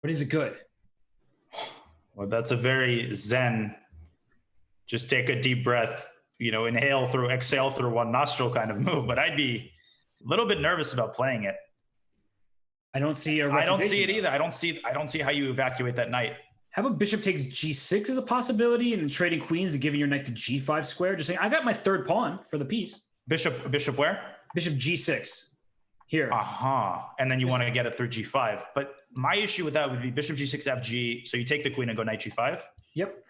But is it good? Well, that's a very zen, just take a deep breath, you know, exhale through one nostril kind of move. But I'd be a little bit nervous about playing it. I don't see I don't see it either. I don't see how you evacuate that knight. How about bishop takes g6 as a possibility, and then trading queens and giving your knight to g5 square? Just saying, I got my third pawn for the piece. Bishop where? Bishop g6 here. And then you want to get it through g5. But my issue with that would be bishop g6 fg. So you take the queen and go knight g5. Yep.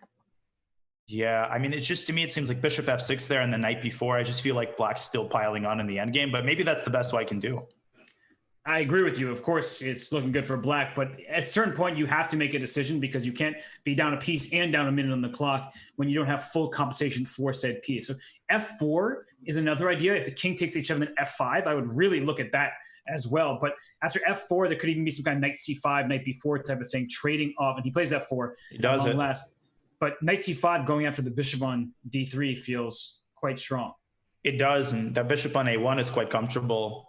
Yeah, I mean, it's just, to me, it seems like bishop f6 there and the knight b4. I just feel like black's still piling on in the endgame, but maybe that's the best I can do. I agree with you. Of course, it's looking good for black, but at a certain point, you have to make a decision, because you can't be down a piece and down a minute on the clock when you don't have full compensation for said piece. So f4 is another idea. If the king takes h7 and f5, I would really look at that as well. But after f4, there could even be some kind of knight c5, knight b4 type of thing, trading off. And he plays f4. He does it. But knight c5 going after the bishop on d3 feels quite strong. It does, and that bishop on a1 is quite comfortable.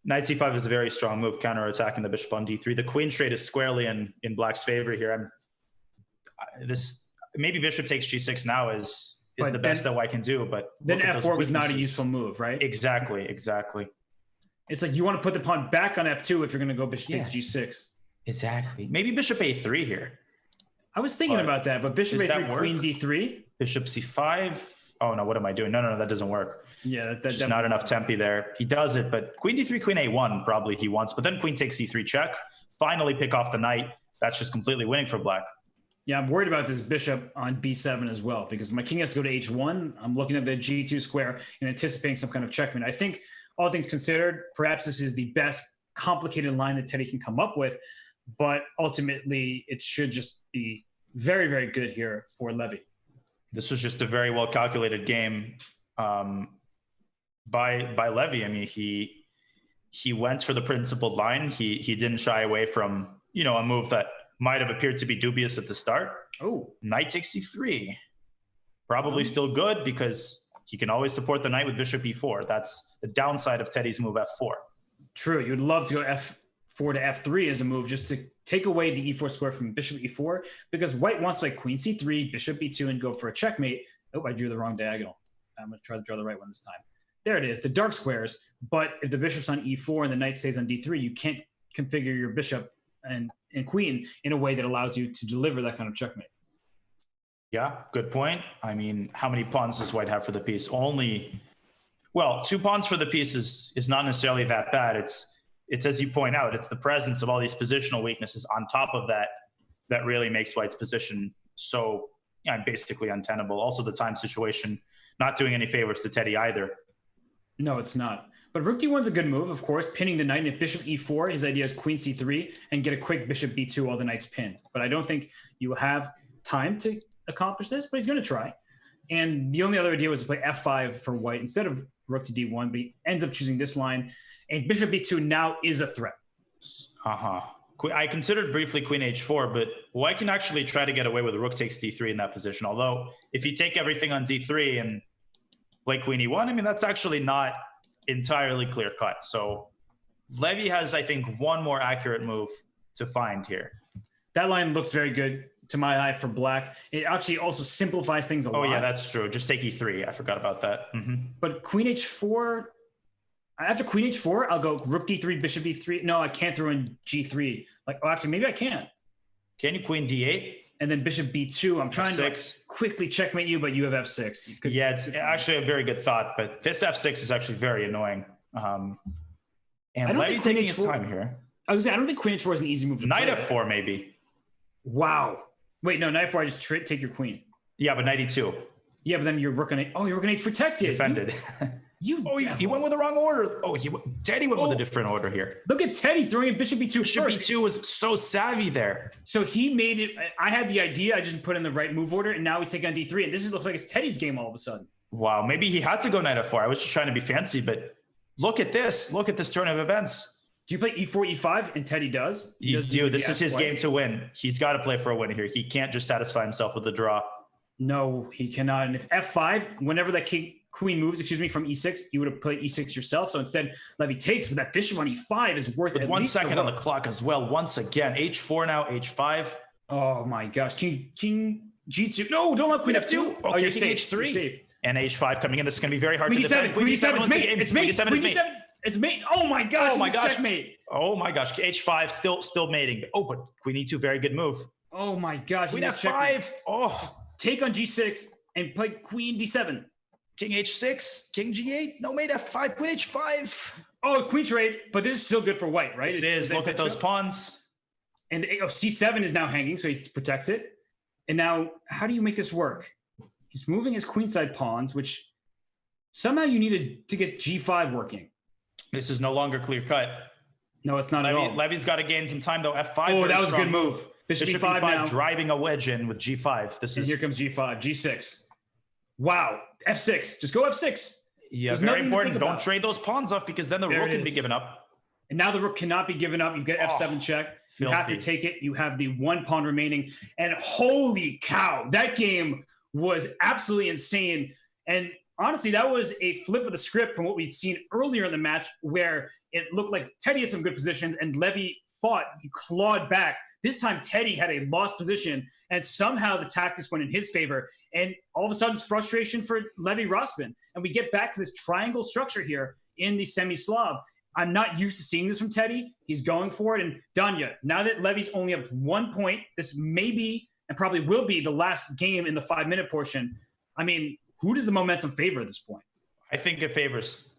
Knight c5 is a very strong move, counter-attacking the bishop on d3. The queen trade is squarely in black's favor here. Maybe bishop takes g6 now is the best that white can do, but then f4 was not a useful move, right? Exactly. It's like you want to put the pawn back on f2 if you're going to go bishop takes g6. Exactly. Maybe bishop a3 here. I was thinking about that, but bishop a3, queen d3. Bishop c5. Oh no, what am I doing? No, that doesn't work. Yeah, that's not enough tempi there. He does it, but queen d3, queen a1 probably he wants, but then queen takes c3 check. Finally pick off the knight. That's just completely winning for black. Yeah, I'm worried about this bishop on b7 as well, because my king has to go to h1. I'm looking at the g2 square and anticipating some kind of checkmate. I think all things considered, perhaps this is the best complicated line that Teddy can come up with, but ultimately it should just be very, very good here for Levy. This was just a very well calculated game by Levy. I mean, he went for the principled line. He didn't shy away from, a move that might have appeared to be dubious at the start. Oh, knight takes c3. Probably still good because he can always support the knight with bishop e4. That's the downside of Teddy's move f4. True. You would love to go f4 to f3 as a move just to take away the e4 square from bishop e4, because white wants to play queen c3, bishop e2, and go for a checkmate. Oh, I drew the wrong diagonal. I'm going to try to draw the right one this time. There it is, the dark squares. But if the bishop's on e4 and the knight stays on d3, you can't configure your bishop and queen in a way that allows you to deliver that kind of checkmate. Yeah, good point. I mean, how many pawns does white have for the piece? Only, well, 2 pawns for the piece is not necessarily that bad. It's as you point out, it's the presence of all these positional weaknesses on top of that really makes white's position so basically untenable. Also, the time situation not doing any favors to Teddy either. No, it's not. But rook d1's a good move, of course, pinning the knight. And if bishop e4, his idea is queen c3 and get a quick bishop b2 while the knight's pinned. But I don't think you have time to accomplish this, but he's going to try. And the only other idea was to play f5 for white instead of rook to d1, but he ends up choosing this line. And bishop b2 now is a threat. I considered briefly queen h4, but white can actually try to get away with rook takes d3 in that position. Although if you take everything on d3 and play queen e1, I mean, that's actually not entirely clear cut. So Levy has, I think, one more accurate move to find here. That line looks very good to my eye for black. It actually also simplifies things a lot. Oh yeah, that's true. Just take e3. I forgot about that. But queen h4, after queen h4, I'll go rook d3, bishop e3. No, I can't throw in g3. Actually, maybe I can. Can you queen d8? And then bishop b2. I'm trying to quickly checkmate you, but you have f6. Yeah, it's actually a very good thought, but this f6 is actually very annoying. And Levy's taking his time here. I was gonna say, I don't think queen h4 is an easy move to play. Knight f4, maybe. Wow. Wait, no, knight f4, I just take your queen. Yeah, but knight e2. Yeah, but then your rook on 8. Oh, your rook on 8 protected. Defended. He went with the wrong order. Teddy went with a different order here. Look at Teddy throwing in bishop b2. Bishop b2 was so savvy there. So he made it. I had the idea. I just put in the right move order, and now he's taking on d3. And this looks like it's Teddy's game all of a sudden. Wow, maybe he had to go knight f4. I was just trying to be fancy, but look at this. Look at this turn of events. Do you play e4, e5? And Teddy does. This is his game to win. He's got to play for a win here. He can't just satisfy himself with the draw. No, he cannot. And if f5, whenever that queen moves, from e6, you would have played e6 yourself. So instead, Levy takes, but that bishop on e5 is worth with 1 second on the clock as well. Once again, h4 now, h5. Oh my gosh, king g2. No, don't let queen f2. Okay, you're king h3 and h5 coming in. This is going to be very hard to defend. Queen d7, it's mate. It's mate. Oh my gosh. Oh my gosh. Checkmate. Oh my gosh. H5 still mating. Oh, but queen e2, very good move. Oh my gosh. Queen f5. Oh. Take on g6 and play queen d7. King h6, king g8, no mate f5, queen h5. Oh, queen trade, but this is still good for white, right? It is. Look at those pawns. And c7 is now hanging, so he protects it. And now, how do you make this work? He's moving his queenside pawns, which somehow you needed to get g5 working. This is no longer clear cut. No, it's not at all. Levy's got to gain some time, though. f5. Oh, that was a good move. Bishop e5 now. Driving a wedge in with g5. And here comes g5, g6. Wow, f6. Just go f6. Yeah, there's very important. Don't trade those pawns off because then the rook can be given up. And now the rook cannot be given up. You get f7 check. You have to take it. You have the 1 pawn remaining. And holy cow, that game was absolutely insane. And honestly, that was a flip of the script from what we'd seen earlier in the match, where it looked like Teddy had some good positions and Levy fought, he clawed back. This time, Teddy had a lost position, and somehow the tactics went in his favor. And all of a sudden, it's frustration for Levy Rozman. And we get back to this triangle structure here in the semi-Slav. I'm not used to seeing this from Teddy. He's going for it. And Danya, now that Levy's only up 1 point, this may be and probably will be the last game in the 5-minute portion. I mean, who does the momentum favor at this point? I think it favors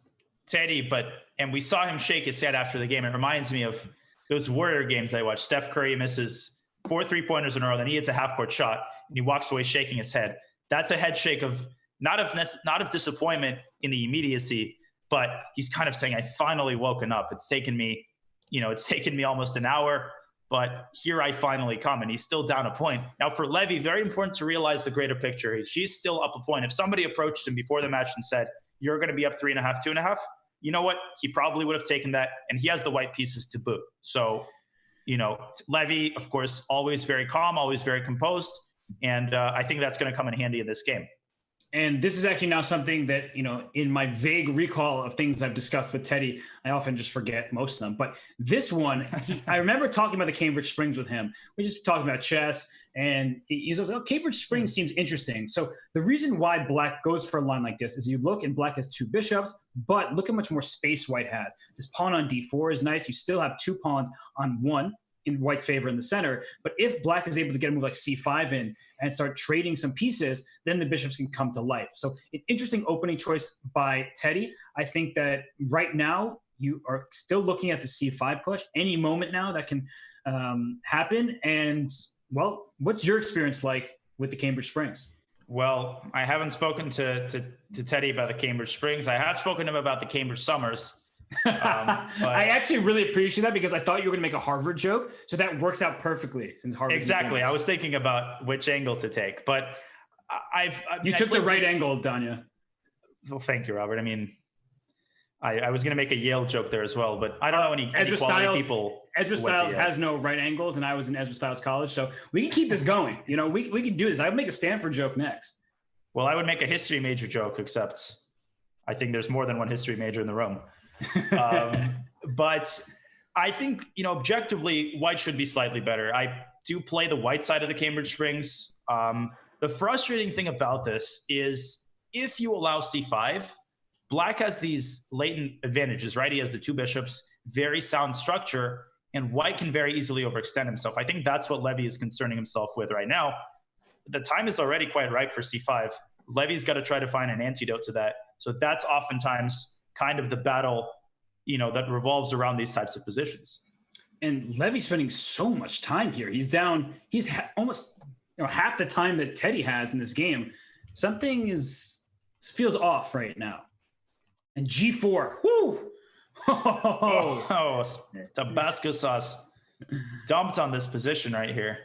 Teddy, and we saw him shake his head after the game. It reminds me of those Warrior games I watched. Steph Curry misses 4 3-pointers in a row, then he hits a half-court shot, and he walks away shaking his head. That's a head shake of not of disappointment in the immediacy, but he's kind of saying, I finally woken up. It's taken me almost an hour, but here I finally come. And he's still down a point. Now for Levy, very important to realize the greater picture. She's still up a point. If somebody approached him before the match and said, you're going to be up 3.5, 2.5, you know what? He probably would have taken that, and he has the white pieces to boot. So, Levy, of course, always very calm, always very composed. And I think that's going to come in handy in this game. And this is actually now something that, in my vague recall of things I've discussed with Teddy, I often just forget most of them. But this one, I remember talking about the Cambridge Springs with him. We just talking about chess, and he was like, Cambridge Springs seems interesting. So the reason why Black goes for a line like this is you look, and Black has 2 bishops, but look how much more space White has. This pawn on d4 is nice. You still have 2 pawns on 1 in White's favor in the center. But if Black is able to get a move like c5 in and start trading some pieces, then the bishops can come to life. So an interesting opening choice by Teddy. I think that right now you are still looking at the c5 push. Any moment now that can happen. And, well, what's your experience like with the Cambridge Springs? Well, I haven't spoken to Teddy about the Cambridge Springs. I have spoken to him about the Cambridge Summers. I actually really appreciate that, because I thought you were going to make a Harvard joke, so that works out perfectly since Harvard. Exactly. I was thinking about which angle to take, but you took the right angle, Danya. Well, thank you, Robert. I mean, I was going to make a Yale joke there as well, but I don't know any quality people. Ezra Stiles has no right angles, and I was in Ezra Stiles College, so we can keep this going. We can do this. I would make a Stanford joke next. Well, I would make a history major joke, except I think there's more than one history major in the room. But I think, objectively, White should be slightly better. I do play the White side of the Cambridge Springs. The frustrating thing about this is if you allow c5, Black has these latent advantages, right? He has the 2 bishops, very sound structure, and White can very easily overextend himself. I think that's what Levy is concerning himself with right now. The time is already quite ripe for c5. Levy's got to try to find an antidote to that. So that's oftentimes kind of the battle, that revolves around these types of positions. And Levy's spending so much time here. He's down. He's almost half the time that Teddy has in this game. Something feels off right now. And g4. Whoo! Tabasco sauce dumped on this position right here.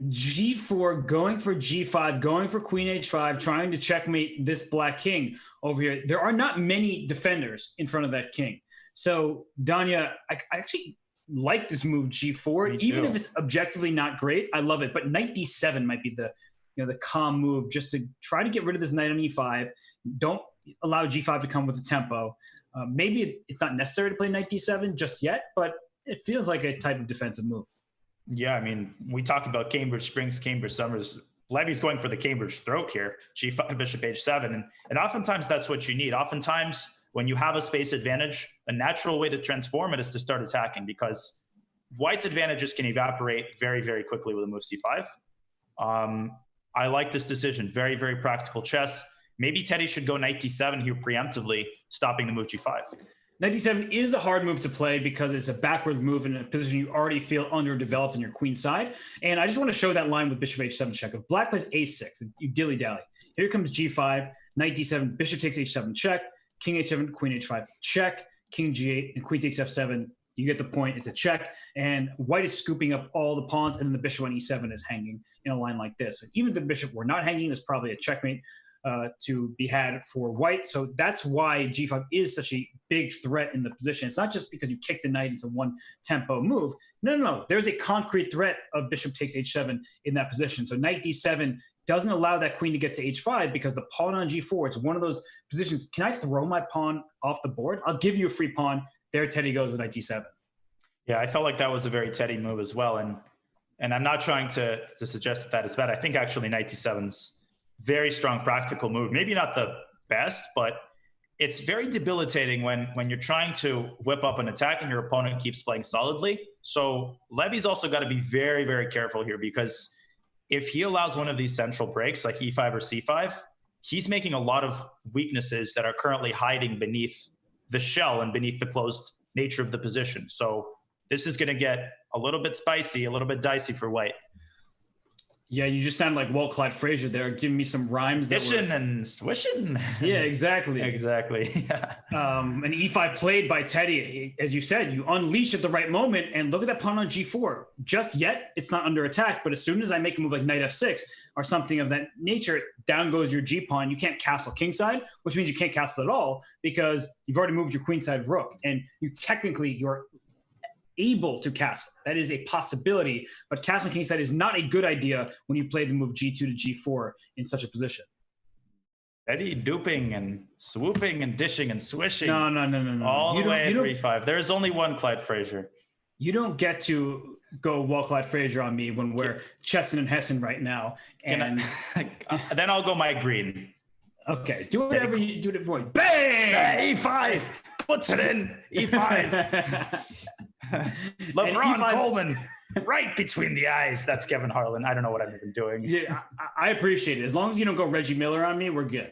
g4, going for g5, going for queen h5, trying to checkmate this Black king over here. There are not many defenders in front of that king. So, Danya, I actually like this move, g4. Even if it's objectively not great, I love it. But knight d7 might be the calm move, just to try to get rid of this knight on e5. Don't allow g5 to come with a tempo. Maybe it's not necessary to play knight d7 just yet, but it feels like a type of defensive move. Yeah, I mean, we talk about Cambridge Springs, Cambridge Summers. Levy's going for the Cambridge throat here, g5, bishop h7. And oftentimes that's what you need. Oftentimes, when you have a space advantage, a natural way to transform it is to start attacking, because White's advantages can evaporate very, very quickly with a move c5. I like this decision. Very, very practical chess. Maybe Teddy should go knight d7 here preemptively, stopping the move g5. Knight d7 is a hard move to play because it's a backward move in a position you already feel underdeveloped on your queen side. And I just want to show that line with bishop h7 check. If Black plays a6, you dilly-dally. Here comes g5, knight d7, bishop takes h7 check, king h7, queen h5 check, king g8, and queen takes f7. You get the point. It's a check. And White is scooping up all the pawns, and then the bishop on e7 is hanging in a line like this. So even if the bishop were not hanging, there's probably a checkmate to be had for White. So that's why g5 is such a big threat in the position. It's not just because you kick the knight into one tempo move. No. There's a concrete threat of bishop takes h7 in that position. So knight d7 doesn't allow that queen to get to h5 because the pawn on g4, it's one of those positions. Can I throw my pawn off the board? I'll give you a free pawn. There Teddy goes with knight d7. Yeah, I felt like that was a very Teddy move as well. And I'm not trying to suggest that is bad. I think actually knight d7's very strong practical move. Maybe not the best, but it's very debilitating when you're trying to whip up an attack and your opponent keeps playing solidly. So Levy's also got to be very, very careful here, because if he allows one of these central breaks like e5 or c5, he's making a lot of weaknesses that are currently hiding beneath the shell and beneath the closed nature of the position. So this is going to get a little bit spicy, a little bit dicey for white. Yeah, you just sound like Walt Clyde Frazier there, giving me some rhymes. Dishing and swishing. Yeah, exactly. Exactly. Yeah. An e5 played by Teddy, as you said, you unleash at the right moment, and look at that pawn on g4. Just yet, it's not under attack, but as soon as I make a move like knight f6 or something of that nature, down goes your g-pawn. You can't castle kingside, which means you can't castle at all because you've already moved your queenside rook, and you're able to castle. That is a possibility, but castling kingside is not a good idea when you play the move g2 to g4 in such a position. Teddy duping and swooping and dishing and swishing. No. All the way at 3-5. There's only one Clyde Frazier. You don't get to go Walt Clyde Frazier on me when we're Chesson and Hessen right now. And then I'll go Mike Green. Okay, do whatever you do. Bang! Bang! E5 puts it in. E5. LeBron Coleman right between the eyes. That's Kevin Harlan. I don't know what I'm even doing. Yeah, I appreciate it. As long as you don't go Reggie Miller on me, we're good.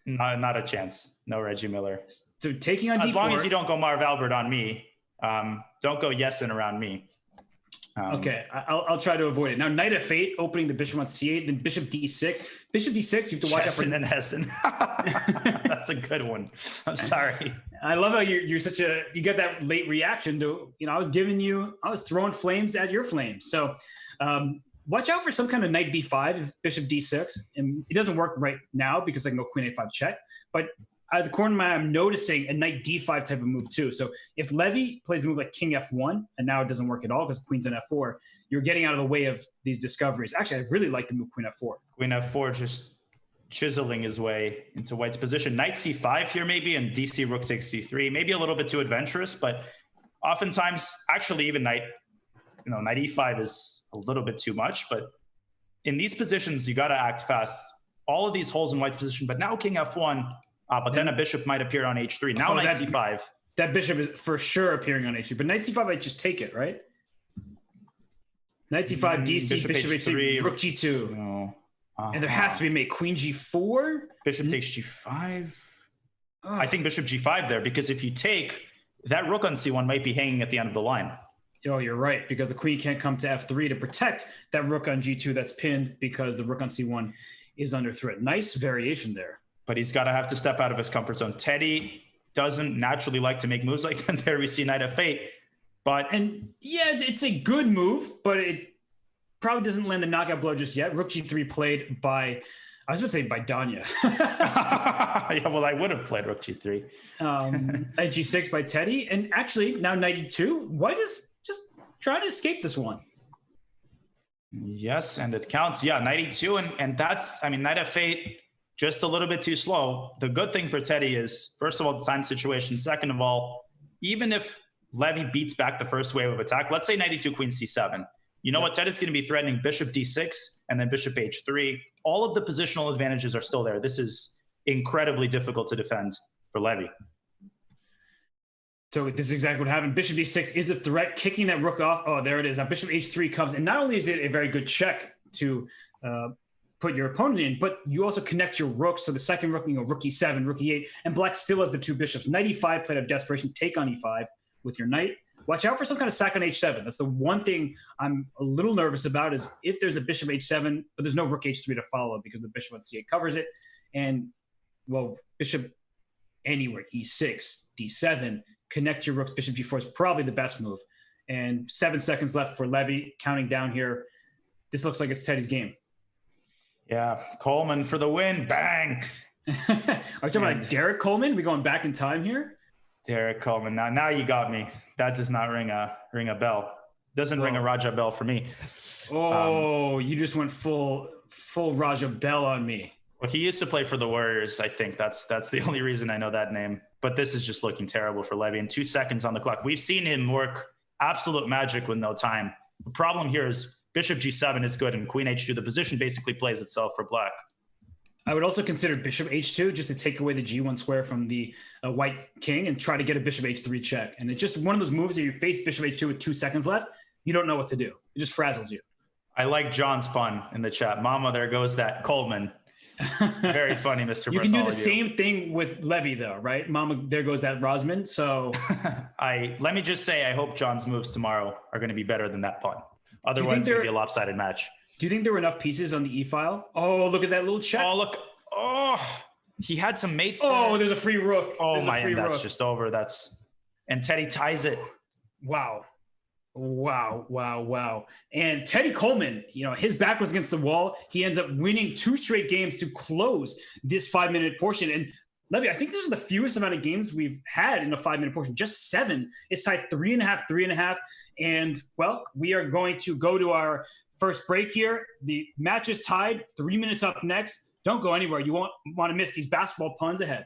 No, not a chance. No Reggie Miller. So taking on D4. As long as you don't go Marv Albert on me, don't go Yesin around me. Okay, I'll try to avoid it. Now, knight f8, opening the bishop on c8, then bishop d6. Bishop d6, you have to watch out for... and Hessen. That's a good one. I'm sorry. I love how you're such a... You get that late reaction to... I was throwing flames at your flames. So watch out for some kind of knight b5, if bishop d6. And it doesn't work right now because I can go queen a5 check. But out of the corner of my eye, I'm noticing a knight d5 type of move too. So if Levy plays a move like king f1, and now it doesn't work at all because queen's on f4, you're getting out of the way of these discoveries. Actually, I really like the move queen f4. Queen f4 just chiseling his way into white's position. Knight c5 here maybe, and dc rook takes c3. Maybe a little bit too adventurous, but oftentimes, actually even knight e5 is a little bit too much. But in these positions, you got to act fast. All of these holes in white's position, but now king f1, but then a bishop might appear on h3. Now knight c5. That bishop is for sure appearing on h3. But knight c5, I just take it, right? Knight c5, dc, bishop h3, rook g2. No. And there has to be a mate. Queen g4? Bishop takes g5. I think bishop g5 there, because if you take, that rook on c1 might be hanging at the end of the line. Oh, you're right, because the queen can't come to f3 to protect that rook on g2 that's pinned because the rook on c1 is under threat. Nice variation there. But he's got to have to step out of his comfort zone. Teddy doesn't naturally like to make moves like that. There we see knight f8. And yeah, it's a good move, but it probably doesn't land the knockout blow just yet. Rook g3 played by, I was going to say by Danya. Yeah, well, I would have played rook g3. Knight g6 by Teddy. And actually, now knight e2. White is just trying to escape this one. Yes, and it counts. Yeah, knight e2. And that's, knight f8, just a little bit too slow. The good thing for Teddy is, first of all, the time situation. Second of all, even if Levy beats back the first wave of attack, let's say knight e2, queen c7. You know what? Teddy's going to be threatening bishop d6 and then bishop h3. All of the positional advantages are still there. This is incredibly difficult to defend for Levy. So this is exactly what happened. Bishop d6 is a threat, kicking that rook off. Oh, there it is. Now bishop h3 comes. And not only is it a very good check to put your opponent in, but you also connect your rooks. So the second rook, rook e7, rook e8, and black still has the two bishops. Knight e5, played out of desperation, take on e5 with your knight. Watch out for some kind of sack on h7. That's the one thing I'm a little nervous about, is if there's a bishop h7, but there's no rook h3 to follow because the bishop on c8 covers it. And, well, bishop anywhere, e6, d7, connect your rooks, bishop g4 is probably the best move. And 7 seconds left for Levy, counting down here. This looks like it's Teddy's game. Yeah, Coleman for the win. Bang. Are you talking about like Derek Coleman? We going back in time here? Derek Coleman. Now you got me. That does not ring a bell. Doesn't ring a Raja bell for me. Oh, you just went full full Raja Bell on me. Well, he used to play for the Warriors. I think that's the only reason I know that name. But this is just looking terrible for Levy. And 2 seconds on the clock. We've seen him work absolute magic with no time. The problem here is Bishop G7 is good, and Queen H2. The position basically plays itself for Black. I would also consider Bishop H2 just to take away the G1 square from the white king and try to get a Bishop H3 check. And it's just one of those moves that you face Bishop H2 with 2 seconds left. You don't know what to do. It just frazzles you. I like John's pun in the chat. Mama, there goes that Coleman. Very funny, Mr. You can do the same thing with Levy, though, right? Mama, there goes that Rozman. So let me just say, I hope John's moves tomorrow are going to be better than that pun. Otherwise, it's going to be a lopsided match. Do you think there were enough pieces on the E file? Oh, look at that little check. Oh, look. Oh, he had some mates there. Oh, there's a free rook. Oh, my, that's just over. And Teddy ties it. Wow. And Teddy Coleman, his back was against the wall. He ends up winning 2 straight games to close this 5-minute portion. And Levy, I think this is the fewest amount of games we've had in a 5-minute portion, just 7. It's tied 3.5. And, well, we are going to go to our first break here. The match is tied, 3 minutes up next. Don't go anywhere. You won't want to miss these basketball puns ahead.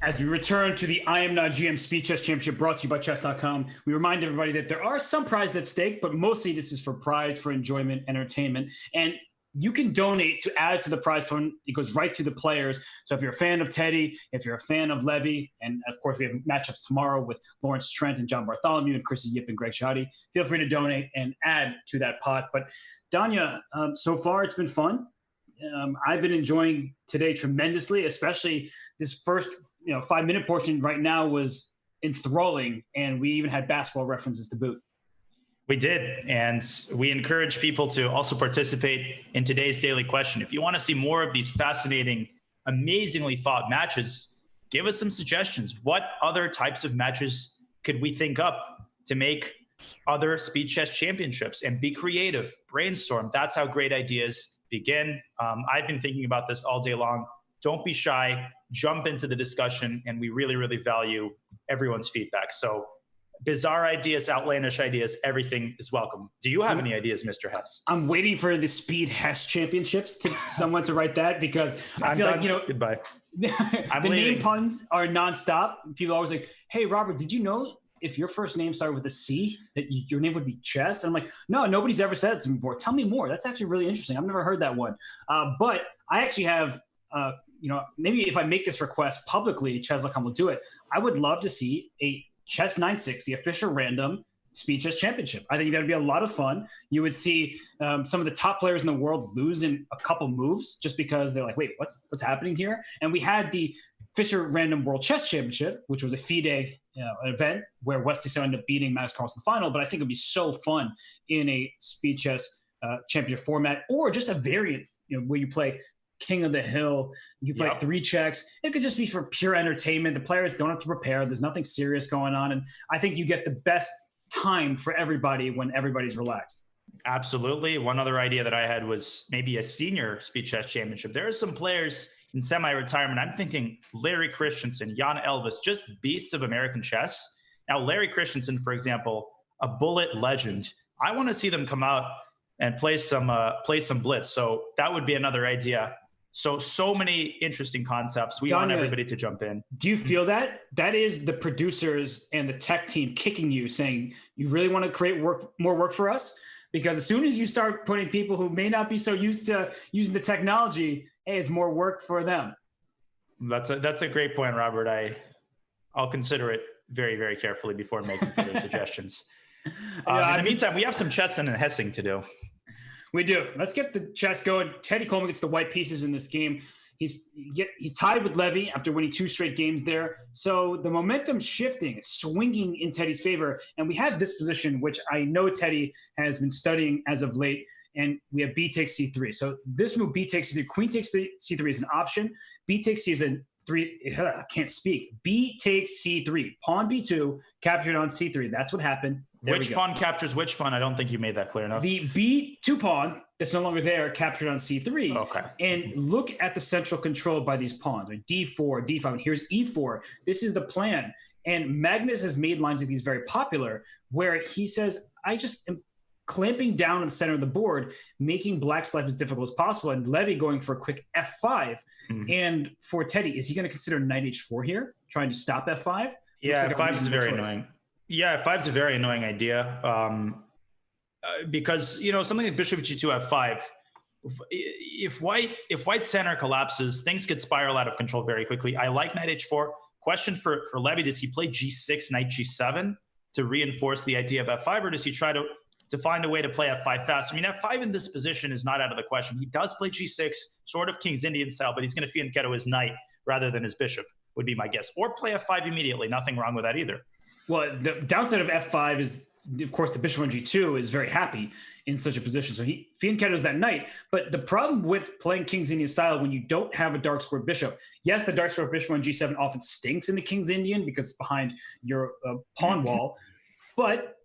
As we return to the I Am Not GM Speed Chess Championship brought to you by Chess.com, we remind everybody that there are some prizes at stake, but mostly this is for pride, for enjoyment, entertainment. And you can donate to add to the prize fund. It goes right to the players. So if you're a fan of Teddy, if you're a fan of Levy, and of course we have matchups tomorrow with Lawrence Trent and John Bartholomew and Chrissy Yip and Greg Shoddy, feel free to donate and add to that pot. But Danya, so far it's been fun. I've been enjoying today tremendously, especially this first 5-minute portion right now was enthralling, and we even had basketball references to boot. We did, and we encourage people to also participate in today's daily question. If you want to see more of these fascinating, amazingly fought matches, give us some suggestions. What other types of matches could we think up to make other speed chess championships? And be creative, brainstorm. That's how great ideas begin. I've been thinking about this all day long. Don't be shy, jump into the discussion, and we really, really value everyone's feedback. So bizarre ideas, outlandish ideas, everything is welcome. Do you have any ideas, Mr. Hess? I'm waiting for the Speed Hess Championships to someone to write that, because I feel like, goodbye. the name puns are nonstop. People are always like, hey, Robert, did you know if your first name started with a C, that your name would be Chess? And I'm like, no, nobody's ever said it to me before. Tell me more. That's actually really interesting. I've never heard that one. But I actually have, maybe if I make this request publicly, Chess.com will do it. I would love to see a Chess 960 official random speed chess championship. I think that'd be a lot of fun. You would see some of the top players in the world lose in a couple moves just because they're like, wait, what's happening here? And we had the Fisher Random World Chess Championship, which was a FIDE event where Wesley So ended up beating Max Carlsen in the final. But I think it'd be so fun in a speed chess championship format, or just a variant, where you play King of the Hill, you play 3 checks. It could just be for pure entertainment. The players don't have to prepare. There's nothing serious going on. And I think you get the best time for everybody when everybody's relaxed. Absolutely. One other idea that I had was maybe a senior speed chess championship. There are some players in semi-retirement. I'm thinking Larry Christensen, Jan Elvis, just beasts of American chess. Now, Larry Christensen, for example, a bullet legend. I want to see them come out and play some Blitz. So that would be another idea. So many interesting concepts. We want everybody to jump in. Do you feel that? That is the producers and the tech team kicking you, saying, you really want to create more work for us? Because as soon as you start putting people who may not be so used to using the technology, hey, it's more work for them. That's a great point, Robert. I'll consider it very, very carefully before making further suggestions. In the meantime, we have some chess and Hessing to do. We do. Let's get the chess going. Teddy Coleman gets the white pieces in this game. He's tied with Levy after winning 2 straight games there. So the momentum's shifting, it's swinging in Teddy's favor. And we have this position, which I know Teddy has been studying as of late. And we have B takes C3. So this move, B takes C3, Queen takes C3 is an option. B takes C is a 3. I can't speak. B takes C3. Pawn B2 captured on C3. That's what happened. Which pawn captures which pawn? I don't think you made that clear enough. The B2 pawn that's no longer there captured on C3. Okay. And look at the central control by these pawns. Like D4, D5, and here's E4. This is the plan. And Magnus has made lines like these very popular, where he says, I just am clamping down in the center of the board, making Black's life as difficult as possible. And Levy going for a quick F5. Mm-hmm. And for Teddy, is he going to consider knight H4 here, trying to stop F5? Yeah, F5 is very annoying. Yeah, F5 is a very annoying idea because, something like bishop G2 F5, if white center collapses, things could spiral out of control very quickly. I like knight H4. Question for Levy, does he play G6, knight G7 to reinforce the idea of F5, or does he try to find a way to play F5 fast? I mean, F5 in this position is not out of the question. He does play G6, sort of King's Indian style, but he's going to fianchetto his knight rather than his bishop, would be my guess. Or play F5 immediately. Nothing wrong with that either. Well, the downside of F5 is, of course, the bishop on G2 is very happy in such a position. So he fianchettos that knight. But the problem with playing King's Indian style when you don't have a dark square bishop, yes, the dark square bishop on G7 often stinks in the King's Indian because it's behind your pawn wall. But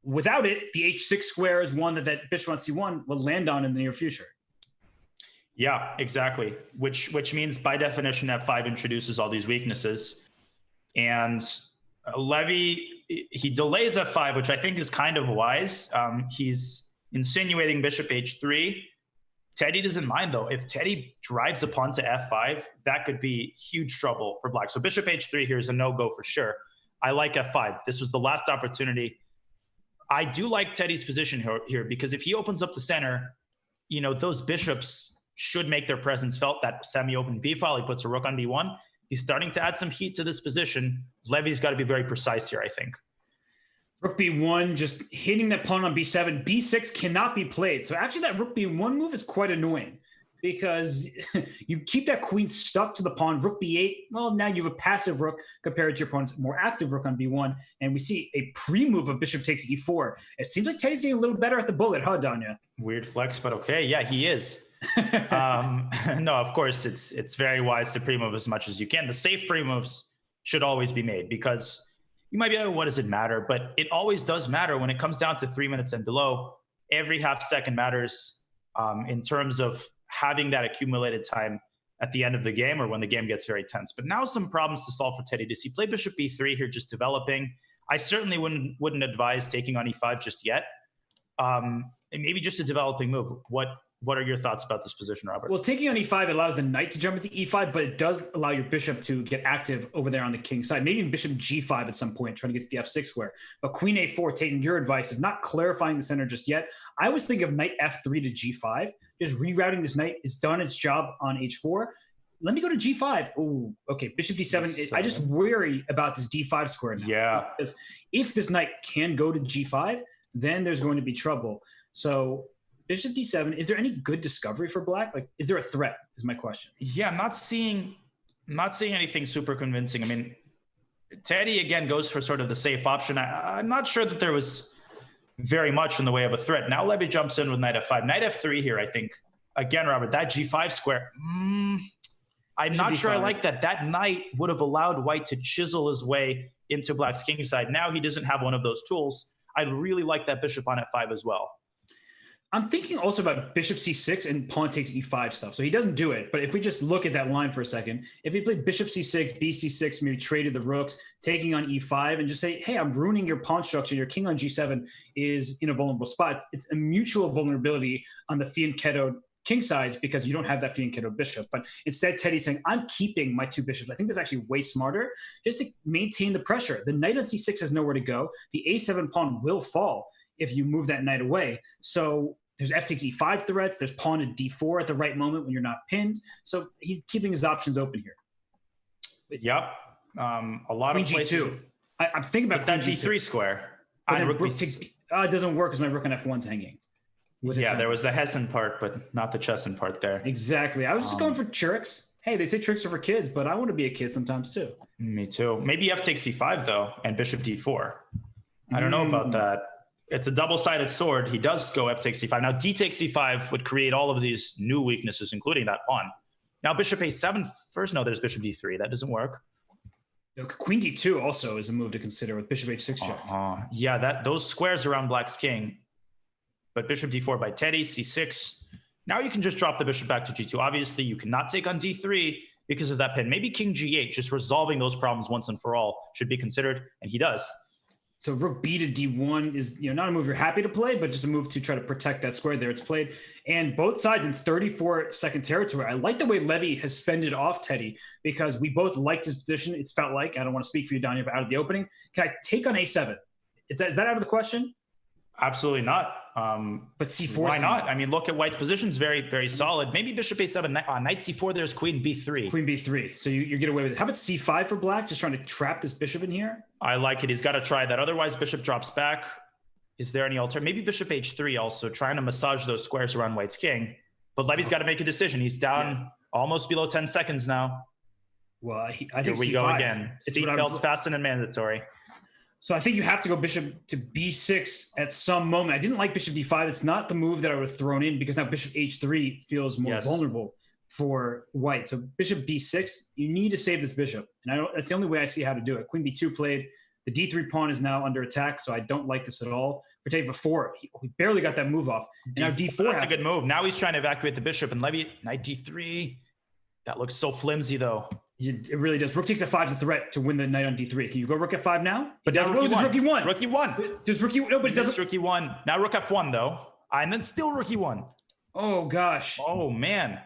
without it, the H6 square is one that bishop on C1 will land on in the near future. Yeah, exactly. Which means by definition, F5 introduces all these weaknesses. And Levy, he delays F5, which I think is kind of wise. He's insinuating bishop H3 Teddy doesn't mind, though. If Teddy drives a pawn to f5, that could be huge trouble for black. So bishop h3 here is a no-go for sure. I like f5. This was the last opportunity. I do like Teddy's position here because if he opens up the center, you know, those bishops should make their presence felt. That semi-open b file, he puts a rook on b1. He's starting to add some heat to this position. Levy's got to be very precise here, I think. Rook b1, just hitting that pawn on b7. b6 cannot be played. So actually that rook b1 move is quite annoying because you keep that queen stuck to the pawn. Rook b8, well, now you have a passive rook compared to your opponent's more active rook on b1. And we see a pre-move of bishop takes e4. It seems like Teddy's getting a little better at the bullet, huh, Danya? Weird flex, but okay. Yeah, he is. No, of course, it's very wise to pre-move as much as you can. The safe pre-moves should always be made because you might be like, what does it matter? But it always does matter when it comes down to 3 minutes and below. Every half second matters in terms of having that accumulated time at the end of the game or when the game gets very tense. But now some problems to solve for Teddy. Does he play bishop b3 here, just developing? I certainly wouldn't advise taking on e5 just yet. And maybe just a developing move. What are your thoughts about this position, Robert? Well, taking on e5 allows the knight to jump into e5, but it does allow your bishop to get active over there on the king side. Maybe even bishop g5 at some point, trying to get to the f6 square. But queen a4, taking your advice of not clarifying the center just yet. I always think of knight f3 to g5. Just rerouting this knight. It's done its job on h4. Let me go to g5. Oh, okay. Bishop d7. I just worry about this d5 square now. Yeah. Because if this knight can go to g5, then there's going to be trouble. So bishop d7, is there any good discovery for black? Like, is there a threat is my question. Yeah, I'm not seeing anything super convincing. I mean, Teddy, again, goes for sort of the safe option. I'm not sure that there was very much in the way of a threat. Now Levy jumps in with knight f5. Knight f3 here, I think. Again, Robert, that g5 square, I'm not sure I like that. That knight would have allowed white to chisel his way into black's king side. Now he doesn't have one of those tools. I'd really like that bishop on f5 as well. I'm thinking also about bishop c6 and pawn takes e5 stuff. So he doesn't do it, but if we just look at that line for a second, if he played bishop c6, bc6, maybe traded the rooks, taking on e5, and just say, hey, I'm ruining your pawn structure. Your king on g7 is in a vulnerable spot. It's a mutual vulnerability on the fianchettoed king sides because you don't have that fianchettoed bishop. But instead, Teddy's saying, I'm keeping my two bishops. I think that's actually way smarter just to maintain the pressure. The knight on c6 has nowhere to go. The a7 pawn will fall if you move that knight away. So there's f takes e5 threats. There's pawn to d4 at the right moment when you're not pinned. So he's keeping his options open here. Yep. A lot queen of places. g2. I'm thinking about that queen g3 square. It doesn't work because my rook on f1's hanging. Yeah, there was the Hessen part, but not the Chesson part there. Exactly. I was just going for tricks. Hey, they say tricks are for kids, but I want to be a kid sometimes too. Me too. Maybe f takes c5 though, and bishop d4. I don't know about that. It's a double-sided sword. He does go f takes c5. Now d takes c5 would create all of these new weaknesses, including that pawn. Now bishop a7 first. No, there's bishop d3. That doesn't work. Queen d2 also is a move to consider with bishop h6 check. Yeah, those squares around black's king. But bishop d4 by Teddy, c6. Now you can just drop the bishop back to g2. Obviously, you cannot take on d3 because of that pin. Maybe king g8, just resolving those problems once and for all should be considered, and he does. So rook b to d1 is not a move you're happy to play, but just a move to try to protect that square there. It's played. And both sides in 34-second territory. I like the way Levy has fended off Teddy because we both liked his position. It's felt like, I don't want to speak for you, Danya, but out of the opening. Can I take on a7? Is that out of the question? Absolutely not. But c4. Why not? I mean, look at white's position is very, very solid. Maybe bishop a7, knight c4. There's queen b3. Queen b3. So you get away with it. How about c5 for black? Just trying to trap this bishop in here. I like it. He's got to try that. Otherwise, bishop drops back. Is there any alternative? Maybe bishop h3 also, trying to massage those squares around white's king. But Levy's got to make a decision. He's down almost below 10 seconds now. Well, I think here we c5. go again. Seatbelts fastened and mandatory. So I think you have to go bishop to b6 at some moment. I didn't like bishop d5. It's not the move that I would have thrown in because now bishop h3 feels more vulnerable for white. So bishop b6, you need to save this bishop. And that's the only way I see how to do it. Queen b2 played. The d3 pawn is now under attack, so I don't like this at all. For take before, he barely got that move off. And now d4 That's a good move. Now he's trying to evacuate the bishop. And Levy, knight d3. That looks so flimsy, though. It really does. Rook takes f5 is a threat to win the knight on d3. Can you go rook f5 now? But does rook e1. Rook e1. There's rook e1. No, but it doesn't. Rook e1. Now rook f1 though, and then still rook e1. Oh gosh. Oh man.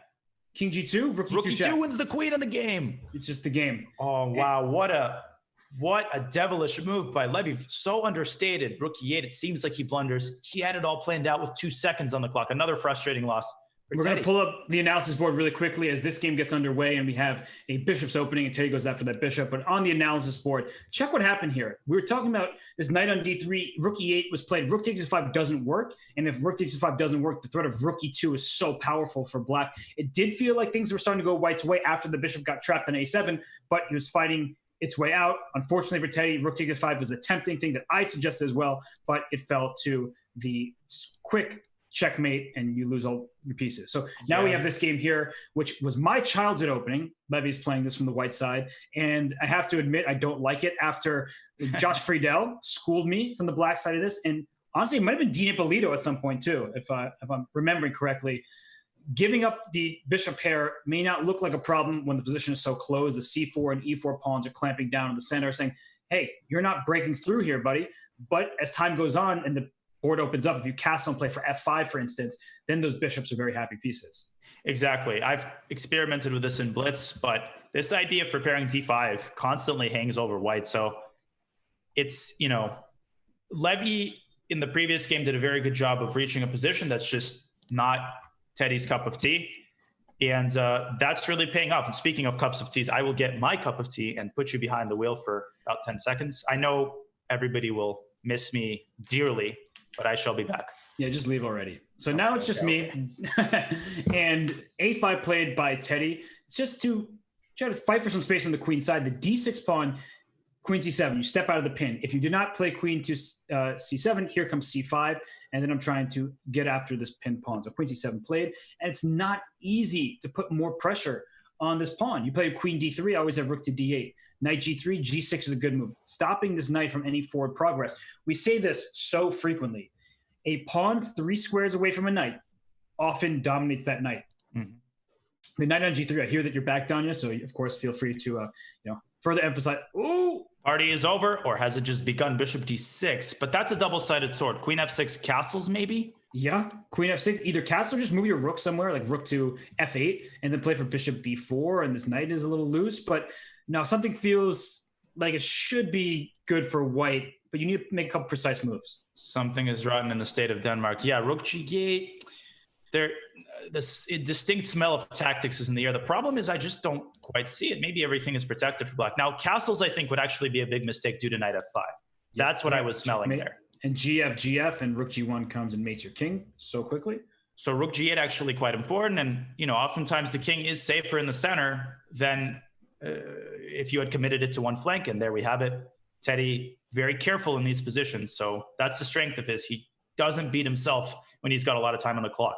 King G2, Rook Rook E2 E2 check. wins the queen of the game. It's just the game. Oh wow, what a devilish move by Levy. So understated. Rook E8, it seems like he blunders. He had it all planned out with 2 seconds on the clock. Another frustrating loss. We're going to pull up the analysis board really quickly as this game gets underway, and we have a bishop's opening, and Teddy goes after that bishop. But on the analysis board, check what happened here. We were talking about this knight on d3. Rook e8 was played. Rook takes e5 doesn't work, and if rook takes e5 doesn't work, the threat of rook e2 is so powerful for black. It did feel like things were starting to go white's way after the bishop got trapped on a7, but he was fighting its way out. Unfortunately for Teddy, rook takes e5 was a tempting thing that I suggested as well, but it fell to the quick checkmate, and you lose all your pieces. So now we have this game here, which was my childhood opening. Levy's playing this from the white side, and I have to admit I don't like it after Josh Friedel schooled me from the black side of this. And honestly, it might have been Dean Ippolito at some point too, if I'm remembering correctly. Giving up the bishop pair may not look like a problem when the position is so close. The c4 and e4 pawns are clamping down in the center, saying, hey, you're not breaking through here, buddy. But as time goes on and the board opens up, if you castle and play for f5, for instance, then those bishops are very happy pieces. Exactly. I've experimented with this in Blitz, but this idea of preparing d5 constantly hangs over white. So it's, you know, Levy in the previous game did a very good job of reaching a position that's just not Teddy's cup of tea. And that's really paying off. And speaking of cups of teas, I will get my cup of tea and put you behind the wheel for about 10 seconds. I know everybody will miss me dearly, but I shall be back. Yeah, just leave already. So now it's just me. And a5 played by Teddy. It's just to try to fight for some space on the queen side. The d6 pawn, queen c7, you step out of the pin. If you do not play queen to c7, here comes c5. And then I'm trying to get after this pin pawn. So queen c7 played. And it's not easy to put more pressure on this pawn. You play queen d3, I always have rook to d8. Knight g3, g6 is a good move. Stopping this knight from any forward progress. We say this so frequently. A pawn 3 squares away from a knight often dominates that knight. Mm-hmm. The knight on g3, I hear that you're back, Danya, so of course feel free to further emphasize. Ooh! Party is over, or has it just begun? Bishop d6, but that's a double-sided sword. Queen f6 castles, maybe? Yeah, queen f6, either castle or just move your rook somewhere, like rook to f8, and then play for bishop b4, and this knight is a little loose, but now something feels like it should be good for white, but you need to make a couple precise moves. Something is rotten in the state of Denmark. Yeah, rook g8. This distinct smell of tactics is in the air. The problem is I just don't quite see it. Maybe everything is protected for black. Now, castles, I think, would actually be a big mistake due to knight f5. That's what I was smelling there. And gf, and rook g1 comes and mates your king so quickly. So rook g8 actually quite important. And, oftentimes the king is safer in the center than if you had committed it to one flank. And there we have it. Teddy, very careful in these positions. So that's the strength of his. He doesn't beat himself when he's got a lot of time on the clock.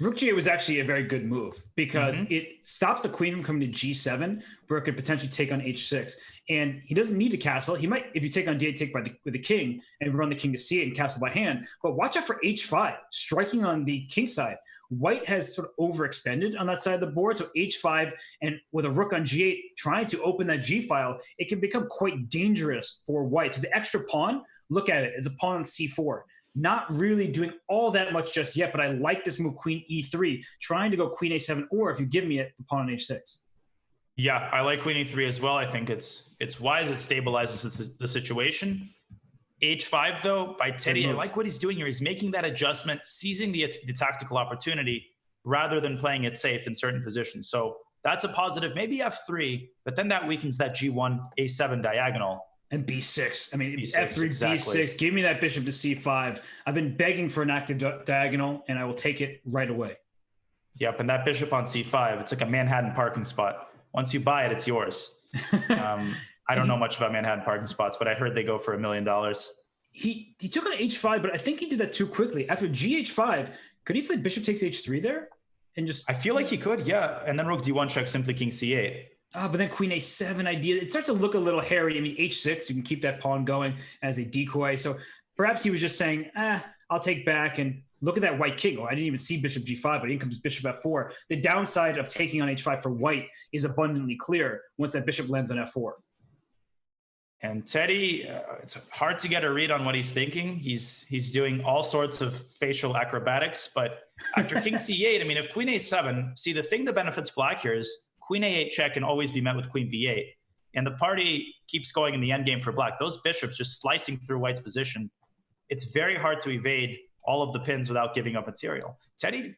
Rook g8 was actually a very good move because it stops the queen from coming to g7, where it could potentially take on h6. And he doesn't need to castle. He might, if you take on d8, take with the king and run the king to c8 and castle by hand. But watch out for h5, striking on the king side. White has sort of overextended on that side of the board. So h5, and with a rook on g8, trying to open that g file, it can become quite dangerous for white. So the extra pawn, look at it, it's a pawn on c4. Not really doing all that much just yet, but I like this move, queen e3, trying to go queen a7, or if you give me it, the pawn on h6. Yeah, I like queen e3 as well. I think it's wise. It stabilizes the situation. h5, though, by Teddy, I like what he's doing here. He's making that adjustment, seizing the tactical opportunity, rather than playing it safe in certain positions. So that's a positive. Maybe f3, but then that weakens that g1, a7 diagonal. And b6. I mean, b6, f3, exactly. b6. Give me that bishop to c5. I've been begging for an active diagonal, and I will take it right away. Yep, and that bishop on c5, it's like a Manhattan parking spot. Once you buy it, it's yours. I don't know much about Manhattan parking spots, but I heard they go for $1 million. He took on h5, but I think he did that too quickly. After gh5, could he play bishop takes h3 there? And just I feel like he could, yeah. And then rook d1 check, simply king c8. But then queen a7 idea, it starts to look a little hairy. I mean, h6, you can keep that pawn going as a decoy. So perhaps he was just saying, I'll take back and look at that white king. Oh, I didn't even see bishop g5, but in comes bishop f4. The downside of taking on h5 for white is abundantly clear once that bishop lands on f4. And Teddy, it's hard to get a read on what he's thinking. He's doing all sorts of facial acrobatics, but After king c8, I mean, if queen a7, see, the thing that benefits black here is queen a8 check can always be met with queen b8. And the party keeps going in the endgame for black. Those bishops just slicing through white's position. It's very hard to evade all of the pins without giving up material. Teddy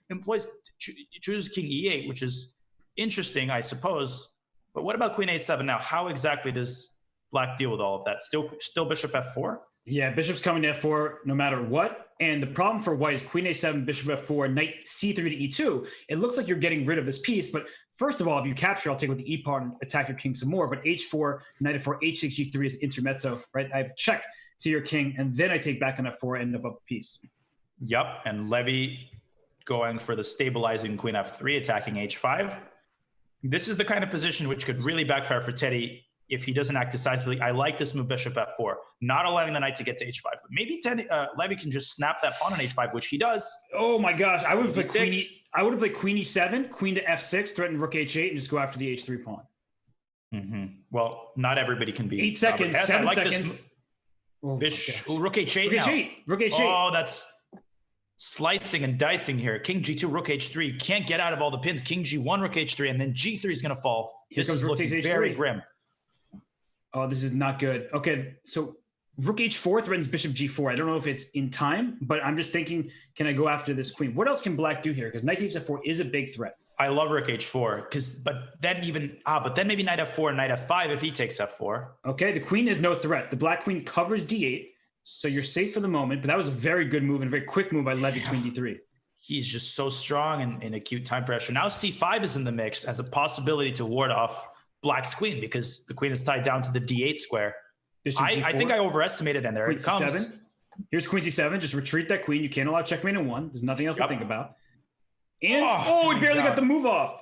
chooses king e8, which is interesting, I suppose. But what about queen a7 now? How exactly does black deal with all of that? Still bishop f4? Yeah, bishop's coming to f4 no matter what. And the problem for white is queen a7, bishop f4, knight c3 to e2. It looks like you're getting rid of this piece, but first of all, if you capture, I'll take with the e pawn and attack your king some more. But h4, knight f4, h6, g3 is intermezzo, right? I have check to your king, and then I take back on f4 and end up a piece. Yep, and Levy going for the stabilizing queen f3, attacking h5. This is the kind of position which could really backfire for Teddy if he doesn't act decisively. I like this move, bishop f4, not allowing the knight to get to h5. But maybe Levy can just snap that pawn on h5, which he does. Oh my gosh, I would have played queen I would have played queen e7, queen to f6, througten rook h8, and just go after the h3 pawn. Well, not everybody can be 8 seconds, 7 seconds. Rook h8. Rook h8. Rook h8. Oh, that's slicing and dicing here. King g2, rook h3. Can't get out of all the pins. King g1, rook h3, and then g3 is going to fall. This is looking very grim. Oh, this is not good. Okay, so rook h4 threatens bishop g4. I don't know if it's in time, but I'm just thinking, can I go after this queen? What else can black do here? Because knight takes f4 is a big threat. I love rook h4, but then maybe knight f4 and knight f5 if he takes f4. Okay, the queen has no threats. The black queen covers d8, so you're safe for the moment, but that was a very good move and a very quick move by Levy, queen d3. He's just so strong in acute time pressure. Now c5 is in the mix as a possibility to ward off black's queen because the queen is tied down to the d8 square. I think I overestimated, and there queen it comes. C7. Here's queen c7. Just retreat that queen. You can't allow checkmate in one. There's nothing else to think about. And we barely got the move off.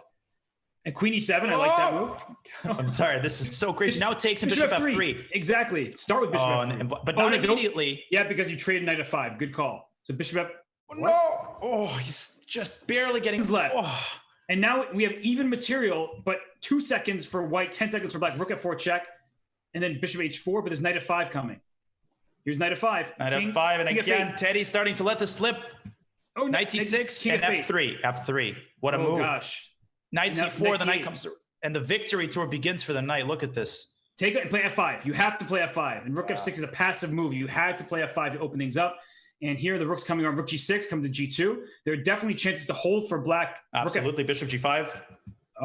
And queen e7, I like that move. I'm sorry, this is so crazy. Now it takes him bishop f3. Exactly. Start with bishop f3. But not immediately. Yeah, because you traded knight f5. Good call. So bishop f. No! Oh, he's just barely getting left. Oh. And now we have even material, but 2 seconds for white, 10 seconds for black. Rook f4 check, and then bishop h4, but there's knight f5 coming. Here's knight f5. Knight f5, and again, Teddy's starting to let this slip. Oh, knight d6 and f3. F3. What a move. Oh, gosh. Knight c4, the knight comes through. And the victory tour begins for the knight. Look at this. Take it and play f5. You have to play f5. And rook f6 is a passive move. You had to play f5 to open things up. And here the rook's coming on rook g6, come to g2. There are definitely chances to hold for black. Absolutely. Bishop g5.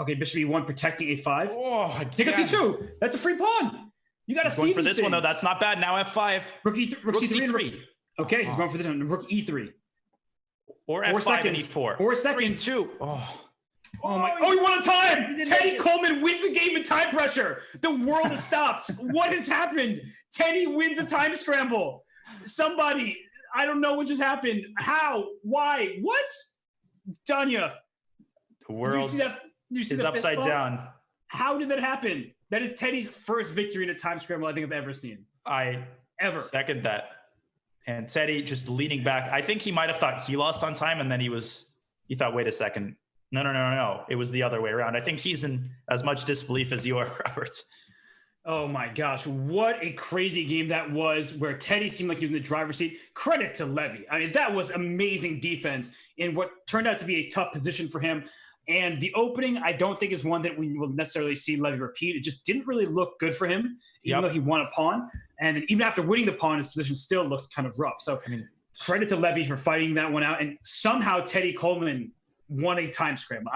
Okay, bishop e1 protecting a5. Oh, take out c2. That's a free pawn. You got to see for this one, though. That's not bad. Now f5. Rook c3. Okay, he's going for this one. Rook e3. Or f5 seconds. And e4. 4 seconds. 3-2. Oh my! Oh, he won a time. Teddy Coleman wins a game in time pressure. The world has stopped. What has happened? Teddy wins a time scramble. Somebody, I don't know what just happened. How? Why? What? Danya. The world is upside down. How did that happen? That is Teddy's first victory in a time scramble I think I've ever seen. Ever. Second that. And Teddy just leaning back. I think he might have thought he lost on time, and then he thought, wait a second. No. It was the other way around. I think he's in as much disbelief as you are, Robert. Oh my gosh, what a crazy game that was, where Teddy seemed like he was in the driver's seat. Credit to Levy. I mean, that was amazing defense in what turned out to be a tough position for him. And the opening, I don't think is one that we will necessarily see Levy repeat. It just didn't really look good for him, even though he won a pawn. And even after winning the pawn, his position still looked kind of rough. So, I mean, credit to Levy for fighting that one out. And somehow Teddy Coleman won a time scramble.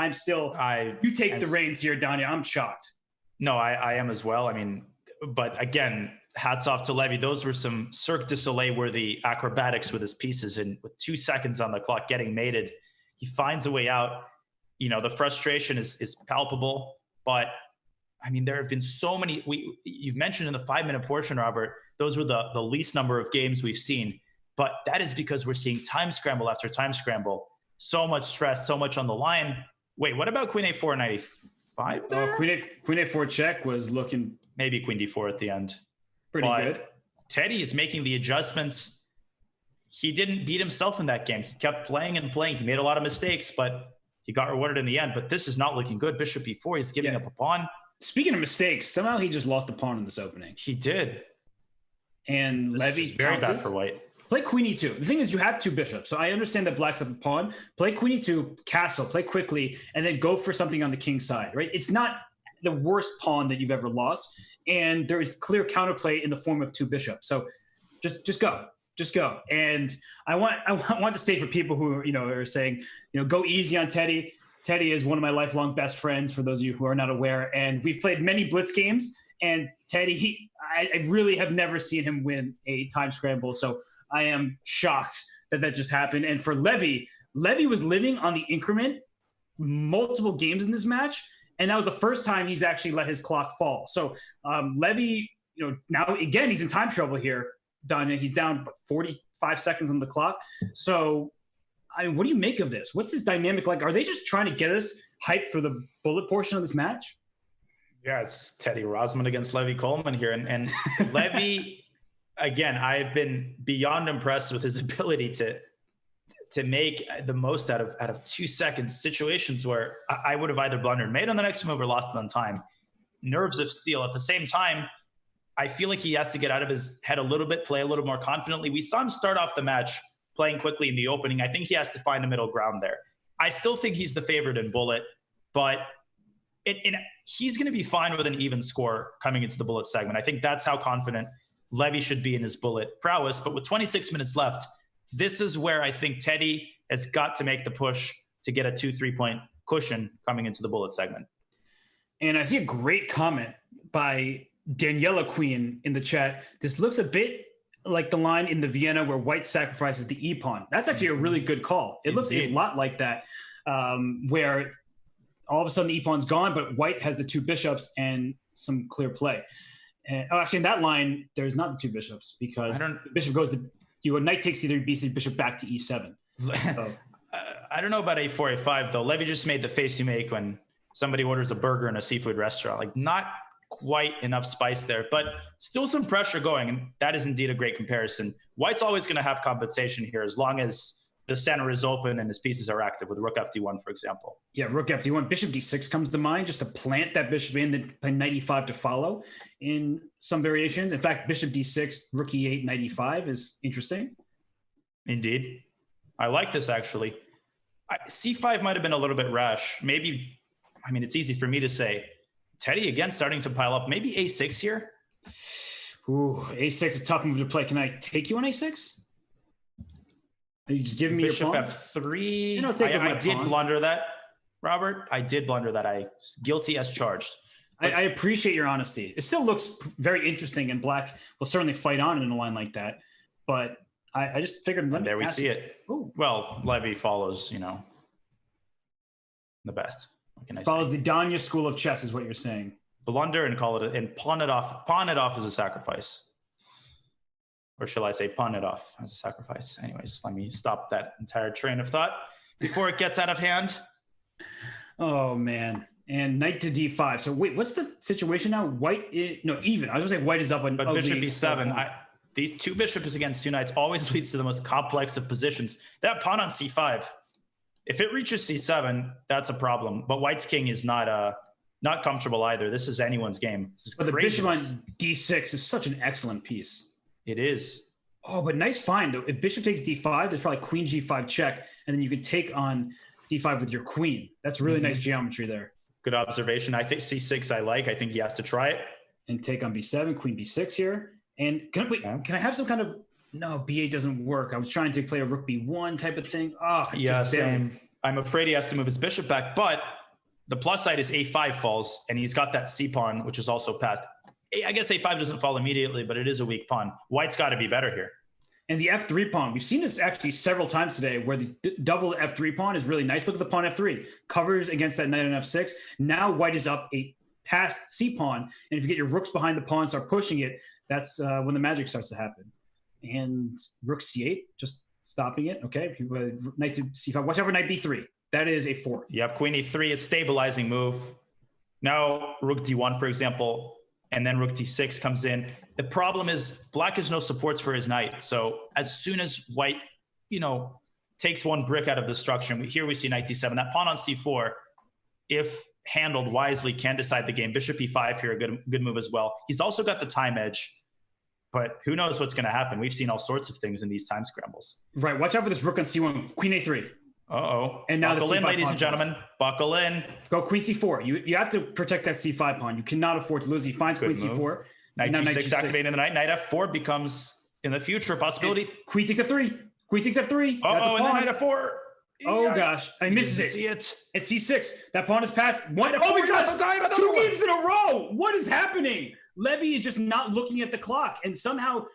You take the reins here, Danya. I'm shocked. No, I am as well. I mean, but again, hats off to Levy. Those were some Cirque du Soleil worthy acrobatics with his pieces, and with 2 seconds on the clock getting mated, he finds a way out. You know, the frustration is palpable, but I mean, there have been so many, you've mentioned in the 5-minute portion, Robert, those were the least number of games we've seen, but that is because we're seeing time scramble after time scramble. So much stress, so much on the line. Wait, what about queen a4 knight a5 there? Queen a4 check was looking... Maybe queen d4 at the end. Pretty good. Teddy is making the adjustments. He didn't beat himself in that game. He kept playing and playing. He made a lot of mistakes, but he got rewarded in the end. But this is not looking good. Bishop e4, he's giving up a pawn. Speaking of mistakes, somehow he just lost a pawn in this opening. He did. And Levy very bad for white. play queen e2. The thing is, you have two bishops, so I understand that black's up a pawn. Play queen e2, castle, play quickly, and then go for something on the king side, right? It's not the worst pawn that you've ever lost, and there is clear counterplay in the form of two bishops. So just go. Just go. And I want to state for people who are saying, go easy on Teddy. Teddy is one of my lifelong best friends, for those of you who are not aware. And we've played many Blitz games. And Teddy, I really have never seen him win a time scramble. So I am shocked that just happened. And for Levy was living on the increment multiple games in this match. And that was the first time he's actually let his clock fall. So Levy, now again, he's in time trouble here. He's down 45 seconds on the clock. So, what do you make of this? What's this dynamic like? Are they just trying to get us hyped for the bullet portion of this match? Yeah, it's Teddy Rozman against Levy Coleman here. And Levy, again, I've been beyond impressed with his ability to make the most out of 2 seconds situations where I would have either blundered, made on the next move, or lost it on time. Nerves of steel. At the same time, I feel like he has to get out of his head a little bit, play a little more confidently. We saw him start off the match playing quickly in the opening. I think he has to find a middle ground there. I still think he's the favorite in bullet, but he's going to be fine with an even score coming into the bullet segment. I think that's how confident Levy should be in his bullet prowess. But with 26 minutes left, this is where I think Teddy has got to make the push to get a 2-3 point cushion coming into the bullet segment. And I see a great comment by Daniela Queen in the chat. This looks a bit like the line in the Vienna where white sacrifices the e-pawn. That's actually a really good call. It looks a lot like that, where all of a sudden the e-pawn's gone, but white has the two bishops and some clear play. And, actually, in that line, there's not the two bishops, because the bishop goes to knight takes either b6, bishop back to e7. So. I don't know about a4, a5 though. Levy just made the face you make when somebody orders a burger in a seafood restaurant. Like, not quite enough spice there, but still some pressure going. And that is indeed a great comparison. White's always going to have compensation here as long as the center is open and his pieces are active, with rook fd1, for example. Yeah, rook fd1. Bishop d6 comes to mind, just to plant that bishop in, then play knight e5 to follow in some variations. In fact, bishop d6, rook e8, knight e5 is interesting. Indeed. I like this, actually. c5 might have been a little bit rash. Maybe, it's easy for me to say. Teddy, again, starting to pile up. Maybe a6 here? Ooh, a6, a tough move to play. Can I take you on a6? Are you just giving me Bishop your pawn? f3. I did blunder that, Robert. I did blunder that. I guilty as charged. I appreciate your honesty. It still looks very interesting, and black will certainly fight on in a line like that. But I just figured. And there we see it. Ooh. Well, Levy follows, the best. What can I follows say? the Danya school of chess, is what you're saying. Blunder and call it and pawn it off as a sacrifice. Or shall I say pawn it off as a sacrifice? Anyways, let me stop that entire train of thought before it gets out of hand. Oh, man. And knight to d5. So wait, what's the situation now? White even. I was gonna say white is up on. But bishop b7. These two bishops against two knights always leads to the most complex of positions. That pawn on c5, if it reaches c7, that's a problem. But white's king is not comfortable either. This is anyone's game. But the bishop on d6 is such an excellent piece. It is. Oh, but nice find though. If bishop takes d5, there's probably queen g5 check, and then you could take on d5 with your queen. That's really nice geometry there. Good observation. I think c6 I like. I think he has to try it. And take on b7, queen b6 here. And can I have some kind of, no, b8 doesn't work. I was trying to play a rook b1 type of thing. Oh, yeah, same. I'm afraid he has to move his bishop back, but the plus side is a5 falls, and he's got that c pawn, which is also passed. I guess a5 doesn't fall immediately, but it is a weak pawn. White's got to be better here. And the f3 pawn, we've seen this actually several times today, where the double f3 pawn is really nice. Look at the pawn f3, covers against that knight on f6. Now white is up a passed c pawn, and if you get your rooks behind the pawn, start pushing it, that's when the magic starts to happen. And rook c8, just stopping it. Okay, knight to c5. Watch out for knight b3. That is a fork. Yep, queen e3 is stabilizing move. Now rook d1, for example, and then rook d6 comes in. The problem is black has no supports for his knight. So as soon as white, takes one brick out of the structure, and here we see knight d7. That pawn on c4, if handled wisely, can decide the game. Bishop e5 here, a good move as well. He's also got the time edge. But who knows what's going to happen? We've seen all sorts of things in these time scrambles. Right. Watch out for this rook on c1, queen a3. Uh-oh. And now buckle in, ladies and pawn. gentlemen. Buckle in. Go queen c4. You have to protect that c5 pawn. You cannot afford to lose. He finds Good queen move. c4. Knight Now g6 activating the knight. Knight f4 becomes, in the future, a possibility. And queen takes f3. Queen takes f3. That's a and pawn. then knight f4. Oh gosh, I misses it. See it. At c6. That pawn is passed. One. Oh my gosh, God, two games in a row. What is happening? Levy is just not looking at the clock, and somehow,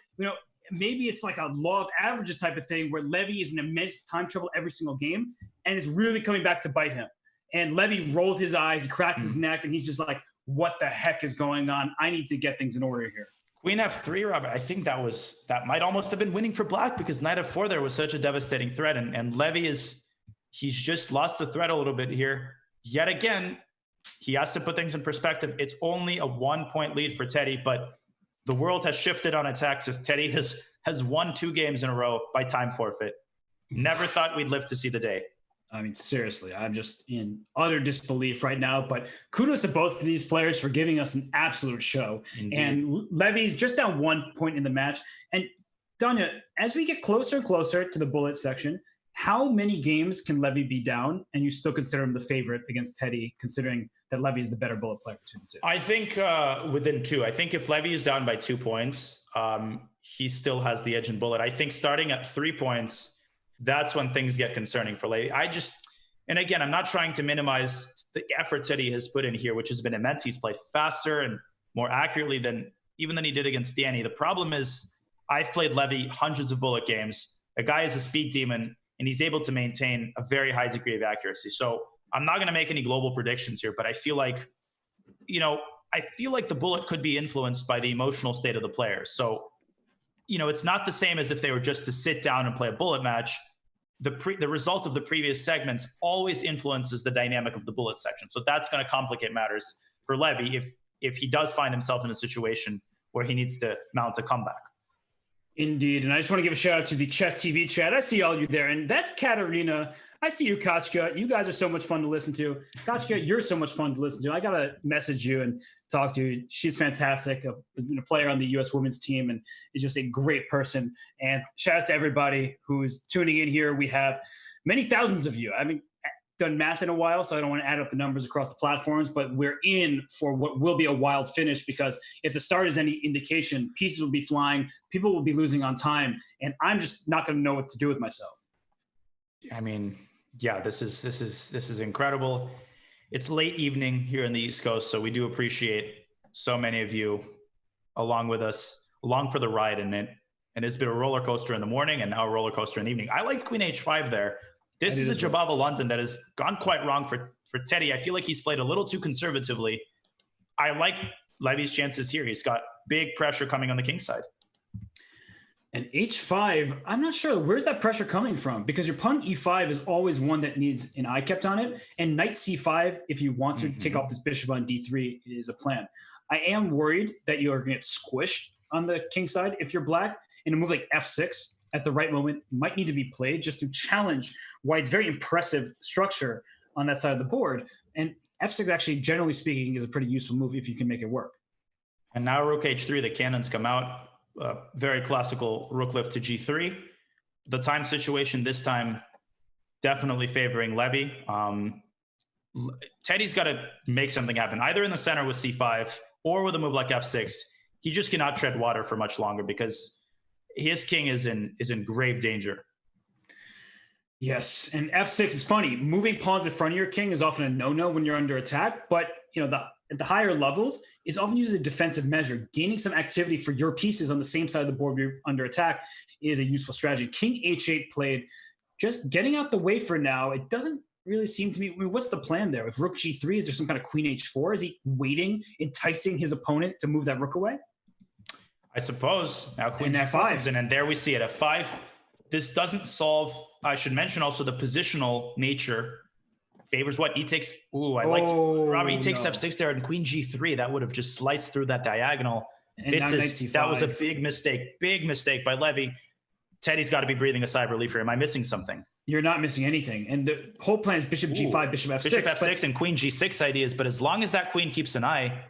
maybe it's like a law of averages type of thing where Levy is in immense time trouble every single game, and it's really coming back to bite him. And Levy rolled his eyes, he cracked his neck, and he's just like, "What the heck is going on? I need to get things in order here." Queen f3, Robert. I think that might almost have been winning for Black because knight f4 there was such a devastating threat, and Levy he's just lost the thread a little bit here. Yet again, he has to put things in perspective. It's only a 1-point lead for Teddy, but the world has shifted on its axis. Teddy has won 2 games in a row by time forfeit. Never thought we'd live to see the day. I mean, seriously, I'm just in utter disbelief right now. But kudos to both of these players for giving us an absolute show. Indeed. And Levy's just down 1 point in the match. And Danya, as we get closer and closer to the bullet section, how many games can Levy be down and you still consider him the favorite against Teddy, considering that Levy is the better bullet player between the two? I think within 2. I think if Levy is down by 2 points, he still has the edge in bullet. I think starting at 3 points, that's when things get concerning for Levy. And again, I'm not trying to minimize the effort Teddy has put in here, which has been immense. He's played faster and more accurately than he did against Danny. The problem is I've played Levy hundreds of bullet games. A guy is a speed demon, and he's able to maintain a very high degree of accuracy. So I'm not going to make any global predictions here, but I feel like, the bullet could be influenced by the emotional state of the player. So, it's not the same as if they were just to sit down and play a bullet match. The result of the previous segments always influences the dynamic of the bullet section. So that's going to complicate matters for Levy if he does find himself in a situation where he needs to mount a comeback. Indeed. And I just want to give a shout out to the Chess TV chat. I see all of you there. And that's Katarina. I see you, Kachka. You guys are so much fun to listen to. Kachka, you're so much fun to listen to. I got to message you and talk to you. She's fantastic. Has been a player on the U.S. women's team and is just a great person. And shout out to everybody who's tuning in here. We have many thousands of you. I haven't done math in a while, so I don't want to add up the numbers across the platforms, but we're in for what will be a wild finish, because if the start is any indication, pieces will be flying, people will be losing on time, and I'm just not going to know what to do with myself. I mean, yeah, this is incredible. It's late evening here in the East Coast, so we do appreciate so many of you along with us, along for the ride in it. And it's been a roller coaster in the morning and now a roller coaster in the evening. I liked Queen H5 there. This is a Jabava London that has gone quite wrong for Teddy. I feel like he's played a little too conservatively. I like Levy's chances here. He's got big pressure coming on the king side. And H5, I'm not sure. Where's that pressure coming from? Because your pawn E5 is always one that needs an eye kept on it. And knight C5, if you want to take off this bishop on D3, is a plan. I am worried that you are going to get squished on the king side if you're Black. And a move like F6 at the right moment might need to be played just to challenge White's very impressive structure on that side of the board. And F6, actually, generally speaking, is a pretty useful move if you can make it work. And now Rook H3, the cannons come out. Very classical rook lift to G3. The time situation this time definitely favoring Levy. Teddy's got to make something happen, either in the center with C5 or with a move like F6. He just cannot tread water for much longer because his king is in grave danger. Yes, and F6 is funny. Moving pawns in front of your king is often a no-no when you're under attack, but at the higher levels, it's often used as a defensive measure. Gaining some activity for your pieces on the same side of the board where you're under attack is a useful strategy. King H8 played, just getting out the way for now. It doesn't really seem to me, what's the plan there? If Rook G3, is there some kind of Queen H4? Is he waiting, enticing his opponent to move that rook away? I suppose. Now Queen F5 comes in, and there we see it. F5. This doesn't solve, I should mention also the positional nature. Favors what? E takes, Robert, he takes F6 there, and Queen G3, that would have just sliced through that diagonal. And that was a big mistake by Levy. Teddy's got to be breathing a sigh of relief here. Am I missing something? You're not missing anything. And the whole plan is Bishop G5, Bishop F6. Bishop F6 and Queen G6 ideas, but as long as that queen keeps an eye,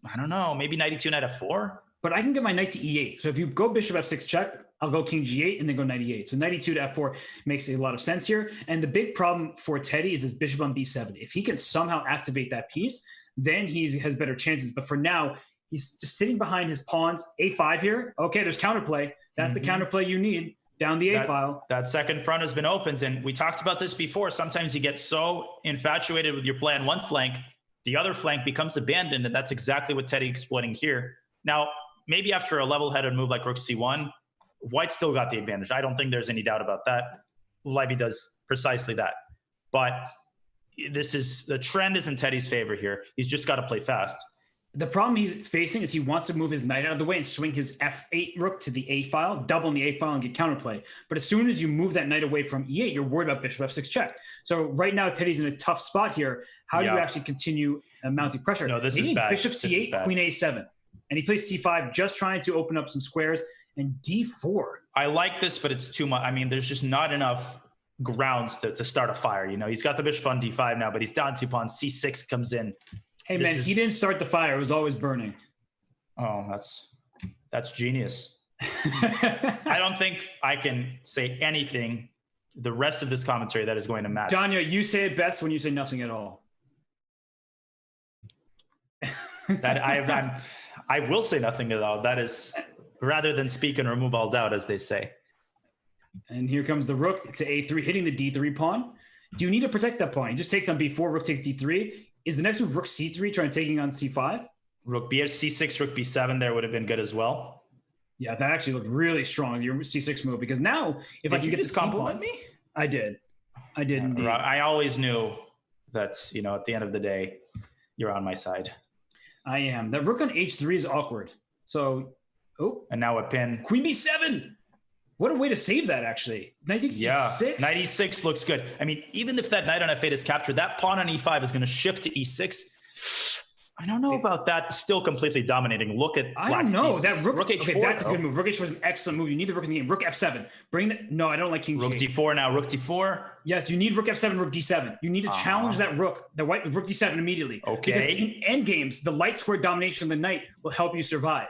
I don't know, maybe Knight E2, Knight F4? but I can get my knight to e8. So if you go bishop f6 check, I'll go king g8 and then go knight e8. So knight e2 to f4 makes a lot of sense here. And the big problem for Teddy is this bishop on b7. If he can somehow activate that piece, then he has better chances. But for now, he's just sitting behind his pawns. a5 here. Okay, there's counterplay. That's the counterplay you need down the a file. That second front has been opened, and we talked about this before. Sometimes you get so infatuated with your play on one flank, the other flank becomes abandoned, and that's exactly what Teddy exploiting here. Now, maybe after a level-headed move like rook c1, White still got the advantage. I don't think there's any doubt about that. Levy does precisely that. But the trend is in Teddy's favor here. He's just got to play fast. The problem he's facing is he wants to move his knight out of the way and swing his f8 rook to the a file, double in the a file and get counterplay. But as soon as you move that knight away from e8, you're worried about bishop f6 check. So right now, Teddy's in a tough spot here. How do you actually continue mounting pressure? No, this is bad. Bishop c8, queen a7. And he plays c5, just trying to open up some squares. And d4. I like this, but it's too much. I mean, there's just not enough grounds to start a fire. You know, he's got the bishop on d5 now, but he's down 2 pawns. c6 comes in. Hey, man, he didn't start the fire. It was always burning. Oh, that's genius. I don't think I can say anything the rest of this commentary that is going to match. Danya, you say it best when you say nothing at all. I will say nothing at all. That is... rather than speak and remove all doubt, as they say. And here comes the rook to a3, hitting the d3 pawn. Do you need to protect that pawn? He just takes on b4, rook takes d3. Is the next move rook c3, trying taking on c5? Rook b c6, rook b7 there would have been good as well. Yeah, that actually looked really strong, your c6 move, because now if I can get this compliment me? I did indeed. I always knew that, you know, at the end of the day, you're on my side. I am. That rook on h3 is awkward. So... oh, and now a pin. Queen b7. What a way to save that, actually. Knight takes e6. Knight e6 looks good. I mean, even if that knight on f8 is captured, that pawn on e5 is going to shift to e6. I don't know about that. Still completely dominating. Look at I don't know. That rook h4. Okay, that's a good move. Rook h4 is an excellent move. You need the rook in the game. Rook f7. Bring the... No, I don't like king Rook g8. d4 now. Rook d4. Yes, you need rook f7, rook d7. You need to challenge that rook, the white rook d7 immediately. Okay. Because in endgames, the light square domination of the knight will help you survive.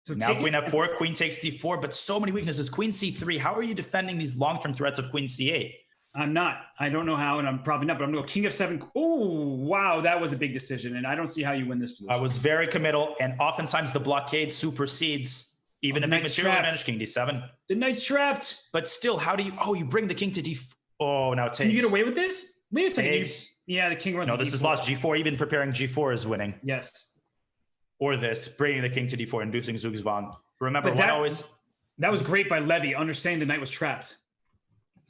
So now queen f4, queen takes d4, but so many weaknesses. Queen c3. How are you defending these long-term threats of queen c8? I'm not. I don't know how, and I'm probably not, but I'm going to go king f7. Oh, wow, that was a big decision, and I don't see how you win this position. I was very committal, and oftentimes the blockade supersedes even a big material advantage. King d7. The knight's trapped. But still, how do you... oh, you bring the king to d4. Oh, now it takes. Can you get away with this? Wait a second. Yeah, the king runs no, this is lost. g4, even preparing g4 is winning. Yes. Or this, bringing the king to d4, inducing Zugzwang. Remember, that was great by Levy, understanding the knight was trapped.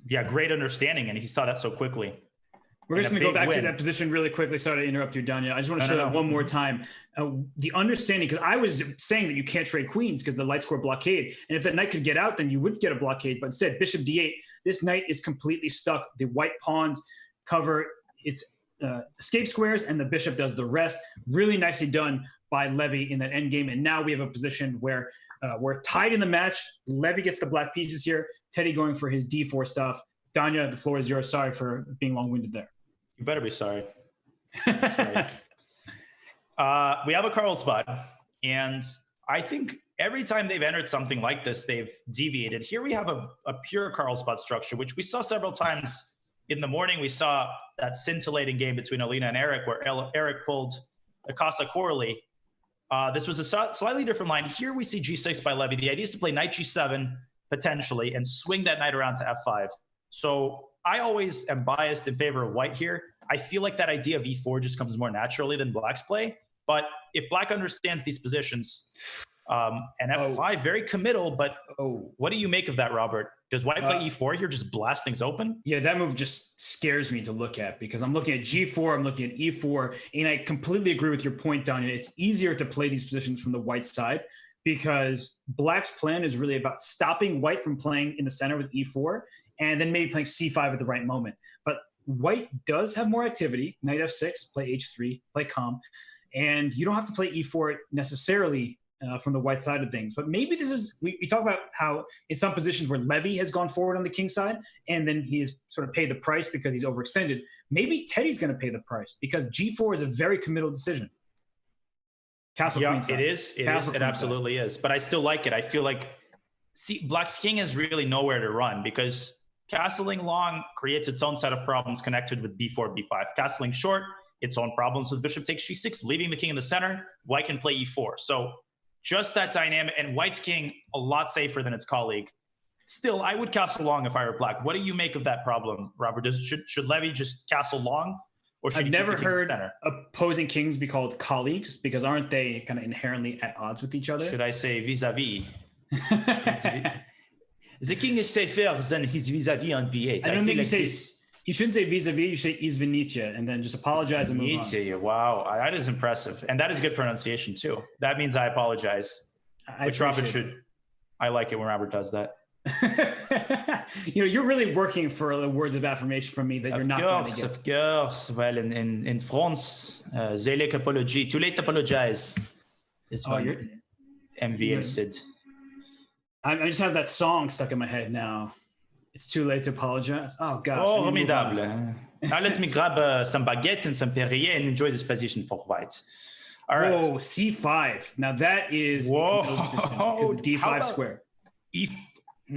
Yeah, great understanding, and he saw that so quickly. We're just going to go back to that position really quickly. Sorry to interrupt you, Danya. I just want to show that one more time. The understanding, because I was saying that you can't trade queens because the light square blockade. And if that knight could get out, then you would get a blockade. But instead, bishop d8, this knight is completely stuck. The white pawns cover its escape squares, and the bishop does the rest. Really nicely done by Levy in that endgame. And now we have a position where we're tied in the match. Levy gets the black pieces here. Teddy going for his d4 stuff. Danya, the floor is yours. Sorry for being long-winded there. You better be sorry. We have a Carlsbad, and I think every time they've entered something like this, they've deviated. Here we have a pure Carlsbad structure, which we saw several times in the morning. We saw that scintillating game between Alina and Eric, where Eric pulled Akasa Corley. This was a slightly different line. Here we see g6 by Levy. The idea is to play knight g7, potentially, and swing that knight around to f5. So I always am biased in favor of white here. I feel like that idea of e4 just comes more naturally than black's play. But if black understands these positions, and f5, very committal, but what do you make of that, Robert? Does white play e4 here, just blast things open? Yeah, that move just scares me to look at because I'm looking at g4, I'm looking at e4, and I completely agree with your point, Danya. It's easier to play these positions from the white side because black's plan is really about stopping white from playing in the center with e4 and then maybe playing c5 at the right moment. But white does have more activity. Knight f6, play h3, play calm. And you don't have to play e4 necessarily from the white side of things. But maybe this is, we talk about how in some positions where Levy has gone forward on the king side and then he has sort of paid the price because he's overextended. Maybe Teddy's going to pay the price because g4 is a very committal decision. Castle Yeah, queen side. it is. It Castle is. It queen absolutely is. But I still like it. I feel like, Black's king is really nowhere to run because castling long creates its own set of problems connected with b4, b5. Castling short, its own problems with bishop takes g6, leaving the king in the center. White can play e4. So just that dynamic, and White's king a lot safer than its colleague. Still, I would castle long if I were Black. What do you make of that problem, Robert? Should Levy just castle long? Or should I've never heard opposing kings be called colleagues because aren't they kind of inherently at odds with each other? Should I say vis-a-vis? The king is safer than his vis-a-vis on b8. I don't think like you shouldn't say vis-a-vis, you say izvinitia, and then just apologize and move on. Wow, that is impressive. And that is good pronunciation too. That means I apologize. Which Robert should. I like it when Robert does that. You're really working for the words of affirmation from me that you're not going to get. Of course. Well, in France, they like apology. Too late to apologize. Is MVL said. I just have that song stuck in my head now. It's too late to apologize. Oh gosh. Oh, formidable. Now let me grab some baguette and some Perrier and enjoy this position for White. All right. Whoa, C5. Now that is D5 square.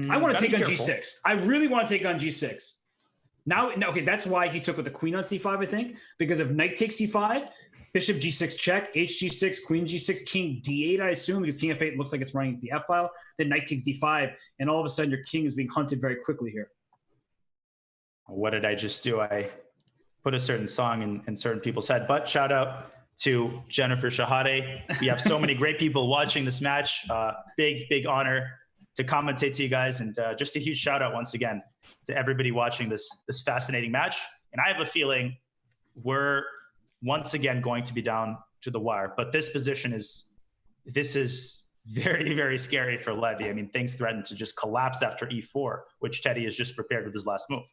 I want to take on G6. I really want to take on G6. Now, okay, that's why he took with the queen on C5, I think, because if knight takes C5, bishop G6 check, H6, queen G6, king D8, I assume, because king F8 looks like it's running into the F file. Then knight takes D5, and all of a sudden your king is being hunted very quickly here. What did I just do? I put a certain song in certain people's head, but shout out to Jennifer Shahade. We have so many great people watching this match. Big honor to commentate to you guys, and just a huge shout out once again to everybody watching this fascinating match. And I have a feeling we're once again going to be down to the wire, but this position is very, very scary for Levy. I mean, things threaten to just collapse after e4, which Teddy has just prepared with his last move.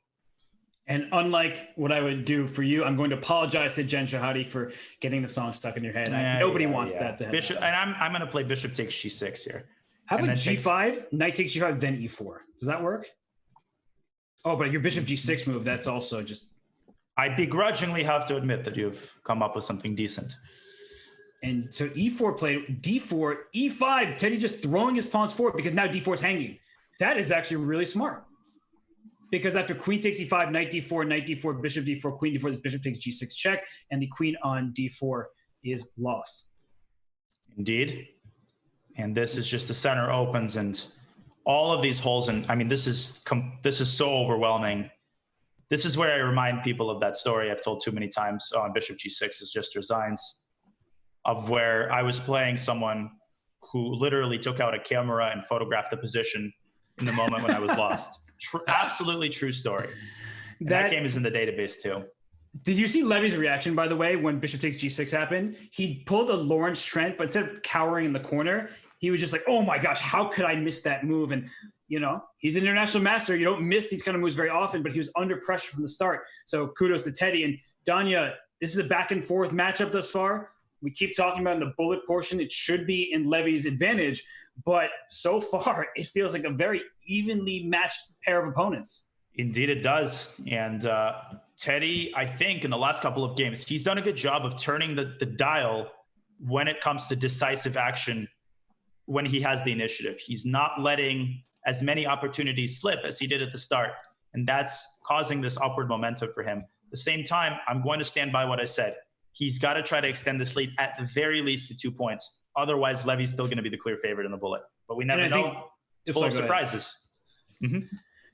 And unlike what I would do for you, I'm going to apologize to Jen Shahade for getting the song stuck in your head. Nobody wants that to happen. Bishop, and I'm going to play bishop takes g6 here. How about G5, knight takes G5, then E4? Does that work? Oh, but your bishop G6 move, that's also just... I begrudgingly have to admit that you've come up with something decent. And so E4 played, D4, E5, Teddy just throwing his pawns forward because now D4 is hanging. That is actually really smart. Because after queen takes E5, knight D4, bishop D4, queen D4, this bishop takes G6 check, and the queen on D4 is lost. Indeed. And this is just the center opens, and all of these holes. And I mean, this is so overwhelming. This is where I remind people of that story I've told too many times on bishop G6 is just resigns, of where I was playing someone who literally took out a camera and photographed the position in the moment when I was lost. Absolutely true story. And that game is in the database too. Did you see Levy's reaction, by the way, when bishop takes G6 happened? He pulled a Lawrence Trent, but instead of cowering in the corner, he was just like, oh my gosh, how could I miss that move? And, he's an international master. You don't miss these kind of moves very often, but he was under pressure from the start. So kudos to Teddy. And Danya, this is a back and forth matchup thus far. We keep talking about in the bullet portion, it should be in Levy's advantage. But so far, it feels like a very evenly matched pair of opponents. Indeed, it does. And Teddy, I think in the last couple of games, he's done a good job of turning the dial when it comes to decisive action when he has the initiative. He's not letting as many opportunities slip as he did at the start. And that's causing this upward momentum for him. At the same time, I'm going to stand by what I said. He's got to try to extend this lead at the very least to 2 points. Otherwise, Levy's still going to be the clear favorite in the bullet. But we never know. It's full of surprises. Mm-hmm.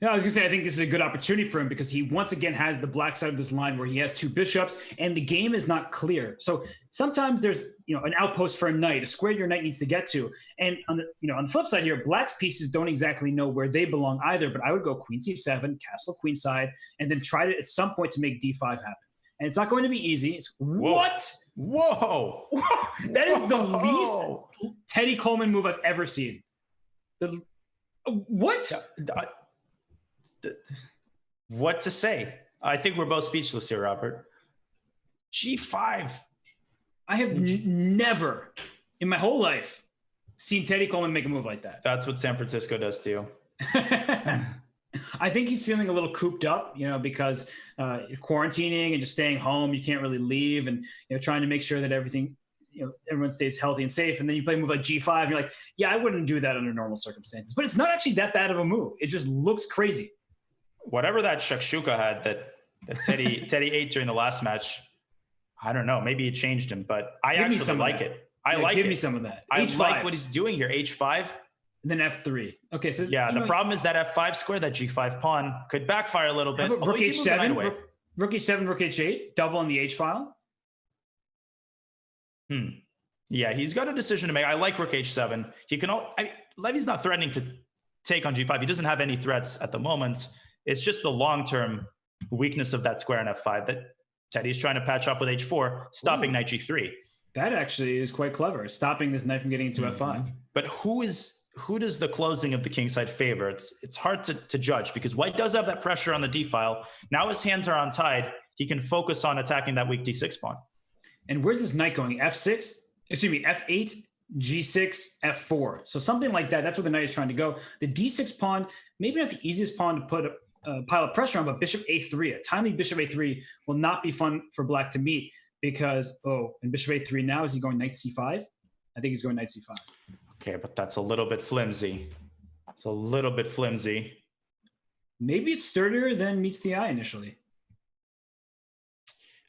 No, I was going to say, I think this is a good opportunity for him because he once again has the black side of this line where he has two bishops and the game is not clear. So sometimes there's, an outpost for a knight, a square your knight needs to get to. And on the flip side here, black's pieces don't exactly know where they belong either, but I would go queen c7, castle queenside, and then try to at some point to make d5 happen. And it's not going to be easy. It's what? Whoa. That is the least Teddy Coleman move I've ever seen. What? What to say? I think we're both speechless here, Robert. G5. I have never in my whole life seen Teddy Coleman make a move like that. That's what San Francisco does to you. I think he's feeling a little cooped up, because quarantining and just staying home, you can't really leave, and trying to make sure that everything everyone stays healthy and safe. And then you play a move like G5, and you're like, yeah, I wouldn't do that under normal circumstances. But it's not actually that bad of a move. It just looks crazy. Whatever that shakshuka had that Teddy ate during the last match, I don't know. Maybe it changed him, but I actually like it. I like it. Give me some of that. I H5. like what he's doing here. H5. And then F3. Okay, so yeah, the problem is that F5 square, that G5 pawn could backfire a little bit. Rook H7, Rook H7, Rook H8, double on the H file. Yeah, he's got a decision to make. I like Rook H7. He can. Levy's not threatening to take on G5. He doesn't have any threats at the moment. It's just the long-term weakness of that square in F5 that Teddy's trying to patch up with H4, stopping knight G3. That actually is quite clever, stopping this knight from getting into F5. But who does the closing of the king side favor? It's hard to judge because White does have that pressure on the D file. Now his hands are untied. He can focus on attacking that weak D6 pawn. And where's this knight going? F6? Excuse me, F8, G6, F4. So something like that. That's where the knight is trying to go. The D6 pawn, maybe not the easiest pawn to put a pile of pressure on, but bishop A3. A timely bishop A3 will not be fun for black to meet because, and bishop A3 now, is he going knight C5? I think he's going knight C5. Okay, but that's a little bit flimsy. It's a little bit flimsy. Maybe it's sturdier than meets the eye initially.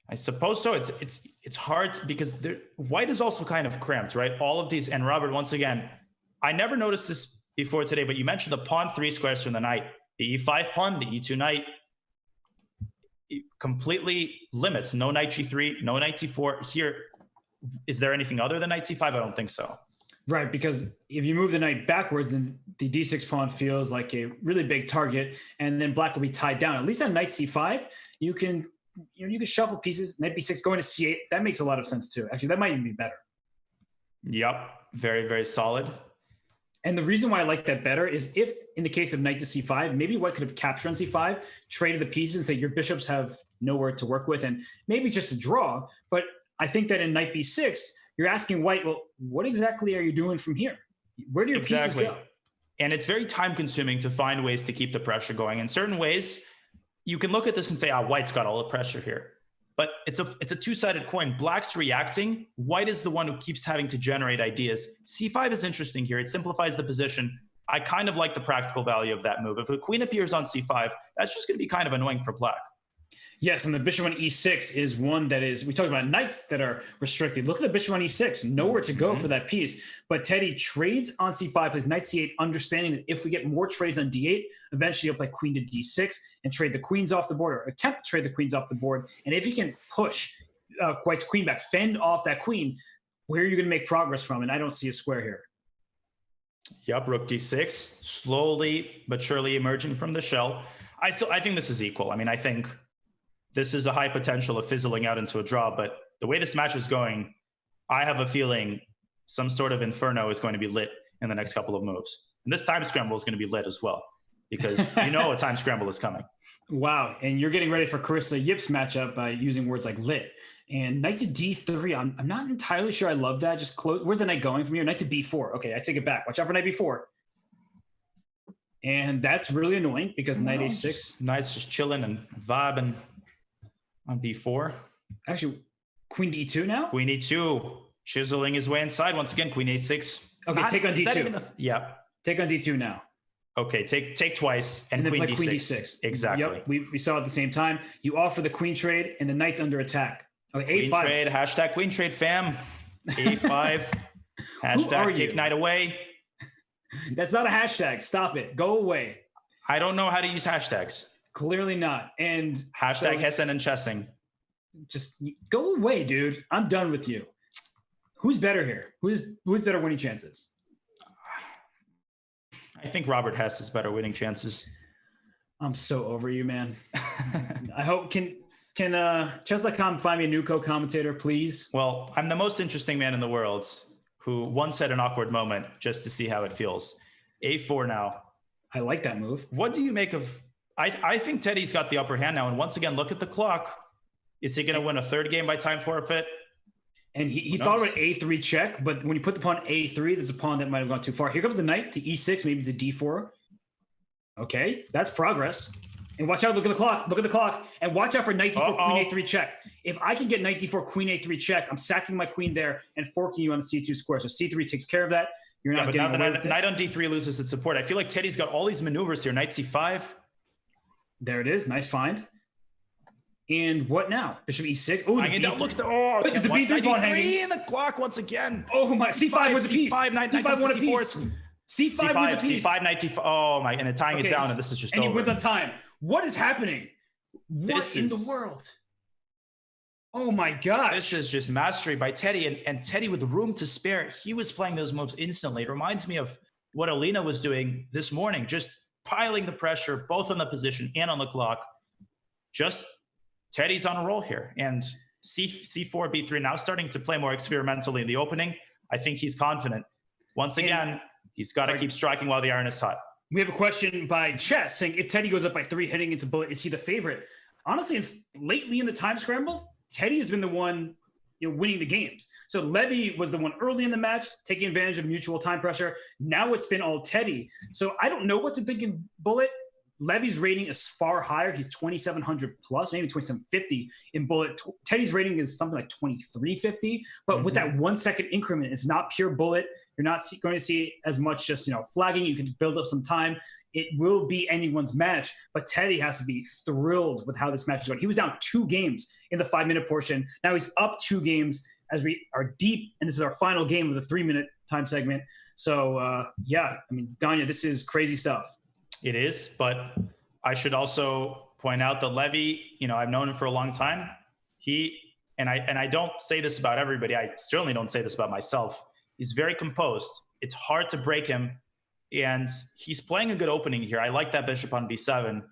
I suppose so. It's hard because White is also kind of cramped, right? All of these, and Robert, once again, I never noticed this before today, but you mentioned the pawn 3 squares from the knight. The E5 pawn, the E2 knight, it completely limits. No knight G3, no knight T4. Here, is there anything other than knight C5? I don't think so. Right, because if you move the knight backwards, then the D6 pawn feels like a really big target, and then black will be tied down. At least on knight C5, you can shuffle pieces. Knight B6 going to C8. That makes a lot of sense too. Actually, that might even be better. Yep, very, very solid. And the reason why I like that better is if, in the case of knight to C5, maybe White could have captured on C5, traded the pieces, and say your bishops have nowhere to work with, and maybe just a draw. But I think that in knight B6, you're asking White, well, what exactly are you doing from here? Where do your pieces go? And it's very time consuming to find ways to keep the pressure going. In certain ways, you can look at this and say, White's got all the pressure here. But it's a two-sided coin. Black's reacting. White is the one who keeps having to generate ideas. C5 is interesting here. It simplifies the position. I kind of like the practical value of that move. If a queen appears on C5, that's just going to be kind of annoying for black. Yes, and the bishop on E6 is one that is, we talked about knights that are restricted. Look at the bishop on E6, nowhere to go for that piece. But Teddy trades on C5, plays knight C8, understanding that if we get more trades on D8, eventually he'll play queen to D6 and trade the queens off the board, or attempt to trade the queens off the board. And if he can push White's queen back, fend off that queen, where are you going to make progress from? And I don't see a square here. Yep, rook D6, slowly but surely emerging from the shell. I think this is equal. I mean, I think this is a high potential of fizzling out into a draw, but the way this match is going, I have a feeling some sort of inferno is going to be lit in the next couple of moves. And this time scramble is going to be lit as well, because a time scramble is coming. Wow, and you're getting ready for Carissa Yip's matchup by using words like lit. And knight to D3, I'm not entirely sure I love that. Just close. Where's the knight going from here? Knight to B4. Okay, I take it back. Watch out for knight B4. And that's really annoying because knight A6. Knight's just chilling and vibing on B4. Actually, queen to E2 now? Queen E2, chiseling his way inside. Once again, queen A6. Okay, take on D2. Yeah. Take on D2 now. Okay, take twice and then queen play D6. Queen D6. Exactly. Yep, we saw it at the same time. You offer the queen trade and the knight's under attack. Okay, queen A5. trade, hashtag queen trade, fam. A5, hashtag take knight away. That's not a hashtag. Stop it. Go away. I don't know how to use hashtags. Clearly not. And hashtag Hessen and Chessing. Just go away, dude. I'm done with you. Who's better here? Who's better winning chances? I think Robert Hess has better winning chances. I'm so over you, man. I hope can Chess.com find me a new co-commentator, please? Well, I'm the most interesting man in the world who once had an awkward moment just to see how it feels. A4 now. I like that move. What do you make of... I think Teddy's got the upper hand now. And once again, look at the clock. Is he going to win a third game by time forfeit? And he thought about A3 check, but when you put the pawn A3, there's a pawn that might have gone too far. Here comes the knight to E6, maybe to D4. Okay, that's progress. And watch out, look at the clock, and watch out for knight d4, queen a3 check. If I can get knight d4, queen a3 check, I'm sacking my queen there and forking you on the c2 square. So c3 takes care of that. You're not getting away with it. Knight on d3 loses its support. I feel like Teddy's got all these maneuvers here. Knight c5. There it is, nice find. And what now? Bishop e6. Oh, look at the it's a b3 pawn hanging. In the clock once again. Oh my, c5 was a piece. C5 won a piece. C5 wins a piece. C5, knight d5. Oh my, and tying it down, and this is just over. And he wins on time. What is happening? What in the world? Oh my gosh. This is just mastery by Teddy, and Teddy with room to spare. He was playing those moves instantly. It reminds me of what Alina was doing this morning, just piling the pressure both on the position and on the clock. Just Teddy's on a roll here. And C4, B3 now starting to play more experimentally in the opening. I think he's confident. Once again, he's got to keep striking while the iron is hot. We have a question by Chess saying, if Teddy goes up by 3 heading into bullet, is he the favorite? Honestly, it's lately in the time scrambles, Teddy has been the one winning the games. So Levy was the one early in the match, taking advantage of mutual time pressure. Now it's been all Teddy. So I don't know what to think in bullet. Levy's rating is far higher. He's 2,700 plus, maybe 2,750 in bullet. Teddy's rating is something like 2,350. But with that 1 second increment, it's not pure bullet. You're not going to see as much just flagging. You can build up some time. It will be anyone's match, but Teddy has to be thrilled with how this match is going. He was down 2 games in the 5-minute portion. Now he's up 2 games as we are deep, and this is our final game of the 3-minute time segment. So yeah, I mean, Danya, this is crazy stuff. It is, but I should also point out that Levy, I've known him for a long time. And I don't say this about everybody. I certainly don't say this about myself. He's very composed. It's hard to break him, and he's playing a good opening here. I like that bishop on b7.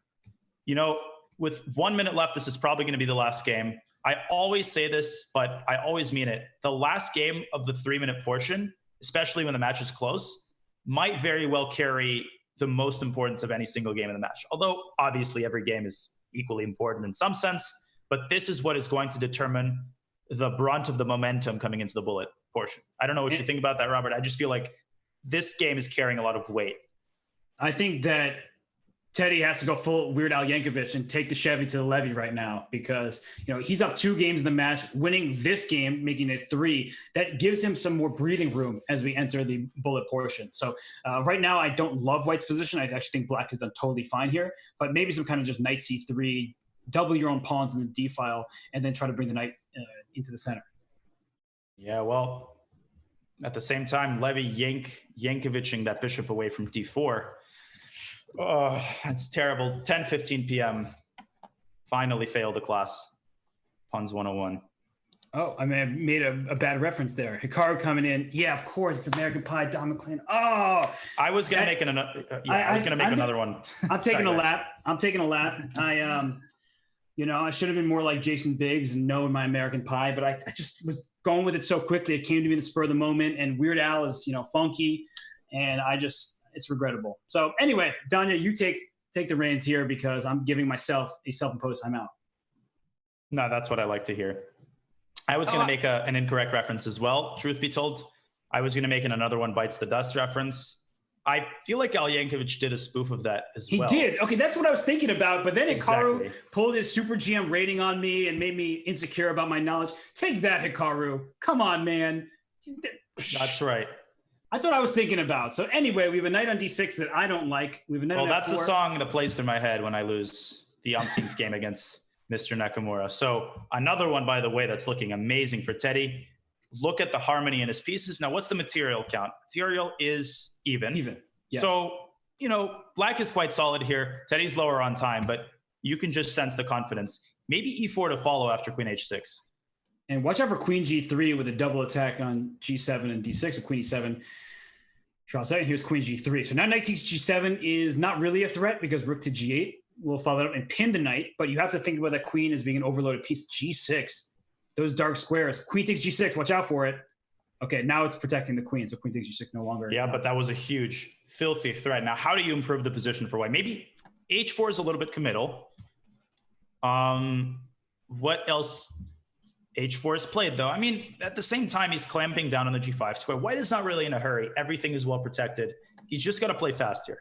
With 1 minute left, this is probably going to be the last game. I always say this, but I always mean it. The last game of the 3-minute portion, especially when the match is close, might very well carry the most importance of any single game in the match. Although obviously every game is equally important in some sense, but this is what is going to determine the brunt of the momentum coming into the bullet portion. I don't know what you think about that, Robert. I just feel like this game is carrying a lot of weight. I think that Teddy has to go full Weird Al Yankovic and take the Chevy to the Levy right now because, he's up 2 games in the match, winning this game, making it 3. That gives him some more breathing room as we enter the bullet portion. So right now, I don't love White's position. I actually think Black has done totally fine here, but maybe some kind of just knight c3, double your own pawns in the d file, and then try to bring the knight into the center. Yeah, well, at the same time, Levy Yankovicing that bishop away from d4. Oh, that's terrible. 10:15 p.m. Finally failed the class. Puns 101. Oh, I mean, I made a bad reference there. Hikaru coming in. Yeah, of course, it's American Pie, Don McLean. Oh, I was gonna make another one. I'm taking a lap. I should have been more like Jason Biggs and know my American Pie, but I just was going with it so quickly. It came to me in the spur of the moment, and Weird Al is funky, and it's regrettable. So anyway, Danya, you take the reins here because I'm giving myself a self-imposed timeout. No, that's what I like to hear. I was going to make an incorrect reference as well, truth be told. I was going to make another one bites the dust reference. I feel like Al Yankovic did a spoof of that as well. He did. Okay, that's what I was thinking about. But then Hikaru pulled his Super GM rating on me and made me insecure about my knowledge. Take that, Hikaru. Come on, man. That's right. That's what I was thinking about. So anyway, we have a knight on d6 that I don't like. We have a knight on that's f4. the song that plays through my head when I lose the umpteenth game against Mr. Nakamura. So another one, by the way, that's looking amazing for Teddy. Look at the harmony in his pieces. Now, what's the material count? Material is even. Even. Yes. So, Black is quite solid here. Teddy's lower on time, but you can just sense the confidence. Maybe e4 to follow after queen h6. And watch out for queen g3 with a double attack on g7 and d6 and queen e7. Draw second. Here's queen g3. So now knight takes g7 is not really a threat because rook to g8 will follow it up and pin the knight. But you have to think about that queen as being an overloaded piece. g6. Those dark squares. Queen takes g6. Watch out for it. Okay, now it's protecting the queen. So queen takes g6 no longer. Yeah, but that was a huge, filthy threat. Now, how do you improve the position for white? Maybe h4 is a little bit committal. What else? h4 is played, though. I mean, at the same time, he's clamping down on the g5 square. White is not really in a hurry. Everything is well protected. He's just got to play fast here.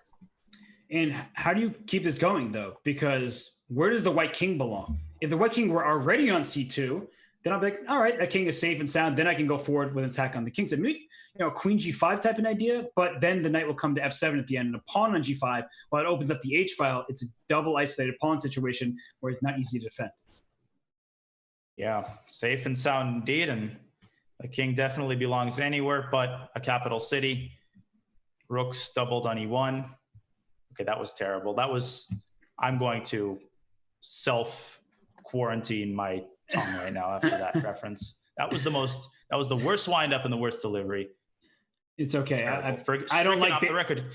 And how do you keep this going, though? Because where does the white king belong? If the white king were already on c2, then I'll be like, all right, that king is safe and sound. Then I can go forward with an attack on the king. So maybe, queen g5 type of idea, but then the knight will come to f7 at the end and a pawn on g5. While it opens up the h file, it's a double isolated pawn situation where it's not easy to defend. Yeah, safe and sound indeed. And a king definitely belongs anywhere but a capital city. Rooks doubled on e1. Okay, that was terrible. I'm going to self-quarantine my tongue right now after that reference. That was the worst windup and the worst delivery. It's okay. I don't like the record.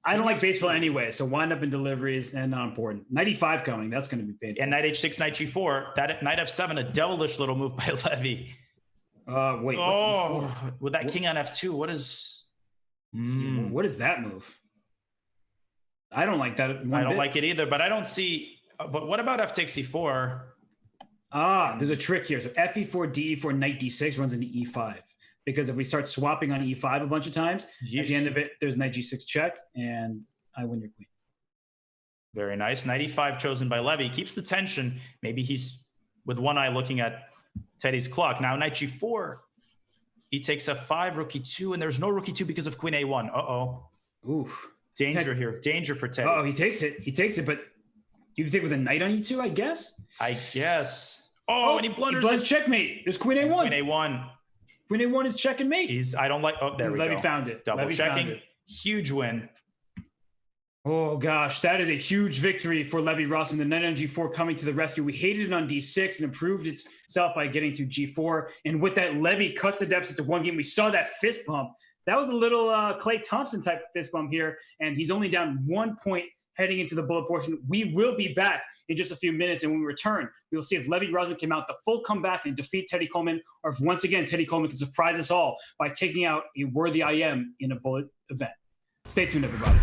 I don't like baseball anyway, so windup and deliveries and not important. 95 coming, that's going to be painful. And knight h6, knight g4. That knight f7, a devilish little move by Levy. Wait. Oh, with that king on f2, what is? What is that move? I don't like that. I don't like it either, but I don't see. But what about f takes e4? There's a trick here. So fe4, de4, knight d6 runs into e5. Because if we start swapping on e5 a bunch of times, at the end of it, there's knight g6 check, and I win your queen. Very nice. Knight e5 chosen by Levy. Keeps the tension. Maybe he's with one eye looking at Teddy's clock. Now knight g4. He takes f5, rook e2, and there's no rook e2 because of queen a1. Uh-oh. Oof. Danger here. Danger for Teddy. Oh, he takes it, but you can take with a knight on e2, I guess? I guess. Oh, and he blunders. He checkmate. There's queen a1. Queen a1. Queen a1 is check and mate. I don't like, there we go. Levy found it. Double checking. Huge win. Oh gosh, that is a huge victory for Levy Rozman. The knight on g4 coming to the rescue. We hated it on d6 and improved itself by getting to g4. And with that, Levy cuts the deficit to one game. We saw that fist bump. That was a little Clay Thompson type fist bump here. And he's only down 1 point heading into the bullet portion. We will be back in just a few minutes. And when we return, we will see if Levy Rozman can mount the full comeback and defeat Teddy Coleman, or if once again, Teddy Coleman can surprise us all by taking out a worthy IM in a bullet event. Stay tuned, everybody.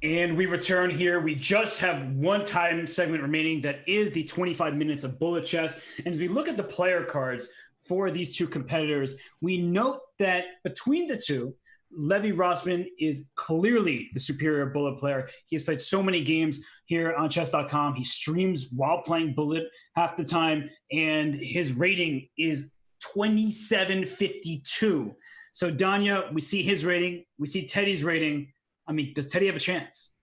And we return here. We just have one time segment remaining. That is the 25 minutes of bullet chess. And as we look at the player cards for these two competitors, we note that between the two, Levy Rozman is clearly the superior bullet player. He has played so many games here on Chess.com. He streams while playing bullet half the time, and his rating is 2752. So, Danya, we see his rating. We see Teddy's rating. I mean, does Teddy have a chance?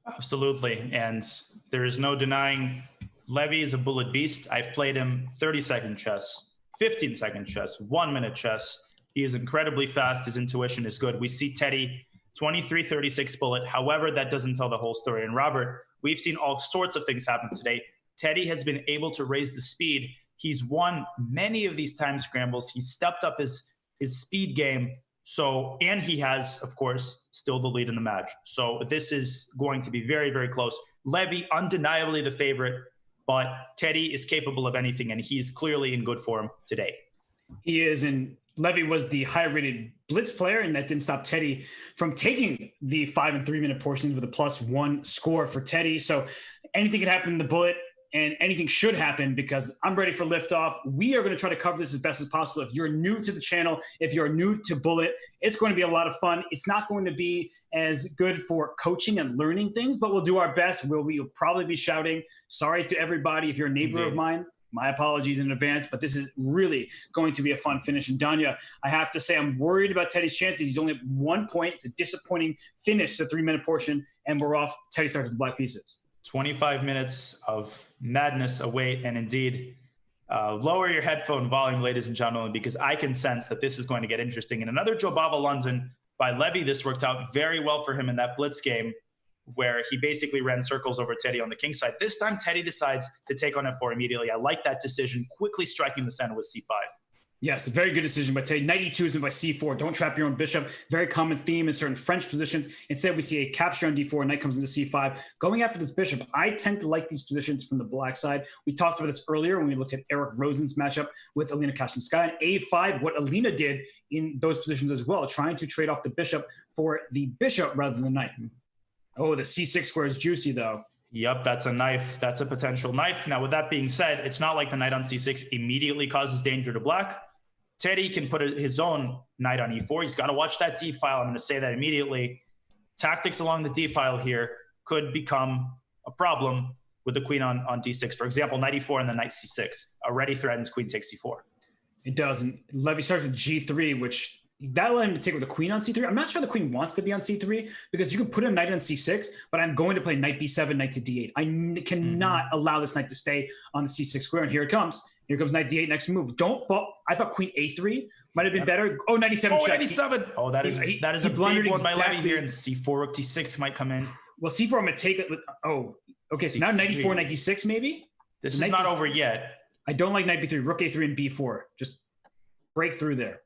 Absolutely. And there is no denying Levy is a bullet beast. I've played him 30-second chess, 15-second chess, 1-minute chess. He is incredibly fast. His intuition is good. We see Teddy 23-36 bullet. However, that doesn't tell the whole story. And Robert, we've seen all sorts of things happen today. Teddy has been able to raise the speed. He's won many of these time scrambles. He's stepped up his speed game. So, and he has, of course, still the lead in the match. So this is going to be very, very close. Levy, undeniably the favorite, but Teddy is capable of anything, and he's clearly in good form today. He is, and Levy was the higher-rated Blitz player, and that didn't stop Teddy from taking the 5 and 3 minute portions with a +1 score for Teddy. So anything could happen in the bullet, and anything should happen, because I'm ready for liftoff. We are going to try to cover this as best as possible. If you're new to the channel, if you're new to bullet, it's going to be a lot of fun. It's not going to be as good for coaching and learning things, but we'll do our best. We'll probably be shouting, sorry to everybody. If you're a neighbor of mine, my apologies in advance, but this is really going to be a fun finish. And Danya, I have to say, I'm worried about Teddy's chances. He's only at 1 point. It's a disappointing finish, the 3 minute portion, and we're off. Teddy starts with the black pieces. 25 minutes of madness await, and indeed, lower your headphone volume, ladies and gentlemen, because I can sense that this is going to get interesting. In another Jobava London by Levy, this worked out very well for him in that Blitz game, where he basically ran circles over Teddy on the king side. This time, Teddy decides to take on f4 immediately. I like that decision, quickly striking the center with c5. Yes, a very good decision by Teddy. Knight e2 is moved by c4. Don't trap your own bishop. Very common theme in certain French positions. Instead, we see a capture on d4. Knight comes into c5. Going after this bishop, I tend to like these positions from the black side. We talked about this earlier when we looked at Eric Rosen's matchup with Alina Kashinskaya. And a5, what Alina did in those positions as well, trying to trade off the bishop for the bishop rather than the knight. Oh, the c6 square is juicy, though. Yep, that's a knife. That's a potential knife. Now, with that being said, it's not like the knight on c6 immediately causes danger to black. Teddy can put his own knight on e4. He's got to watch that d file. I'm going to say that immediately. Tactics along the d file here could become a problem with the queen on d6. For example, knight e4 and then knight c6 already threatens queen takes c4. It does. And Levy starts with g3, which that allowed him to take with the queen on c3. I'm not sure the queen wants to be on c3 because you can put a knight on c6, but I'm going to play knight b7, knight to d8. I cannot allow this knight to stay on the c6 square. And here it comes. Here comes knight d8, next move. Don't fall. I thought queen a3 might have been better. Oh, 97 check. 97. Oh, that is a big one by Levy here. And c4, rook d6 might come in. Well, c4, I'm going to take it with, oh, okay. So now knight e4, knight d6 maybe? This is not over yet. I don't like knight b3, rook a3 and b4. Just break through there.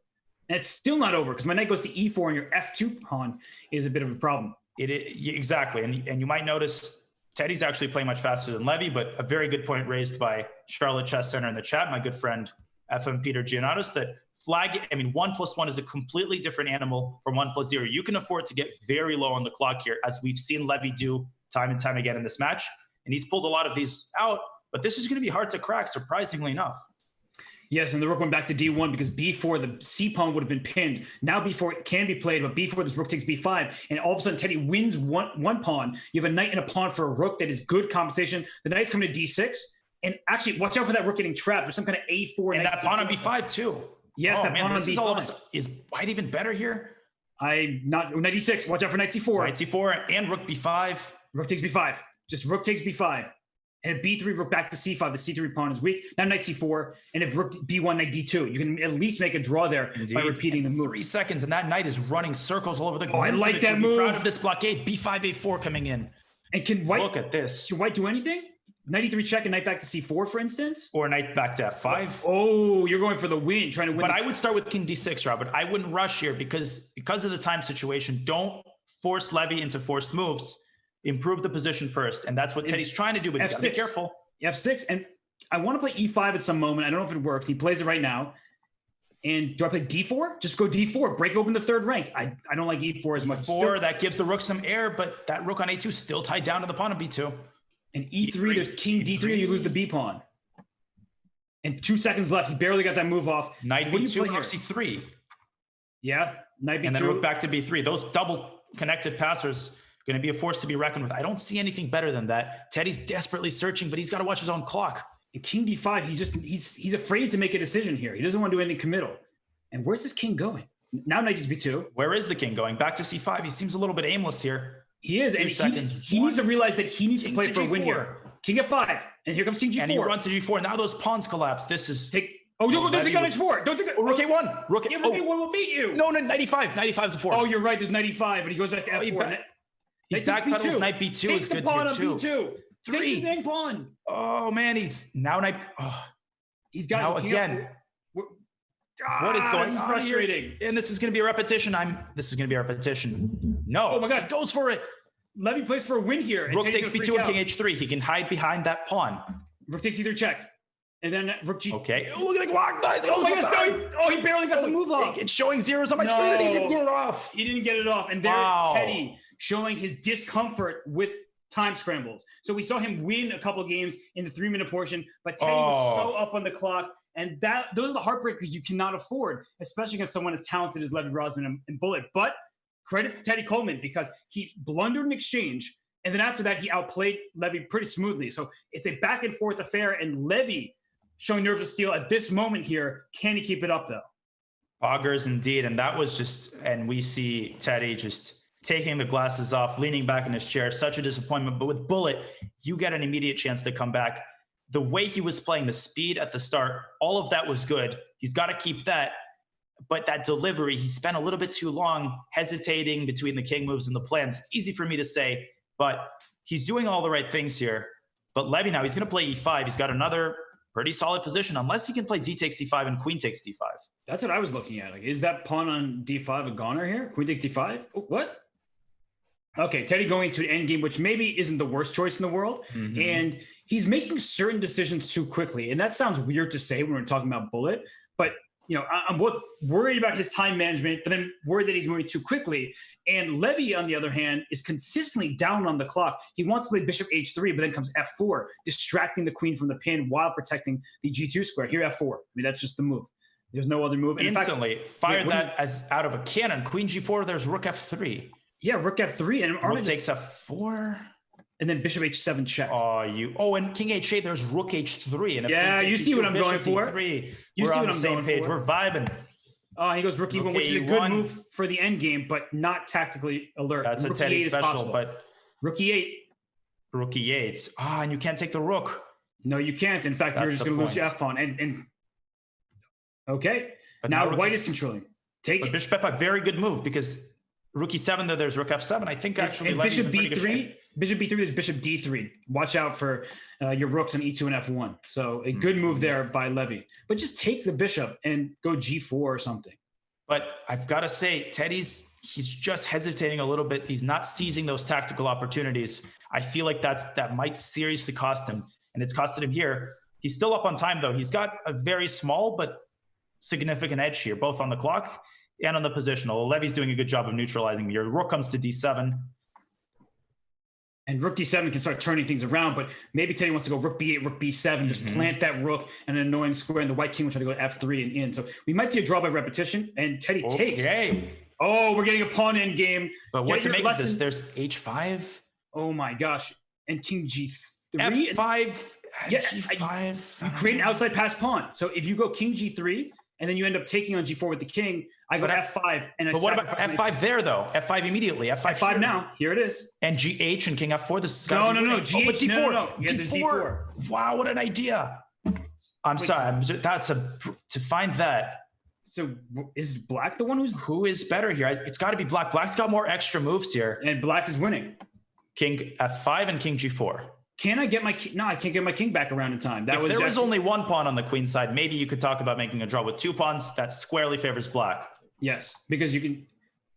And it's still not over because my knight goes to e4 and your f2 pawn is a bit of a problem. Exactly. And you might notice Teddy's actually playing much faster than Levy, but a very good point raised by Charlotte Chess Center in the chat, my good friend FM Peter Giannatos, that 1 + 1 is a completely different animal from 1 + 0. You can afford to get very low on the clock here, as we've seen Levy do time and time again in this match. And he's pulled a lot of these out, but this is going to be hard to crack, surprisingly enough. Yes, and the rook went back to d1 because b4, the c pawn would have been pinned. Now b4 can be played, but b4, this rook takes b5, and all of a sudden Teddy wins one pawn. You have a knight and a pawn for a rook that is good compensation. The knight's coming to d6, and actually, watch out for that rook getting trapped. There's some kind of a4. And that pawn on b5 too. Yes, that pawn on b5. Is white even better here? Knight e6. Watch out for knight c4. Knight c4 and rook b5. Rook takes b5. Just rook takes b5. And if b3, rook back to c5, the c3 pawn is weak. Now knight c4, and if rook b1, knight d2, you can at least make a draw there by repeating the move. 3 seconds, and that knight is running circles all over the. Oh, I like that move. Proud of this blockade. b5, a4 coming in. And can white look at this? Can white do anything? Knight e3 check and knight back to c4, for instance, or knight back to f5. Oh, you're going for the win, trying to win. But I would start with king d6, Robert. I wouldn't rush here because of the time situation. Don't force Levy into forced moves. Improve the position first, and that's what Teddy's trying to do. But you gotta be careful. f6, and I want to play e5 at some moment. I don't know if it works. He plays it right now. And do I play d4? Just go d4. Break open the third rank. I don't like e4 as much. That gives the rook some air, but that rook on a2 is still tied down to the pawn on b2. And e3, there's king d3, you lose the b pawn. And 2 seconds left. He barely got that move off. Knight b2, rook c3. Yeah, knight b2. And then rook back to b3. Those double connected passers going to be a force to be reckoned with. I don't see anything better than that. Teddy's desperately searching, but he's got to watch his own clock. And king d5, he's afraid to make a decision here. He doesn't want to do anything committal. And where's this king going? Now knight to b2. Where is the king going? Back to c5. He seems a little bit aimless here. He is, and he needs to realize that he needs to play for a win here. King f5, and here comes king g4. And he runs to g4. Now those pawns collapse. This is... don't take on h4. Don't take it. Rook a1. Rook a1. Yeah, rook a1 will beat you. No, 95. 95 is the 4. Oh, you're right. There's 95, but he goes back to f4. He backpedals knight b2 is good pawn too. On b2. 3. Take the dang pawn. Oh, man. He's now knight... Oh. He's got now again. What is going on? Frustrating. Here? And this is going to be a repetition. This is going to be a repetition. No. Oh my God. He goes for it. Levy plays for a win here. Rook takes b2 and king h3. He can hide behind that pawn. Rook takes either check. And then rook g. Okay. Oh, look at the clock. Nice. Oh my gosh. Oh, he barely got the move off. It's showing zeros on my screen and he didn't get it off. He didn't get it off. And there's Teddy showing his discomfort with time scrambles. So we saw him win a couple games in the 3-minute portion, but Teddy was so up on the clock. And those are the heartbreakers you cannot afford, especially against someone as talented as Levy Rozman and Bullet. But credit to Teddy Coleman because he blundered an exchange. And then after that, he outplayed Levy pretty smoothly. So it's a back and forth affair. And Levy showing nerves of steel at this moment here. Can he keep it up, though? Poggers indeed. And that was just, and we see Teddy just taking the glasses off, leaning back in his chair. Such a disappointment. But with Bullet, you get an immediate chance to come back. The way he was playing, the speed at the start, all of that was good. He's got to keep that. But that delivery, he spent a little bit too long hesitating between the king moves and the plans. It's easy for me to say, but he's doing all the right things here. But Levy now, he's going to play e5. He's got another pretty solid position, unless he can play d takes c5 and queen takes d5. That's what I was looking at. Like, is that pawn on d5 a goner here? Queen takes d5? Oh, what? Okay, Teddy going to an endgame, which maybe isn't the worst choice in the world. Mm-hmm. And he's making certain decisions too quickly. And that sounds weird to say when we're talking about Bullet, but you know, I'm both worried about his time management, but then worried that he's moving too quickly. And Levy, on the other hand, is consistently down on the clock. He wants to play bishop h3, but then comes f4, distracting the queen from the pin while protecting the g2 square. Here, f4. I mean, that's just the move. There's no other move. And instantly, in fact, fired that as out of a cannon. Queen g4, there's rook f3. Yeah, rook f3. And rook takes f4. And then bishop h7 check. And king h8, there's rook h3. And yeah, you see what I'm going for. E3, you see what I'm going for. We're vibing. He goes rook e1, which is a good move for the end game, but not tactically alert. That's a Teddy special, but rook e8. Rook e8. And you can't take the rook. No, you can't. In fact, you're just going to lose your f-pawn. And okay, but now white is controlling. Take it. Bishop f5, very good move because rook e7, there's rook f7. I think actually bishop b3. Bishop b3, there's bishop d3. Watch out for your rooks on e2 and f1. So a good move there by Levy. But just take the bishop and go g4 or something. But I've got to say, he's just hesitating a little bit. He's not seizing those tactical opportunities. I feel like that might seriously cost him. And it's costed him here. He's still up on time, though. He's got a very small but significant edge here, both on the clock and on the positional. Levy's doing a good job of neutralizing me. Your rook comes to d7. And rook d7 can start turning things around, but maybe Teddy wants to go rook b8, rook b7, just plant that rook and an annoying square, and the white king will try to go f3 and in. So we might see a draw by repetition, and Teddy takes. Oh, we're getting a pawn end game. But what to make of this? There's h5. Oh my gosh. And king g3. f5, yeah, g5. You create an outside pass pawn. So if you go king g3, and then you end up taking on g4 with the king, I go to f5. But what about f5 there, though? f5 immediately. f5 now. Here it is. And g8 and king f4. This is no. G8, but d4. No. Yeah, d4. Wow, what an idea. I'm sorry. To find that. So is black the one who is better here? It's got to be black. Black's got more extra moves here. And black is winning. King f5 and king g4. Can I get my king? No, I can't get my king back around in time. If there was only one pawn on the queen side, maybe you could talk about making a draw with two pawns. That squarely favors black. Yes, because you can.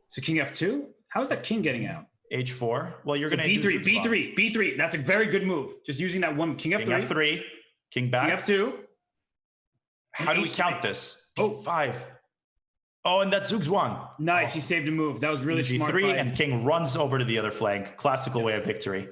So king f2. How's that king getting out? h4. Well, you're going to b3. That's a very good move. Just using that one king f3. King f3. King back. King f2. How do we count this? d5. Oh, and that's Zugzwang. Nice. He saved a move. That was really smart. G3, and king runs over to the other flank. Classical way of victory.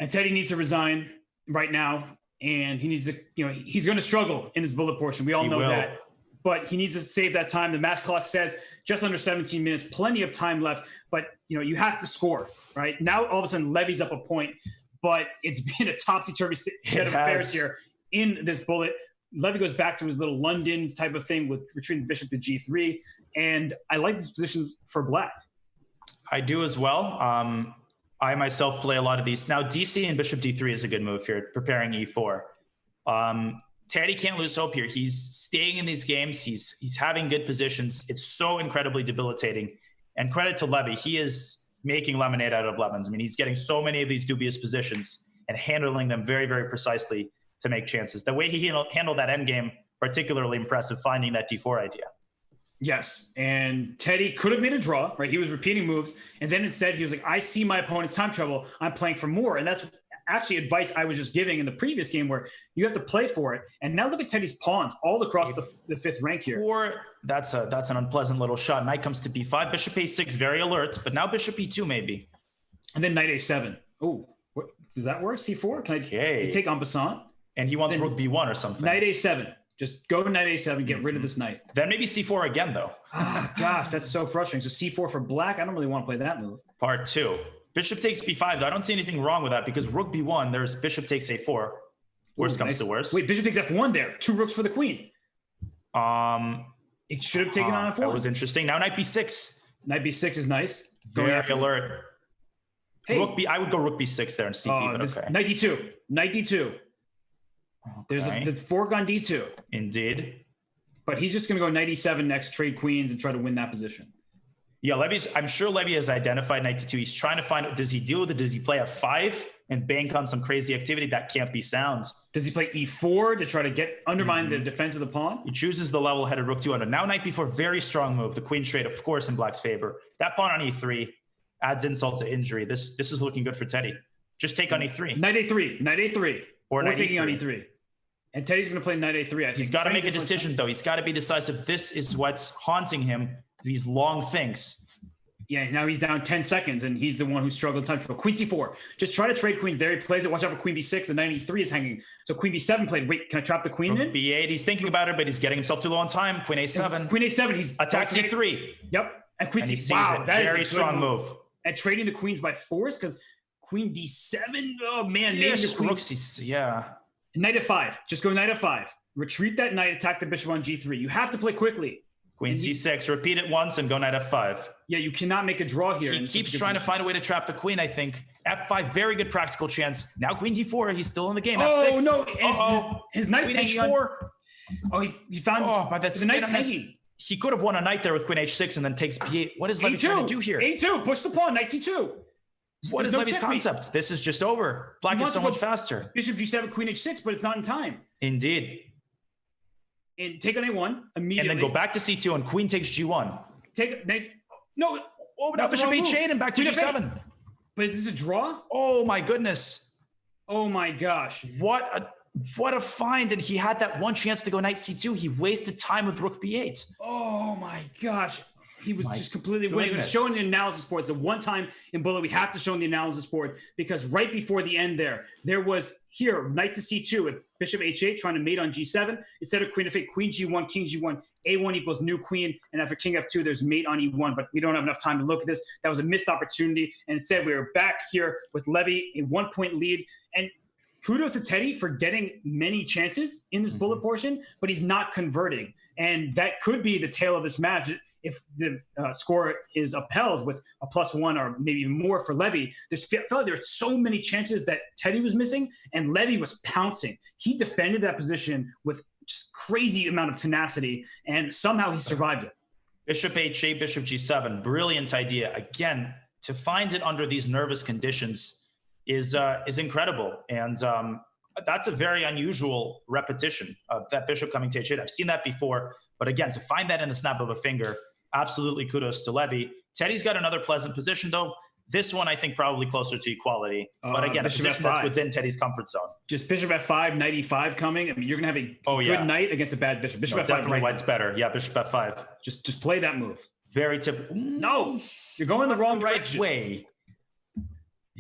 And Teddy needs to resign right now. And he needs to, he's going to struggle in this bullet portion. We all know that. But he needs to save that time. The match clock says just under 17 minutes, plenty of time left. But, you have to score, right? Now, all of a sudden, Levy's up a point. But it's been a topsy-turvy set of affairs here in this bullet. Levy goes back to his little London type of thing with retreating the bishop to G3. And I like this position for black. I do as well. I myself play a lot of these. Now, DC and bishop D3 is a good move here, preparing E4. Teddy can't lose hope here. He's staying in these games. He's having good positions. It's so incredibly debilitating. And credit to Levy. He is making lemonade out of lemons. I mean, he's getting so many of these dubious positions and handling them very, very precisely to make chances. The way he handled that endgame, particularly impressive, finding that D4 idea. Yes, and Teddy could have made a draw, right? He was repeating moves, and then instead he was like, I see my opponent's time trouble. I'm playing for more. And that's actually advice I was just giving in the previous game where you have to play for it. And now look at Teddy's pawns all across the fifth rank here. That's an unpleasant little shot. Knight comes to B5, bishop A6, very alert, but now bishop E2 maybe. And then knight A7. Oh, does that work? C4? Can I take en passant? And he wants rook B1 or something. Knight A7. Just go to knight A7, get rid of this knight. Then maybe C4 again, though. Gosh, that's so frustrating. So C4 for black, I don't really want to play that move. Part 2. Bishop takes B5, though. I don't see anything wrong with that because rook B1, there's bishop takes A4. Worst comes to worst. Wait, bishop takes F1 there. 2 rooks for the queen. It should have taken on F1. That was interesting. Now knight B6. Knight B6 is nice. Very alert. Hey. I would go rook B6 there and CP, but okay. Knight D2. Knight D2. There's the fork on D2. Indeed. But he's just going to go knight E7 next, trade queens, and try to win that position. Yeah, I'm sure Levy has identified knight D2. He's trying to find, does he deal with it? Does he play F5 and bank on some crazy activity? That can't be sound. Does he play E4 to try to undermine the defense of the pawn? He chooses the level-headed rook 2 under. Now knight B4, very strong move. The queen straight, of course, in black's favor. That pawn on E3 adds insult to injury. This is looking good for Teddy. Just take on E3. Knight A3. Knight A3. Or taking E3. on E3. And Teddy's going to play knight A3. I think. He's got to make a decision, though. He's got to be decisive. This is what's haunting him, these long things. Yeah, now he's down 10 seconds, and he's the one who struggled time for queen C4. Just try to trade queens there. He plays it. Watch out for queen B6. The knight E3 is hanging. So queen B7 played. Wait, can I trap the queen in? B8. He's thinking about it, but he's getting himself too low on time. Queen A7. And queen A7. He's attacks E3. Yep. And queen C. Wow, that very is a strong move. And trading the queens by force because queen D7. Oh man, yes, rook C. Yeah. Knight F5. Just go knight F5. Retreat that knight. Attack the bishop on G3. You have to play quickly. Queen C6. Repeat it once and go knight F5. Yeah, you cannot make a draw here. He keeps trying to find a way to trap the queen, I think. F5, very good practical chance. Now queen D4, he's still in the game. Oh, F6. no. His knight's queen hanging H4. Oh, he found the knight's hanging. He could have won a knight there with queen H6 and then takes B8. What is Levy trying to do here? A2, push the pawn, knight C2. What is Levy's concept? This is just over. Black is so much faster. Bishop G7, queen H6, but it's not in time. Indeed. And take on A1 immediately. And then go back to C2 and queen takes G1. Take next. No. Oh, now bishop H8 and back to G7. But is this a draw? Oh my goodness. Oh my gosh. What a find. And he had that one chance to go knight C2. He wasted time with rook B8. Oh my gosh. He was just completely winning. We're showing the analysis board. So one time in bullet, we have to show the analysis board because right before the end there was here, knight to C2 with bishop H8 trying to mate on G7. Instead of queen F8, queen G1, king G1, A1 equals new queen. And after king F2, there's mate on E1, but we don't have enough time to look at this. That was a missed opportunity. And instead we were back here with Levy, a 1-point lead. And kudos to Teddy for getting many chances in this bullet portion, but he's not converting. And that could be the tail of this match. If the score is upheld with a +1 or maybe even more for Levy, felt like there were so many chances that Teddy was missing and Levy was pouncing. He defended that position with just crazy amount of tenacity and somehow he survived it. Bishop H8, bishop G7, brilliant idea. Again, to find it under these nervous conditions is incredible. And that's a very unusual repetition of that bishop coming to H8. I've seen that before, but again, to find that in the snap of a finger, absolutely kudos to Levy. Teddy's got another pleasant position though. This one, I think, probably closer to equality. But again, a bishop position F5. that's within Teddy's comfort zone. Just bishop F5, knight E5 coming. I mean, you're going to have a good knight against a bad bishop. Bishop F5 definitely right white's better. Yeah, bishop F5. Just play that move. Very typical. No, you're going the wrong direction. way.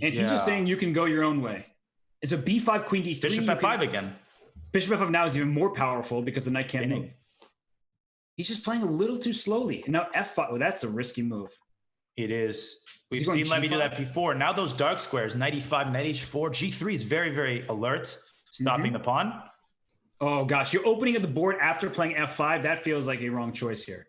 And he's just saying you can go your own way. It's a B5, queen D3. Bishop F5 again. Bishop F5 now is even more powerful because the knight can't move. He's just playing a little too slowly. And now F5, that's a risky move. It is. We've seen Levy do that before. Now those dark squares, knight E5, knight H4, G3 is very, very alert, stopping the pawn. Oh gosh, you're opening at the board after playing F5. That feels like a wrong choice here.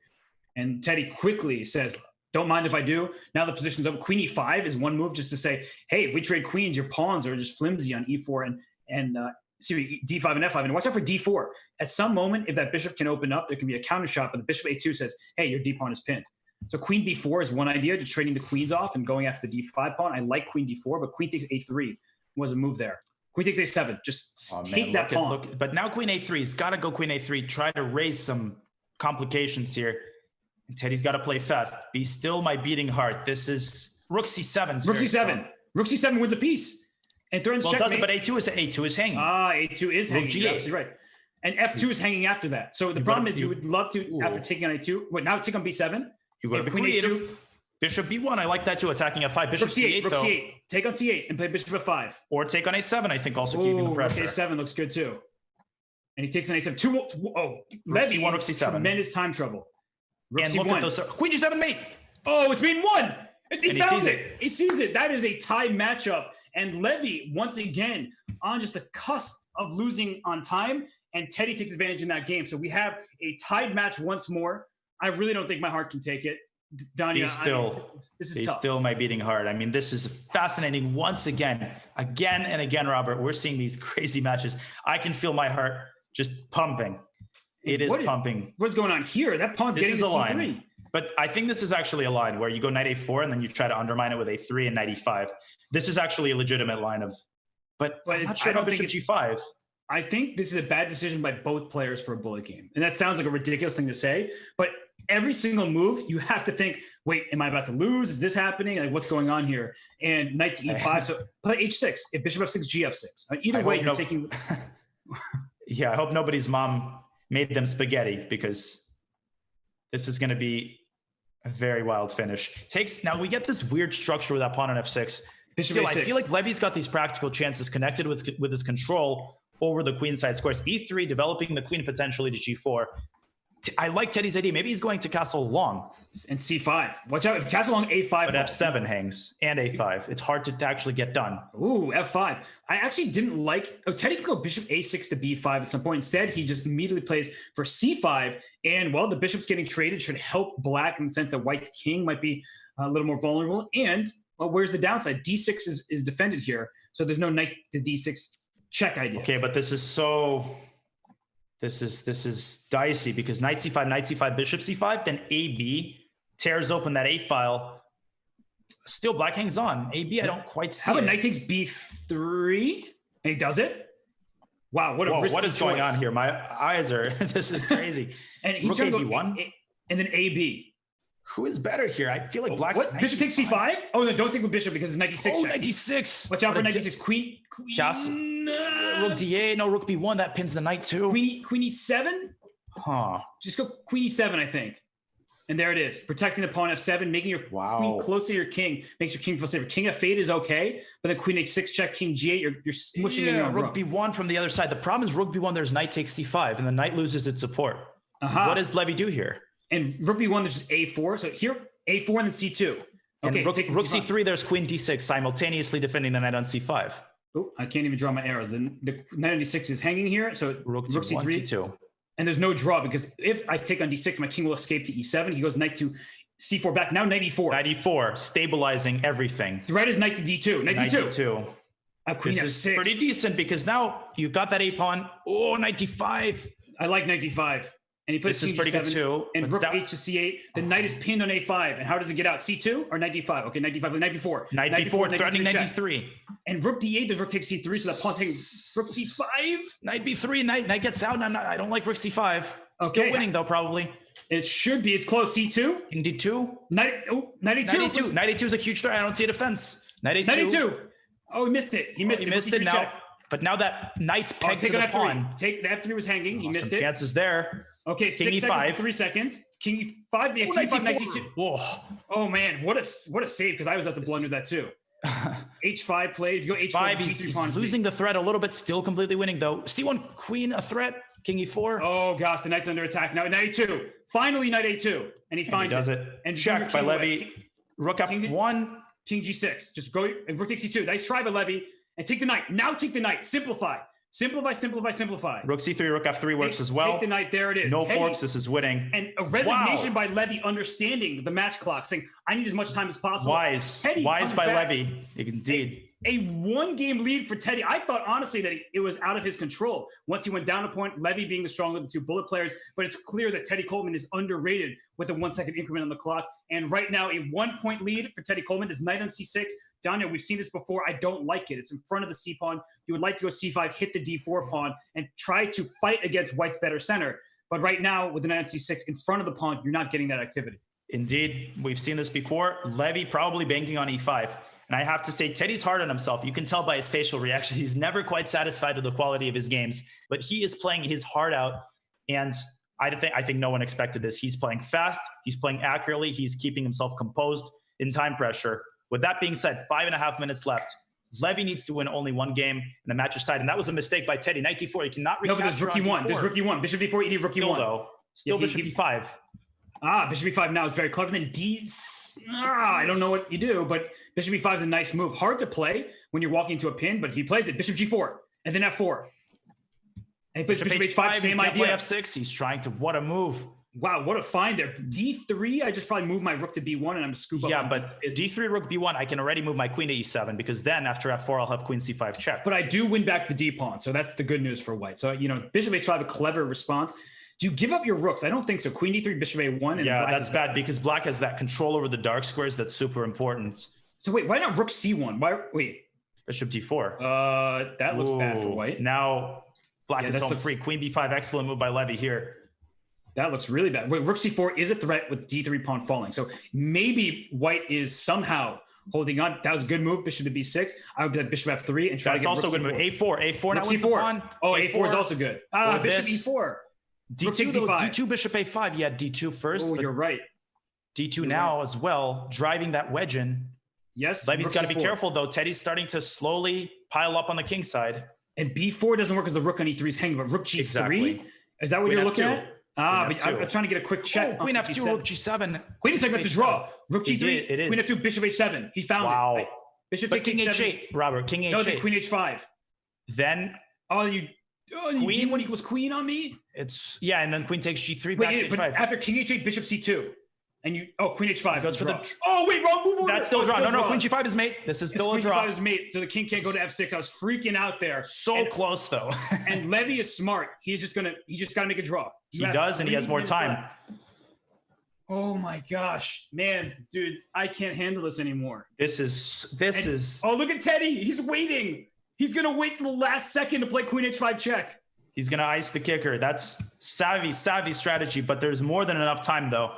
And Teddy quickly says, don't mind if I do. Now the position's up. Queen E5 is one move just to say, hey, if we trade queens, your pawns are just flimsy on E4 and D5 and F5. And watch out for D4. At some moment, if that bishop can open up, there can be a counter shot, but the bishop A2 says, hey, your D pawn is pinned. So queen B4 is one idea, just trading the queens off and going after the D5 pawn. I like queen D4, but queen takes A3 was a move there. Queen takes A7, just take that pawn. But now queen A3, he's got to go queen A3, try to raise some complications here. And Teddy's got to play fast. Be still my beating heart. This is rook C7. Rook C7. Rook C7 wins a piece. And threatens checkmate. Well, it doesn't, but A2 is hanging. A2 is hanging. G8. You're absolutely right. And F2 is hanging after that. So the problem is you would love to, after taking on A2, now take on B7. You got to be creative. A2. Bishop B1, I like that too. Attacking F5. Bishop C8, Rook C8. Take on C8 and play bishop F5. Or take on A7, I think, also keeping the pressure. Rook A7 looks good too. And he takes on A7. Levy, C1, Rook C7. Tremendous time trouble. Rook and C1. Look at those. Queen G7 mate. Oh, it's being won. He found sees it. He sees it. That is a tied matchup. And Levy, once again, on just the cusp of losing on time. And Teddy takes advantage in that game. So we have a tied match once more. I really don't think my heart can take it. Danya, this is tough. Still my beating heart. I mean, this is fascinating once again and again, Robert. We're seeing these crazy matches. I can feel my heart just pumping. It is pumping. What's going on here? That pawn's getting to C3. Line. But I think this is actually a line where you go knight A4 and then you try to undermine it with A3 and knight E5. This is actually a legitimate line of, but I'm not sure about bishop G5. I think this is a bad decision by both players for a bullet game. And that sounds like a ridiculous thing to say, but every single move, you have to think, wait, am I about to lose? Is this happening? Like, what's going on here? And knight to E5. So play H6. If bishop F6, GF6. Either way, you're taking... Yeah, I hope nobody's mom made them spaghetti because this is going to be a very wild finish. Now, we get this weird structure with that pawn on F6. Bishop Still, A6. I feel like Levy's got these practical chances connected with his control over the queenside squares. E3, developing the queen potentially to G4. I like Teddy's idea. Maybe he's going to castle long. And C5. Watch out. If castle long, A5. But F7 hangs and A5. It's hard to actually get done. Ooh, F5. I actually didn't like... Oh, Teddy could go bishop A6 to B5 at some point. Instead, he just immediately plays for C5. And, well, the bishop's getting traded should help black in the sense that white's king might be a little more vulnerable. And, well, where's the downside? D6 is defended here. So there's no knight to D6 check idea. Okay, but this is so... This is dicey because knight c5, bishop c5, then AB tears open that A file. Still, black hangs on. AB, I don't quite see. How about knight takes B3? And he does it? Wow, what a risky what is choice. going on here? My eyes are, this is crazy. And he's going to go B1? And then AB. Who is better here? I feel like black's... What? Bishop takes C5? Oh, no, don't take with bishop because it's knight D6. Oh, knight D6. Watch out for knight D6. Queen. Rook D8. No, rook B1. That pins the knight too. Queen E7? Huh. Just go queen E7, I think. And there it is. Protecting the pawn F7, making your queen close to your king. Makes your king feel safer. King F8 is okay, but then queen H6 check, king G8, you're smushing in your own rook B1 from the other side. The problem is rook B1, there's knight takes C5, and the knight loses its support. What does Levy do here? And rook B1, there's just A4. So here, A4 and then C2. Okay, and rook C3, there's queen D6, simultaneously defending the knight on C5. Oh, I can't even draw my arrows. The knight on D6 is hanging here. So rook C3. C2. And there's no draw because if I take on D6, my king will escape to E7. He goes knight to C4 back. Now knight E4. Knight E4, stabilizing everything. The red is knight to D2. Knight D2. Queen F6. This is pretty decent because now you've got that A pawn. Oh, knight D5. I like knight D5. And he puts this is pretty good too. And rook H to C8. The knight is pinned on A5. And how does it get out? C2 or knight D5? Okay, knight D5 with knight B4. Knight B4, threatening knight D3. And rook D8, does rook take C3, so that pawn's taking rook C5. Knight B3, knight gets out, and I don't like rook C5. Okay. Still winning though, probably. It should be. It's close. C2. King D2. Knight, oh, knight E2. Knight E2 is a huge threat. I don't see a defense. Knight E2. Knight E2. Oh, he missed it. He missed it now. Check. But now that knight's pegged to the F3. pawn. Take the F3 was hanging. He missed Some it. chances there. Okay, King 6 E5. seconds, 3 seconds. King E5. Yeah, King E5, knight C6. Whoa. Oh man, what a save, because I was at the blunder that too. H5 played. If you go H4, He's losing the threat a little bit, still completely winning though. C1 queen a threat. King E4. Oh gosh, the knight's under attack now. Knight A2. Finally, knight A2, and he finds does it. And check by Levy. Rook F1. King G6. Just go. And rook takes C2. Nice try by Levy. And take the knight. Now take the knight. Simplify. Simplify. Rook C3, Rook F3 works as well. Take the knight. There it is. No forks. This is winning. And a resignation by Levy, understanding the match clock, saying, "I need as much time as possible." Wise by Levy. Indeed. A one-game lead for Teddy. I thought, honestly, that it was out of his control. Once he went down a point, Levy being the stronger of the two bullet players, but it's clear that Teddy Coleman is underrated with a 1 second increment on the clock. And right now, a 1 point lead for Teddy Coleman. This knight on C6. Danya, we've seen this before. I don't like it. It's in front of the C pawn. You would like to go C5, hit the D4 pawn, and try to fight against White's better center. But right now, with the knight on C6 in front of the pawn, you're not getting that activity. Indeed. We've seen this before. Levy probably banking on E5. And I have to say, Teddy's hard on himself. You can tell by his facial reaction. He's never quite satisfied with the quality of his games, but he is playing his heart out. And I think no one expected this. He's playing fast. He's playing accurately. He's keeping himself composed in time pressure. With that being said, 5.5 minutes left. Levy needs to win only one game, and the match is tied. And that was a mistake by Teddy. Knight D4. You cannot recapture. No, but there's rook E1. There's rook E1. Bishop D4. You need rook E1. Still bishop E5. Bishop E5 now is very clever. Then I don't know what you do, but Bishop E5 is a nice move. Hard to play when you're walking into a pin, but he plays it. Bishop G4, and then F4. And he plays Bishop H5, same idea. Play F6. He's trying to, what a move. Wow, what a find there. D3, I just probably move my rook to B1 and I'm scoop up. Yeah, but D3, rook B1, I can already move my queen to E7 because then after F4, I'll have queen C5 check. But I do win back the D pawn, so that's the good news for White. So, Bishop H5, a clever response. Do you give up your rooks? I don't think so. Queen D3, Bishop A1. And yeah, that's bad because Black has that control over the dark squares that's super important. So wait, why not rook C1? Wait. Bishop D4. That looks bad for White. Now Black is home free. Queen B5, excellent move by Levy here. That looks really bad. Wait, rook C4 is a threat with D3 pawn falling. So maybe White is somehow holding on. That was a good move. Bishop to B6. I would bet Bishop F3 and try to get also a good move. A4 now C4. Oh, A4 is also good. Bishop E4. D2 Bishop A5. Yeah, D2 first. Oh, you're right. D2 now as well, driving that wedge in. Yes. Levy's got to be careful though. Teddy's starting to slowly pile up on the king side. And B4 doesn't work because the rook on E3 is hanging, but rook G3. Exactly. Is that what you're looking at? But I'm trying to get a quick check. Queen F2, rook G7. Queen F7, that's a draw. Rook G3, it is. Queen F2, Bishop H7. He found it. Right? Bishop King H8, Robert. King H8. No, then Queen H5. Then you D1 equals queen on me? And then queen takes G3 back to H5. But after King H8, Bishop C2. And Queen H5 goes for the wrong move order. That's still a draw. No, Queen G5 is mate. This is still a draw. Queen G5 is mate, so the king can't go to F6. I was freaking out there. Close though. And Levy is smart. He just got to make a draw. He does, and he has more time. Left. Oh my gosh, man, dude, I can't handle this anymore. This is. Oh, look at Teddy. He's waiting. He's gonna wait till the last second to play Queen H5 check. He's gonna ice the kicker. That's savvy strategy, but there's more than enough time though.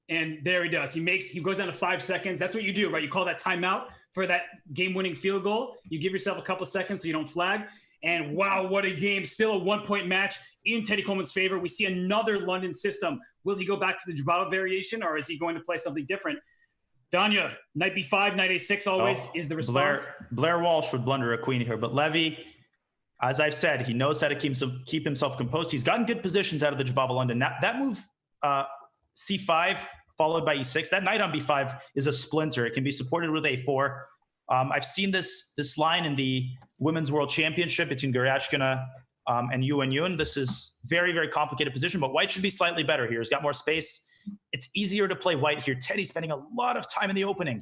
And there he does. He goes down to 5 seconds. That's what you do, right? You call that timeout for that game-winning field goal. You give yourself a couple seconds so you don't flag. And wow, what a game. Still a 1 point match in Teddy Coleman's favor. We see another London system. Will he go back to the Jababa variation, or is he going to play something different? Danya, knight B5, knight A6 always is the response. Blair Walsh would blunder a queen here, but Levy, as I've said, he knows how to keep himself composed. He's gotten good positions out of the Jababa London. That move, C5 followed by E6. That knight on B5 is a splinter. It can be supported with A4. I've seen this line in the Women's World Championship between Goryachkina and Yun. This is very, very complicated position, but White should be slightly better here. He's got more space. It's easier to play White here. Teddy's spending a lot of time in the opening.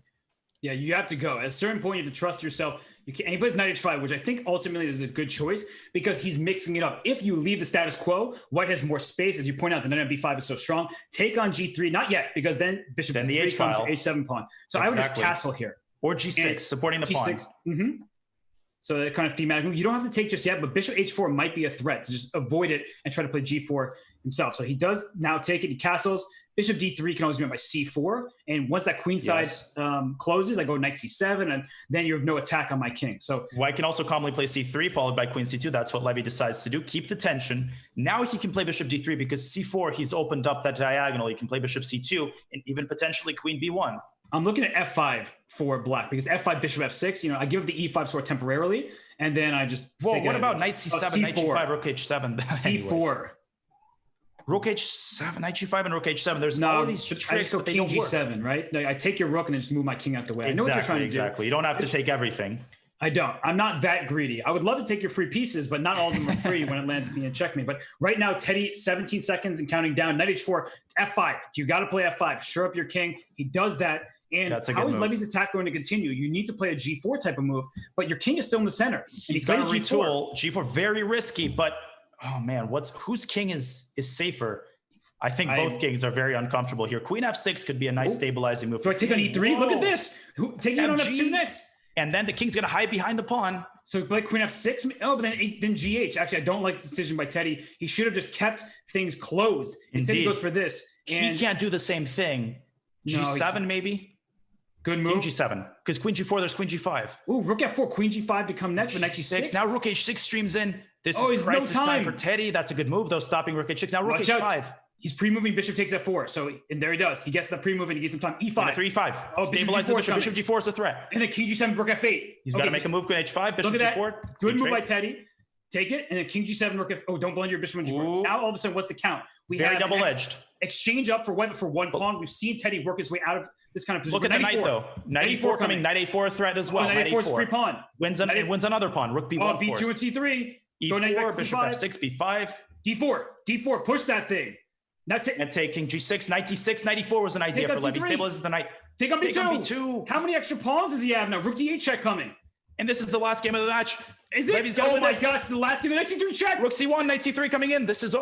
Yeah, you have to go. At a certain point, you have to trust yourself. And he plays knight H5, which I think ultimately is a good choice because he's mixing it up. If you leave the status quo, White has more space. As you point out, the knight on B5 is so strong. Take on G3, not yet, because then Bishop then the H3 comes file. H7 pawn. So I would just castle here. Or G6, supporting the pawn. Mm-hmm. So that kind of thematic move. You don't have to take just yet, but Bishop H4 might be a threat to just avoid it and try to play G4. himself. So he does now take it. He castles. Bishop d3 can always be met by c4. And once that queen side closes, I go knight c7, and then you have no attack on my king. So White can also commonly play c3 followed by queen c2. That's what Levy decides to do. Keep the tension. Now he can play bishop d3 because c4, he's opened up that diagonal. He can play bishop c2 and even potentially queen b1. I'm looking at f5 for black because f5, bishop f6, you know, I give the e5 sword temporarily, and then I just what about knight c7, knight g5, rook h7? c4. Rook h7, knight g5, and rook h7. There's all these tricks, but they king don't work. g7, right? I take your rook and then just move my king out the way. Exactly, I know what you're trying to do. Exactly. You don't have to take everything. I don't. I'm not that greedy. I would love to take your free pieces, but not all of them are free when it lands me and checkmate. But right now, Teddy, 17 seconds and counting down. Knight h4, f5. You got to play f5. Shore up your king. He does that. And how is Levy's attack going to continue? You need to play a g4 type of move, but your king is still in the center. He's got to retool. G4, very risky, but oh man, whose king is safer? I think both kings are very uncomfortable here. Queen f6 could be a nice stabilizing move. Do I take on e3? Whoa. Look at this. Taking it on f2 next. And then the king's going to hide behind the pawn. So like queen f6. Oh, but then gh. Actually, I don't like the decision by Teddy. He should have just kept things closed. Instead, he goes for this. And he can't do the same thing. G7 maybe? Good move. King g7. Because queen g4, there's queen g5. Ooh, rook f4, queen g5 to come next, but knight g6. Now rook h6 streams in. This is crisis time for Teddy. That's a good move, though, stopping rook h6. Now rook h5. He's pre-moving, bishop takes f4. So, and there he does. He gets the pre-move and he gets some time. E5. After e5. Oh, stabilize the bishop. Bishop g4 is a threat. And then king g7, rook f8. He's got to make a move, queen h5, bishop look at g4. That. Good move by Teddy. Take it. And then king g7, rook f. Oh, don't blend your bishop on g4. Ooh. Now, all of a sudden, what's the count? We very have double-edged. Exchange up for white for one pawn. We've seen Teddy work his way out of this kind of position. Look at the knight, though. Knight e4 coming. Knight a4 a threat as well. Knight a4 is free pawn. Wins another pawn. Rook b1 Oh, b2 and c3. E4, bishop f6, b5. d4. D4. Push that thing. And taking g6, knight d6, knight e4 was an idea for Levy. Stabilizes the knight. Take on b2. How many extra pawns does he have now? Rook d8 check coming. And this is the last game of the match. Is it? Levy's oh my gosh, the last game of the knight c3 check. Rook c1, knight c3 coming in. This is...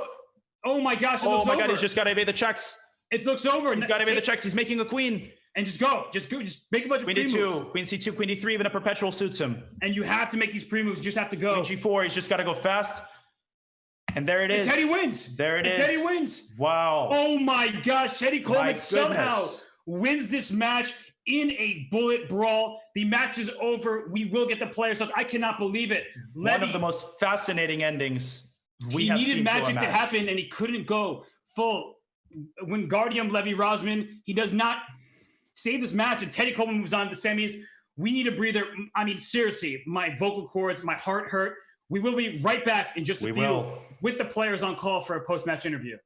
Oh my gosh, it looks over. Oh my god, he's just got to evade the checks. It looks over. He's got to evade the checks. He's making a queen. And just go. Just make a bunch of pre-moves. Queen c2, queen d3, even a perpetual suits him. And you have to make these pre-moves. You just have to go. Queen g4, he's just got to go fast. And there it is. And Teddy wins. There it is. Teddy wins. Wow. Oh my gosh, Teddy Coleman somehow wins this match in a bullet brawl. The match is over. We will get the player results. I cannot believe it. One of the most fascinating endings we have seen. He needed magic to happen, and he couldn't go full. Wingardium Levy Rozman, he does not save this match, and Teddy Coleman moves on to the semis. We need a breather. I mean, seriously, my vocal cords, my heart hurt. We will be right back in just a few with the players on call for a post-match interview.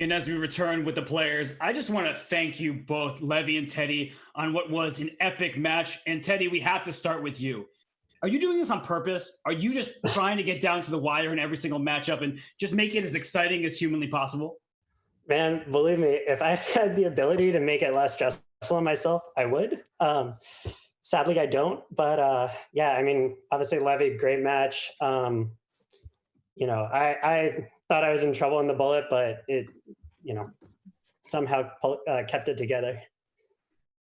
And as we return with the players, I just want to thank you both, Levy and Teddy, on what was an epic match. And Teddy, we have to start with you. Are you doing this on purpose? Are you just trying to get down to the wire in every single matchup and just make it as exciting as humanly possible? Man, believe me, if I had the ability to make it less stressful on myself, I would. Sadly, I don't. But yeah, I mean, obviously, Levy, great match. You know, I thought I was in trouble in the bullet, but it, you know, somehow kept it together.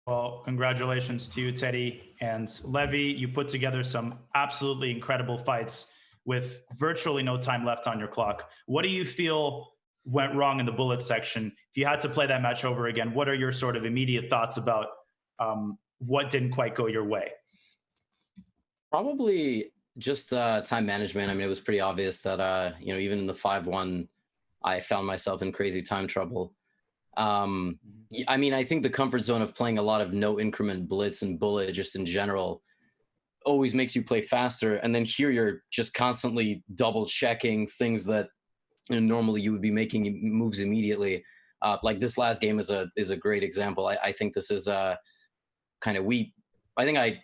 Well, congratulations to you, Teddy and Levy. You put together some absolutely incredible fights with virtually no time left on your clock. What do you feel went wrong in the bullet section? If you had to play that match over again, what are your sort of immediate thoughts about what didn't quite go your way? Probably just time management. I mean, it was pretty obvious that, even in the 5-1, I found myself in crazy time trouble. I mean, I think the comfort zone of playing a lot of no increment blitz and bullet just in general always makes you play faster. And then here you're just constantly double checking things that normally you would be making moves immediately. Like this last game is a great example. I think this is I think I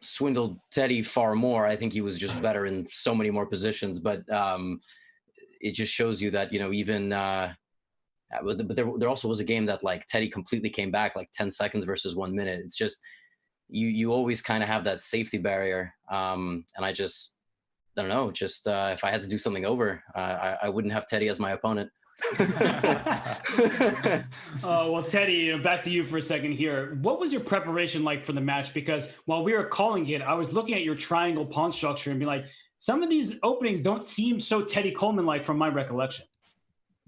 swindled Teddy far more. I think he was just better in so many more positions, but it just shows you that, even but there also was a game that like Teddy completely came back like 10 seconds versus 1 minute. It's just you always kind of have that safety barrier. And I don't know, if I had to do something over, I wouldn't have Teddy as my opponent. Well, Teddy, back to you for a second here. What was your preparation like for the match? Because while we were calling it, I was looking at your triangle pawn structure and be like, some of these openings don't seem so Teddy Coleman-like from my recollection.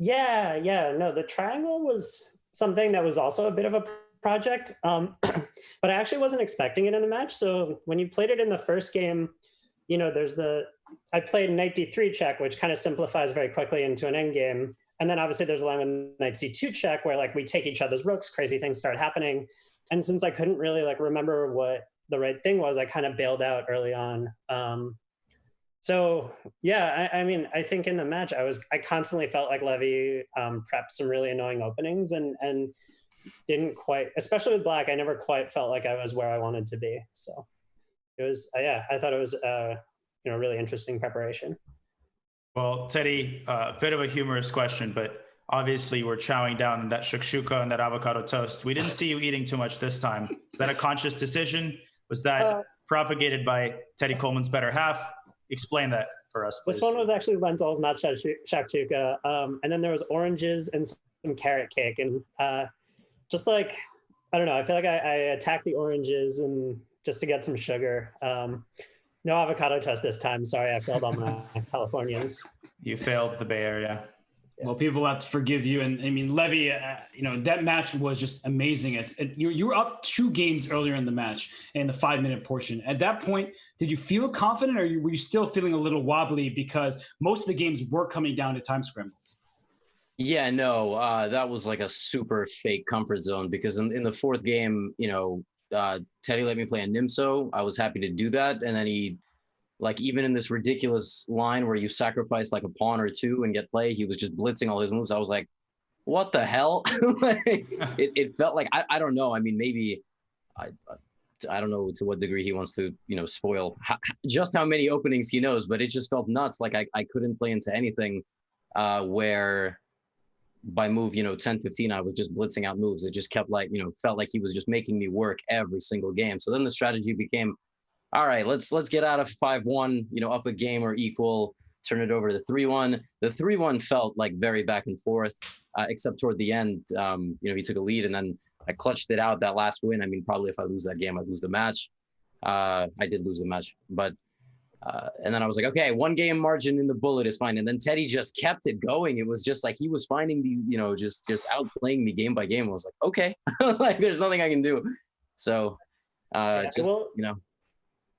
Yeah, no, the triangle was something that was also a bit of a project, but I actually wasn't expecting it in the match. So when you played it in the first game, I played knight d3 check, which kind of simplifies very quickly into an endgame. And then obviously there's a line with knight c2 check where like we take each other's rooks, crazy things start happening. And since I couldn't really like remember what the right thing was, I kind of bailed out early on. So yeah, I mean, I think in the match, I constantly felt like Levy prepped some really annoying openings and didn't quite, especially with black, I never quite felt like I was where I wanted to be. So it was, I thought it was, really interesting preparation. Well, Teddy, a bit of a humorous question, but obviously we're chowing down that shakshuka and that avocado toast. We didn't see you eating too much this time. Is that a conscious decision? Was that propagated by Teddy Coleman's better half? Explain that for us, please. This one was actually lentils, not shakshuka. And then there was oranges and some carrot cake. And just like, I don't know, I feel like I attacked the oranges and just to get some sugar. No avocado toast this time. Sorry, I failed on my Californians. You failed the Bay Area. Well, people have to forgive you. And I mean, Levy, that match was just amazing. You were up 2 games earlier in the match in the 5-minute portion. At that point, did you feel confident or were you still feeling a little wobbly because most of the games were coming down to time scrambles? Yeah, no, that was like a super fake comfort zone because in the 4th game, Teddy let me play a Nimso. I was happy to do that. And then he, like, even in this ridiculous line where you sacrifice like a pawn or 2 and get play, he was just blitzing all his moves. I was like, what the hell? it felt like, I don't know. I mean, maybe, I don't know to what degree he wants to, spoil just how many openings he knows, but it just felt nuts. Like I couldn't play into anything where by move, 10, 15, I was just blitzing out moves. It just kept like, felt like he was just making me work every single game. So then the strategy became, all right, let's get out of 5-1, up a game or equal, turn it over to 3-1. The 3-1 felt like very back and forth, except toward the end, he took a lead and then I clutched it out that last win. I mean, probably if I lose that game, I'd lose the match. I did lose the match, but and then I was like, okay, 1 game margin in the bullet is fine. And then Teddy just kept it going. It was just like he was finding these, just outplaying me game by game. I was like, okay, like there's nothing I can do. So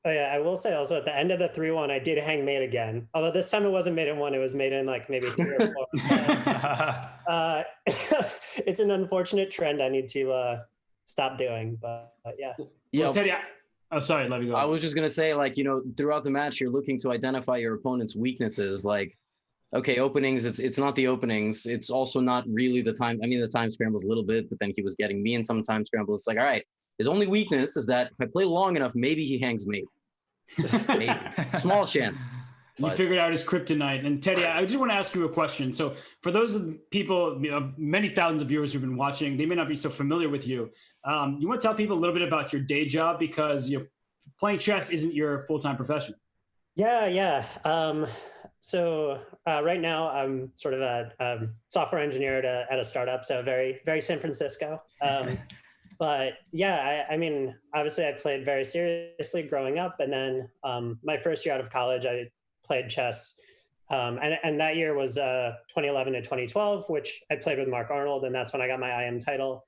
Oh yeah, I will say also at the end of the 3-1, I did hang mate again. Although this time it wasn't mate in 1, it was mate in like maybe 3 or 4. It's an unfortunate trend I need to stop doing, but yeah. Yeah, well, Teddy, sorry, let me go. I was just gonna say, like, throughout the match, you're looking to identify your opponent's weaknesses. Like, okay, openings, it's not the openings. It's also not really the time. I mean, the time scrambles a little bit, but then he was getting me in some time scrambles. It's like, all right, his only weakness is that if I play long enough, maybe he hangs mate. Maybe. Small chance. You figured out his kryptonite. And Teddy, I just want to ask you a question. So for those people, many thousands of viewers who've been watching, they may not be so familiar with you. You want to tell people a little bit about your day job because playing chess isn't your full-time profession. Yeah. So right now I'm sort of a software engineer at a startup. So very, very San Francisco. But yeah, I mean, obviously I played very seriously growing up. And then my first year out of college, I played chess. And that year was 2011 to 2012, which I played with Mark Arnold. And that's when I got my IM title.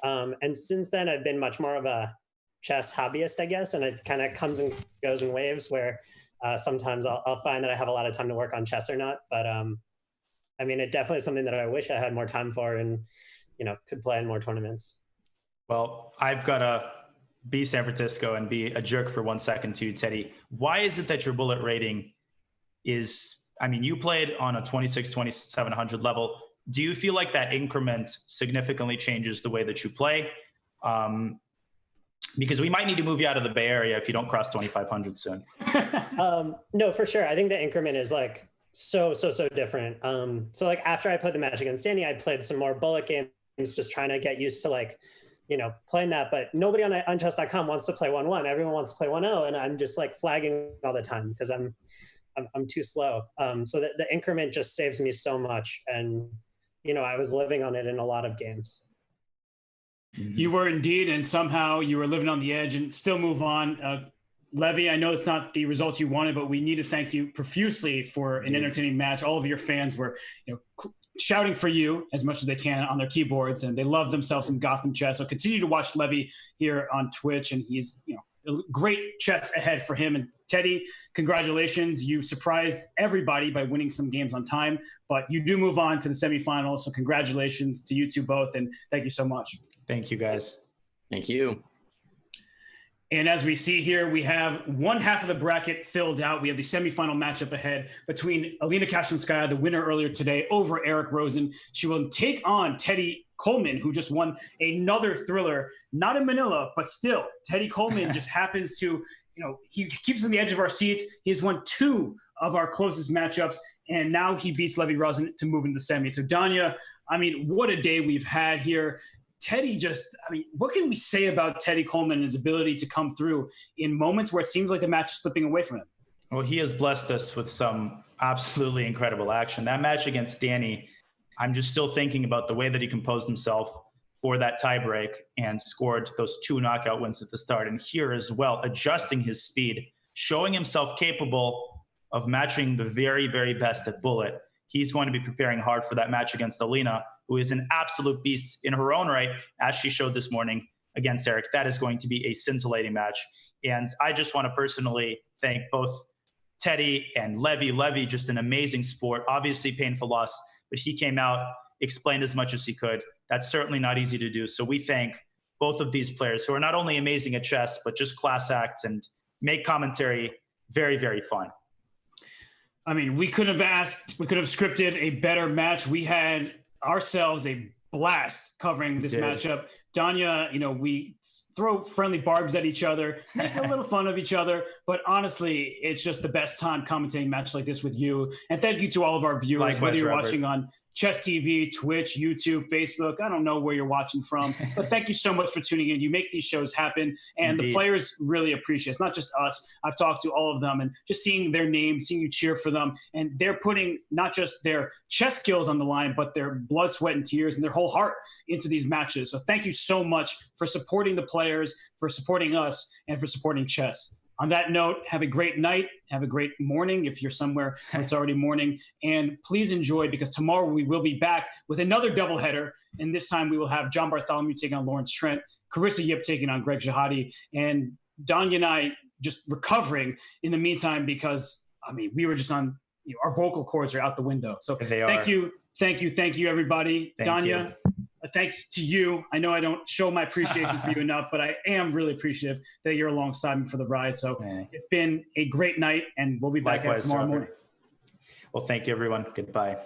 And since then, I've been much more of a chess hobbyist, I guess. And it kind of comes and goes in waves where sometimes I'll find that I have a lot of time to work on chess or not. But I mean, it definitely is something that I wish I had more time for and, could play in more tournaments. Well, I've got to be San Francisco and be a jerk for 1 second too, Teddy. Why is it that your bullet rating is, I mean, you played on a 2600 level. Do you feel like that increment significantly changes the way that you play? Because we might need to move you out of the Bay Area if you don't cross 2500 soon. No, for sure. I think the increment is like so different. So like after I played the match against Danny, I played some more bullet games, just trying to get used to like, playing that, but nobody on Chess.com wants to play 1-1. Everyone wants to play 1-0, and I'm just like flagging all the time because I'm too slow. So the increment just saves me so much, and I was living on it in a lot of games. You were indeed, and somehow you were living on the edge and still move on. Levy, I know it's not the results you wanted, but we need to thank you profusely for an entertaining match. All of your fans were, shouting for you as much as they can on their keyboards, and they love themselves in Gotham chess. So continue to watch Levy here on Twitch, and he's, great chess ahead for him. And Teddy, congratulations. You surprised everybody by winning some games on time, but you do move on to the semifinals. So congratulations to you two both, and thank you so much. Thank you, guys. Thank you. And as we see here, we have one half of the bracket filled out. We have the semifinal matchup ahead between Alina Kashinskaya, the winner earlier today, over Eric Rosen. She will take on Teddy Coleman, who just won another thriller, not in Manila, but still. Teddy Coleman just happens to, he keeps us on the edge of our seats. He has won 2 of our closest matchups, and now he beats Levy Rosen to move into the semi. So, Danya, I mean, what a day we've had here. Teddy what can we say about Teddy Coleman and his ability to come through in moments where it seems like the match is slipping away from him? Well, he has blessed us with some absolutely incredible action. That match against Danny, I'm just still thinking about the way that he composed himself for that tiebreak and scored those 2 knockout wins at the start. And here as well, adjusting his speed, showing himself capable of matching the very, very best at bullet. He's going to be preparing hard for that match against Alina, who is an absolute beast in her own right, as she showed this morning against Eric. That is going to be a scintillating match. And I just want to personally thank both Teddy and Levy. Levy, just an amazing sport, obviously painful loss, but he came out, explained as much as he could. That's certainly not easy to do. So we thank both of these players who are not only amazing at chess, but just class acts and make commentary very, very fun. I mean, we could have scripted a better match. We had ourselves a blast covering this matchup. Danya, we throw friendly barbs at each other, make a little fun of each other, but honestly, it's just the best time commentating a match like this with you. And thank you to all of our viewers, Likewise, whether you're Robert. watching on Chess TV, Twitch, YouTube, Facebook. I don't know where you're watching from, but thank you so much for tuning in. You make these shows happen, and Indeed. The players really appreciate it. It's not just us. I've talked to all of them, and just seeing their names, seeing you cheer for them, and they're putting not just their chess skills on the line, but their blood, sweat, and tears, and their whole heart into these matches. So thank you so much for supporting the players, for supporting us, and for supporting chess. On that note, have a great night. Have a great morning if you're somewhere where it's already morning. And please enjoy, because tomorrow we will be back with another doubleheader. And this time we will have John Bartholomew taking on Lawrence Trent, Carissa Yip taking on Greg Jahadi, and Danya and I just recovering in the meantime because, we were just on, our vocal cords are out the window. So thank you, everybody. Danya. Thanks to you. I know I don't show my appreciation for you enough, but I am really appreciative that you're alongside me for the ride. So It's been a great night, and we'll be back tomorrow morning. Well, thank you, everyone. Goodbye.